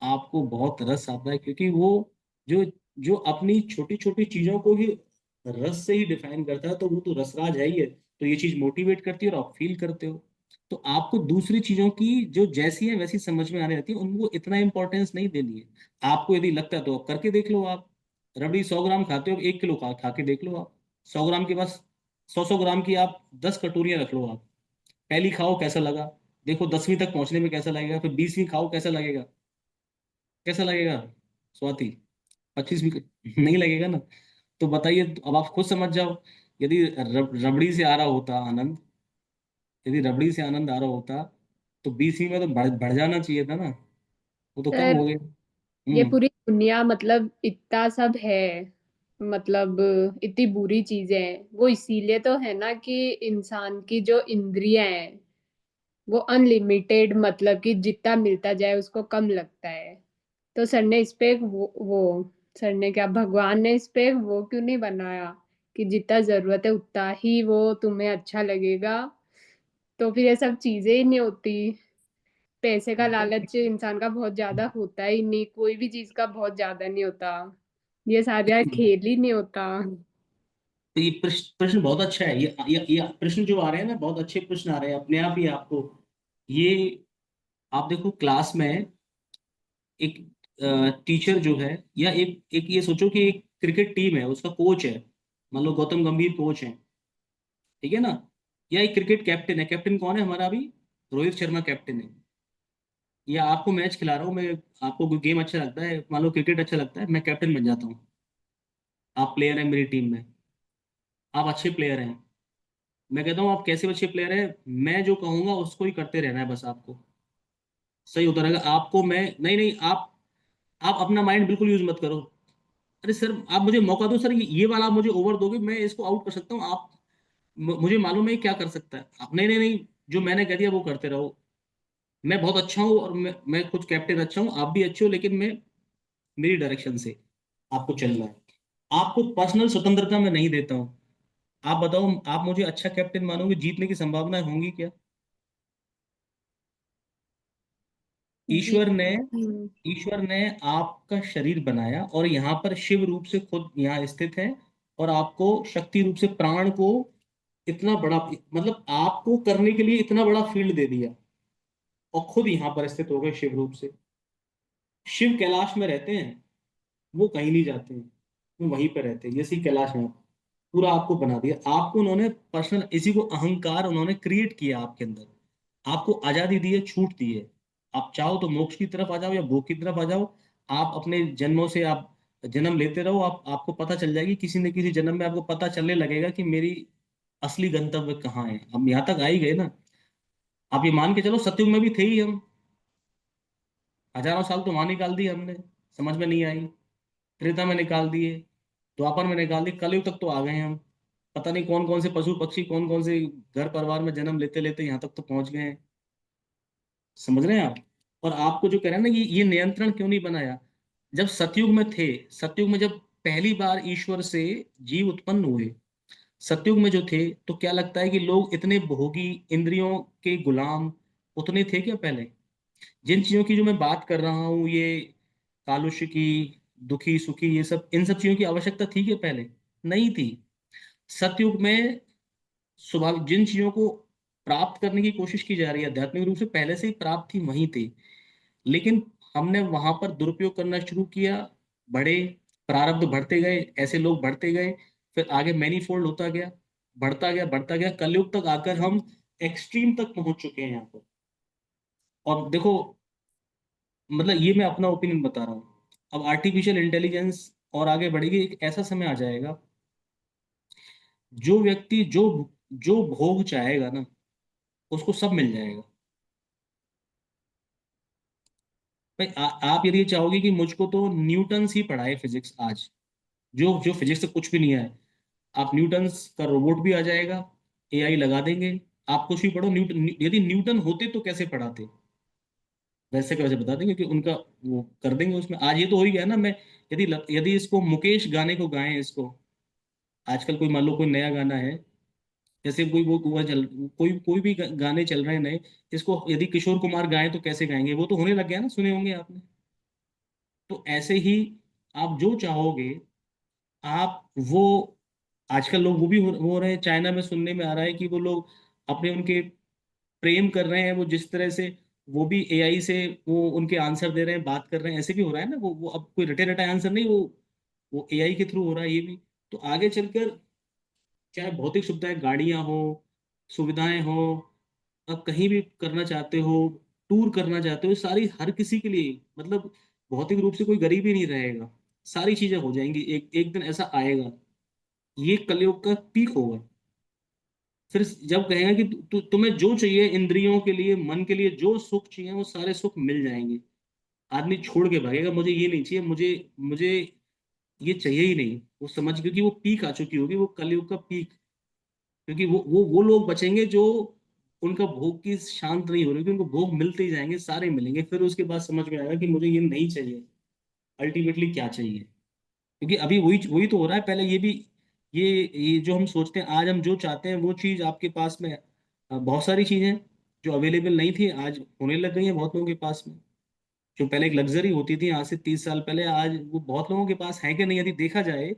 आपको बहुत रस आता है, क्योंकि वो जो जो अपनी छोटी छोटी चीजों को ही रस से ही डिफाइन करता है, तो वो तो रसराज है ही है। तो ये चीज मोटिवेट करती है और आप फील करते हो। तो आपको दूसरी चीजों की जो जैसी है वैसी समझ में आने रहती है, उनको इतना इंपॉर्टेंस नहीं देनी है। आपको यदि लगता है तो आप करके देख लो। आप रबड़ी 100 ग्राम खाते हो, 1 किलो खा के देख लो आप। 100 ग्राम के पास 100 ग्राम की आप 10 कटोरियां रख लो आप। पहली खाओ कैसा लगा, देखो 10वीं तक पहुंचने में कैसा लगेगा, फिर 20वीं खाओ कैसा लगेगा, कैसा लगेगा स्वाति? 25वीं नहीं लगेगा ना। तो बताइए, अब आप खुद समझ जाओ। यदि रबड़ी से आ रहा होता आनंद, यदि रबड़ी से आनंद आ रहा होता, तो 20वीं में तो बढ़ जाना चाहिए था ना, वो तो कम सर हो गया। ये हम्म। पूरी दुनिया मतलब इतना सब है, मतलब इतनी बुरी चीजें हैं, वो इसीलिए तो है ना कि इंसान की जो इंद्रियां हैं वो अनलिमिटेड, मतलब कि जितना मिलता जाए उसको कम लगता है। तो सर ने इस पे सर ने क्या, भगवान ने इस पे वो क्यों नहीं बनाया कि जितना जरूरत है उतना ही वो तुम्हें अच्छा लगेगा? तो फिर ये सब चीजें ही नहीं होती। पैसे का लालच इंसान का बहुत ज्यादा होता ही नहीं, कोई भी चीज का बहुत ज्यादा नहीं होता, ये सारा खेल ही नहीं होता। तो ये प्रश्न बहुत अच्छा है। ये प्रश्न जो आ रहे हैं ना, बहुत अच्छे प्रश्न आ रहे हैं अपने आप ही आपको। ये आप देखो, क्लास में एक टीचर जो है, या एक ये सोचो कि एक क्रिकेट टीम है, उसका कोच है, मान लो गौतम गंभीर कोच है, ठीक है ना। या एक क्रिकेट कैप्टन है, कैप्टन कौन है हमारा अभी? रोहित शर्मा कैप्टन है। या आपको मैच खिला रहा हूँ मैं, आपको कोई गेम अच्छा लगता है, मान लो क्रिकेट अच्छा लगता है, मैं कैप्टन बन जाता हूँ। आप प्लेयर हैं मेरी टीम में, आप अच्छे प्लेयर हैं। मैं कहता हूँ आप कैसे अच्छे प्लेयर हैं, मैं जो कहूंगा उसको ही करते रहना है बस आपको। सही होता रहेगा। आपको मैं नहीं नहीं, आप अपना माइंड बिल्कुल यूज मत करो। अरे सर आप मुझे मौका दो सर, ये वाला आप मुझे ओवर दोगे, मैं इसको आउट कर सकता हूँ। आप मुझे मालूम है ये क्या कर सकता है। आप नहीं नहीं नहीं, जो मैंने कह दिया वो करते रहो। मैं बहुत अच्छा हूँ और मैं खुद कैप्टन अच्छा हूँ, आप भी अच्छे हो, लेकिन मैं मेरी डायरेक्शन से आपको चलना है। आपको पर्सनल स्वतंत्रता मैं नहीं देता हूँ। आप बताओ, आप मुझे अच्छा कैप्टन मानोगे, जीतने की संभावनाएं होंगी क्या? जी। ईश्वर ने हम्म। ईश्वर ने आपका शरीर बनाया और यहाँ पर शिव रूप से खुद यहाँ स्थित है, और आपको शक्ति रूप से प्राण को इतना बड़ा, मतलब आपको करने के लिए इतना बड़ा फील्ड दे दिया, और खुद यहाँ पर स्थित हो गए शिव रूप से। शिव कैलाश में रहते हैं, वो कहीं नहीं जाते हैं, वो वहीं पर रहते हैं, इसी कैलाश में पूरा आपको बना दिया। आपको उन्होंने पर्सनल, इसी को अहंकार उन्होंने क्रिएट किया आपके अंदर। आपको आजादी दी है, छूट दी है। आप चाहो तो मोक्ष की तरफ आ जाओ या भोग की तरफ आ जाओ। आप अपने जन्मों से आप जन्म लेते रहो, आपको पता चल जाएगी किसी न किसी जन्म में, आपको पता चलने लगेगा कि मेरी असली गंतव्य कहाँ है। हम यहाँ तक आ ही गए ना। आप ये मान के चलो, सतयुग में भी थे ही हम, हजारों साल तो वहां निकाल दिए हमने, समझ में नहीं आई। त्रेता में निकाल दिए, द्वापर में निकाल दिए, कलयुग तक तो आ गए हम। पता नहीं कौन कौन से पशु पक्षी, कौन कौन से घर परिवार में जन्म लेते लेते यहाँ तक तो पहुंच गए हैं। समझ रहे हैं आप? और आपको जो कह रहे हैं ना कि ये नियंत्रण क्यों नहीं बनाया, जब सतयुग में थे, सतयुग में जब पहली बार ईश्वर से जीव उत्पन्न हुए, सतयुग में जो थे, तो क्या लगता है कि लोग इतने भोगी, इंद्रियों के गुलाम उतने थे क्या पहले? जिन चीजों की जो मैं बात कर रहा हूँ, ये कालुष्य की, दुखी सुखी, ये सब, इन सब चीजों की आवश्यकता थी क्या पहले? नहीं थी। सतयुग में स्वाभाविक जिन चीजों को प्राप्त करने की कोशिश की जा रही है आध्यात्मिक रूप से, पहले से ही प्राप्त थी, वहीं थी। लेकिन हमने वहां पर दुरुपयोग करना शुरू किया, बड़े प्रारब्ध बढ़ते गए, ऐसे लोग बढ़ते गए, फिर आगे मैनीफोल्ड होता गया, बढ़ता गया, कलयुग तक आकर हम एक्सट्रीम तक पहुंच चुके हैं यहाँ पर। और देखो, मतलब ये मैं अपना ओपिनियन बता रहा हूँ। अब आर्टिफिशियल इंटेलिजेंस और आगे बढ़ेगी, एक ऐसा समय आ जाएगा, जो व्यक्ति जो जो भोग चाहेगा ना, उसको सब मिल जाएगा। भाई आप यदि चाहोगे कि मुझको तो न्यूटन ही पढ़ाए फिजिक्स आज, जो जो फिजिक्स से कुछ भी नहीं आए, आप न्यूटन का रोबोट भी आ जाएगा, एआई लगा देंगे, आप कुछ भी पढ़ो। न्यूटन, यदि न्यूटन होते तो कैसे पढ़ाते, वैसे के वैसे बता देंगे कि उनका वो कर देंगे उसमें। आज ये तो हो ही गया ना। मैं यदि यदि इसको मुकेश गाने को गाएं, इसको आजकल कोई मान लो कोई नया गाना है, जैसे कोई वो चल, कोई कोई भी गाने चल रहे हैं नए, इसको यदि किशोर कुमार गाएं तो कैसे गाएंगे? वो तो होने लग गया ना, सुने होंगे आपने। तो ऐसे ही आप जो चाहोगे, आप वो, आजकल लोग वो भी हो रहे हैं। चाइना में सुनने में आ रहा है कि वो लोग अपने उनके प्रेम कर रहे हैं, वो जिस तरह से वो भी एआई से वो उनके आंसर दे रहे हैं, बात कर रहे हैं, ऐसे भी हो रहा है ना। वो अब कोई रटे रटा आंसर नहीं, वो एआई के थ्रू हो रहा है ये भी। तो आगे चलकर चाहे भौतिक सुविधाएं, गाड़ियां हो, सुविधाएं हो, आप कहीं भी करना चाहते हो, टूर करना चाहते हो, सारी हर किसी के लिए, मतलब भौतिक रूप से कोई गरीब ही नहीं रहेगा। सारी चीजें हो जाएंगी। एक एक दिन ऐसा आएगा, ये कलयुग का पीक होगा। फिर जब कहेगा कि तुम्हें जो चाहिए, इंद्रियों के लिए, मन के लिए जो सुख चाहिए, वो सारे सुख मिल जाएंगे। आदमी छोड़ के भागेगा, मुझे ये नहीं चाहिए, मुझे मुझे ये चाहिए ही नहीं। वो समझ, क्योंकि वो पीक आ चुकी होगी, वो कलयुग का पीक। क्योंकि वो लोग बचेंगे जो उनका भोग की शांत नहीं हो रही, क्योंकि उनको भोग मिलते ही जाएंगे, सारे मिलेंगे। फिर उसके बाद समझ में आएगा कि मुझे ये नहीं चाहिए, अल्टीमेटली क्या चाहिए। क्योंकि अभी वही वही तो हो रहा है। पहले ये भी, ये जो हम सोचते हैं, आज हम जो चाहते हैं वो चीज़ आपके पास में बहुत सारी चीज़ें जो अवेलेबल नहीं थी, आज होने लग गई हैं बहुत लोगों के पास में। जो पहले एक लग्जरी होती थी आज से 30 साल पहले, आज वो बहुत लोगों के पास है कि नहीं, यदि देखा जाए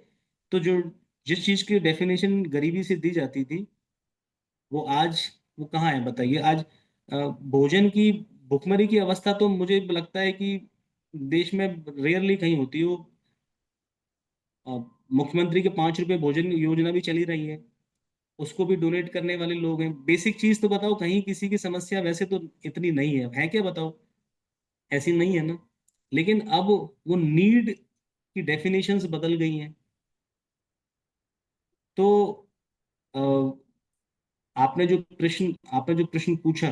तो जो जिस चीज़ की डेफिनेशन गरीबी से दी जाती थी, वो आज, वो कहाँ है बताइए आज? भोजन की भुखमरी की अवस्था तो मुझे लगता है कि देश में रेयरली कहीं होती है। वो अ, मुख्यमंत्री के 5 रुपए भोजन योजना भी चली रही है, उसको भी डोनेट करने वाले लोग हैं। बेसिक चीज तो बताओ, कहीं किसी की समस्या वैसे तो इतनी नहीं है क्या बताओ? ऐसी नहीं है ना। लेकिन अब वो नीड की डेफिनेशंस बदल गई हैं। तो अ, आपने जो प्रश्न पूछा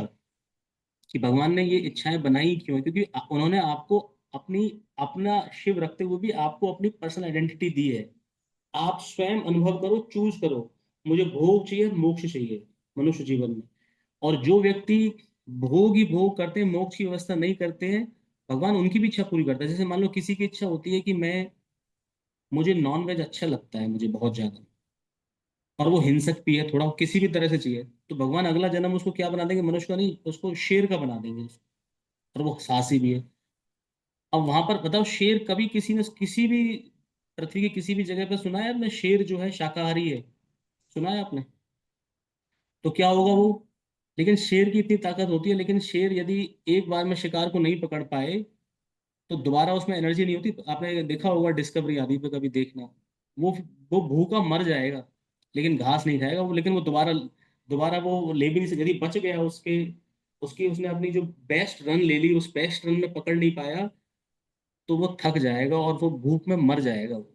कि भगवान ने ये इच्छाएं बनाई क्यों है, क्योंकि उन्होंने आपको अपनी अपना शिव रखते हुए भी आपको अपनी पर्सनल आइडेंटिटी दी है। आप स्वयं अनुभव करो, चूज करो, मुझे भोग चाहिए, मोक्ष चाहिए मनुष्य जीवन में। और जो व्यक्ति भोग ही भोग करते हैं, मोक्ष की व्यवस्था नहीं करते हैं, भगवान उनकी भी इच्छा पूरी करता है। जैसे मान लो किसी की इच्छा होती है कि मुझे नॉन वेज अच्छा लगता है, मुझे बहुत ज्यादा, और वो हिंसक भी है थोड़ा, किसी भी तरह से चाहिए, तो भगवान अगला जन्म उसको क्या बना देंगे? मनुष्य का नहीं, उसको शेर का बना देंगे। और वो साहसी भी है। अब वहां पर बताओ, शेर कभी किसी ने किसी भी पृथ्वी की किसी भी जगह पर सुना है आपने शेर जो है शाकाहारी है? सुना है आपने? तो क्या होगा वो? लेकिन शेर की इतनी ताकत होती है, लेकिन शेर यदि एक बार में शिकार को नहीं पकड़ पाए तो दोबारा उसमें एनर्जी नहीं होती। आपने देखा होगा डिस्कवरी आदि पे, कभी देखना, वो वो भूखा मर जाएगा लेकिन घास नहीं खाएगा वो, लेकिन वो दोबारा दोबारा वो ले भी नहीं सकता। यदि बच गया उसके उसकी उसने अपनी जो बेस्ट रन ले ली, उस बेस्ट रन में पकड़ नहीं पाया, तो वो थक जाएगा और वो भूख में मर जाएगा वो।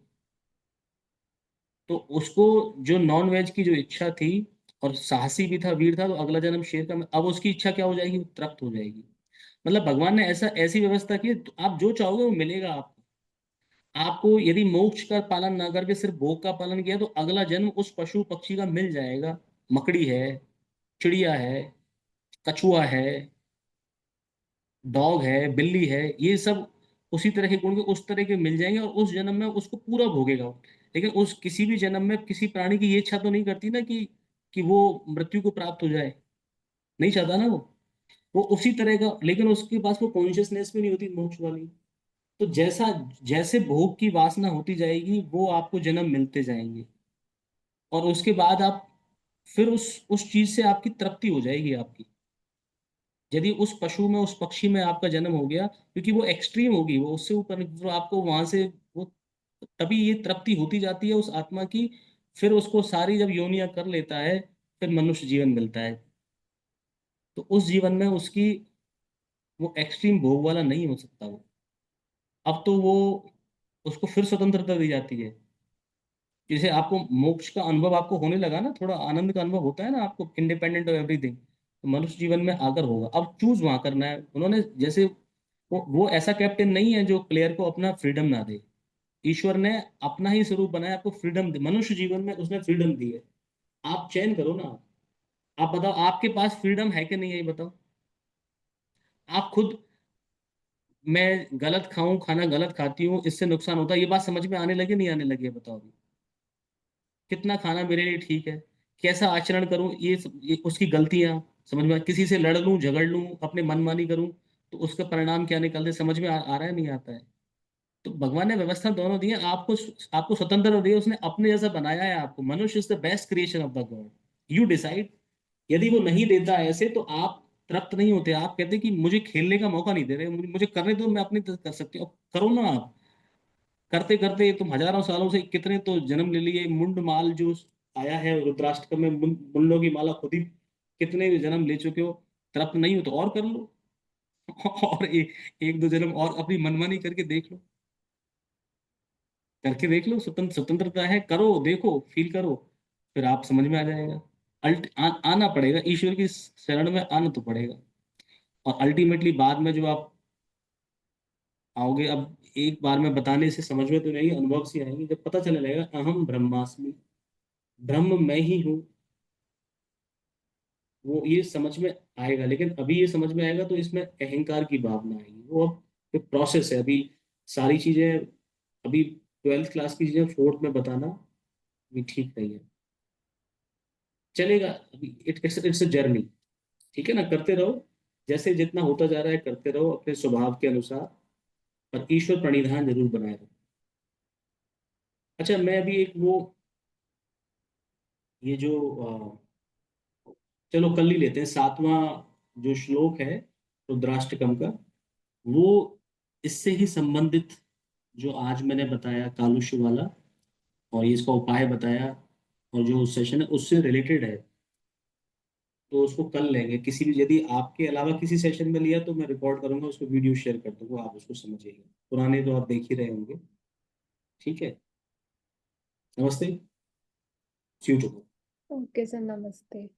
तो उसको जो नॉन वेज की जो इच्छा थी, और साहसी भी था, वीर था, तो अगला जन्म शेर का, अब उसकी इच्छा क्या हो जाएगी? वो तृप्त हो जाएगी। मतलब भगवान ने ऐसा ऐसी व्यवस्था की है, तो आप जो चाहोगे वो मिलेगा आपको। आपको यदि मोक्ष का पालन ना करके सिर्फ भोग का पालन किया, तो अगला जन्म उस पशु पक्षी का मिल जाएगा। मकड़ी है, चिड़िया है, कछुआ है, डॉग है, बिल्ली है, ये सब उसी तरह के गुण के उस तरह के मिल जाएंगे, और उस जन्म में उसको पूरा भोगेगा वो। लेकिन उस किसी भी जन्म में किसी प्राणी की ये इच्छा तो नहीं करती ना कि वो मृत्यु को प्राप्त हो जाए, नहीं चाहता ना वो उसी तरह का, लेकिन उसके पास वो कॉन्शियसनेस भी नहीं होती मोक्ष वाली। तो जैसा जैसे भोग की वासना होती जाएगी, वो आपको जन्म मिलते जाएंगे, और उसके बाद आप फिर उस चीज से आपकी तृप्ति हो जाएगी आपकी। यदि उस पशु में, उस पक्षी में आपका जन्म हो गया, क्योंकि वो एक्सट्रीम होगी, वो उससे ऊपर नहीं, तो आपको वहां से वो तभी ये तृप्ति होती जाती है उस आत्मा की। फिर उसको सारी जब योनियां कर लेता है, फिर मनुष्य जीवन मिलता है। तो उस जीवन में उसकी वो एक्सट्रीम भोग वाला नहीं हो सकता वो। अब तो वो उसको फिर स्वतंत्रता दी जाती है। जैसे आपको मोक्ष का अनुभव आपको होने लगा ना, थोड़ा आनंद का अनुभव होता है ना आपको, इंडिपेंडेंट ऑफ एवरीथिंग, तो मनुष्य जीवन में आकर होगा। अब चूज वहां करना है उन्होंने। जैसे वो ऐसा कैप्टन नहीं है जो प्लेयर को अपना फ्रीडम ना दे। ईश्वर ने अपना ही स्वरूप बनाया, आपको फ्रीडम दी, मनुष्य जीवन में उसने फ्रीडम दी है। आप चयन करो ना। आप बताओ, आपके पास फ्रीडम है कि नहीं है, ये बताओ। आप खुद, मैं गलत खाऊं, खाना गलत खाती हूँ, इससे नुकसान होता है, ये बात समझ में आने लगे नहीं आने लगी है, बताओ अभी। कितना खाना मेरे लिए ठीक है, कैसा आचरण करूं, ये उसकी गलतियां समझ में किसी से लड़ लूं, झगड़ लूं, अपने मनमानी करूं, तो उसका परिणाम क्या निकलते, समझ में आ रहा है नहीं आता है? तो भगवान ने व्यवस्था दोनों दी है आपको। आपको स्वतंत्रता दी है, उसने अपने जैसा बनाया है आपको। मनुष्य is the best creation of the God, you decide. यदि वो नहीं देता ऐसे, तो आप तृप्त नहीं होते। आप कहते कि मुझे खेलने का मौका नहीं दे रहे, मुझे करने दो, मैं अपनी तरह कर सकती हूँ। अब करो ना आप। करते करते तुम हजारों सालों से कितने तो जन्म ले लिए। मुंड माल जो आया है रुद्राष्टकम में, मुंडों की माला खुद ही कितने जन्म ले चुके हो। तृप्त नहीं हो तो और कर लो। और एक दो जन्म और अपनी मनमानी करके देख लो, करके देख लो। स्वतंत्रता है, करो, देखो, फील करो, फिर आप समझ में आ जाएगा। आना पड़ेगा ईश्वर की शरण में, आना तो पड़ेगा। और अल्टीमेटली बाद में जो आप आओगे, अब एक बार में बताने से समझ में तो नहीं, अनुभव से आएंगे जब पता चलने लगेगा, अहम ब्रह्मास्मि, ब्रह्म मैं ही हूँ। वो ये समझ में आएगा। लेकिन अभी ये समझ में आएगा तो इसमें अहंकार की भावना आएगी। वो अब प्रोसेस है। अभी सारी चीजें, अभी 12th क्लास की चीजें 4th में बताना भी ठीक नहीं है। चलेगा अभी, इट्स इट्स अ जर्नी। ठीक है ना, करते रहो, जैसे जितना होता जा रहा है करते रहो अपने स्वभाव के अनुसार, और ईश्वर प्रणिधान जरूर बनाए रहो। अच्छा, मैं अभी एक वो, ये जो चलो कल ही लेते हैं, 7वां जो श्लोक है रुद्राष्टकम का, वो इससे ही संबंधित, जो आज मैंने बताया कालुष्य वाला, और ये इसका उपाय बताया, और जो सेशन है उससे रिलेटेड है, तो उसको कल लेंगे। किसी भी, यदि आपके अलावा किसी सेशन में लिया तो मैं रिकॉर्ड करूंगा, उसको वीडियो शेयर कर दूंगा, आप उसको समझिएगा। पुराने तो आप देख ही रहे होंगे। ठीक है, नमस्ते, सी यू। ओके सर, नमस्ते।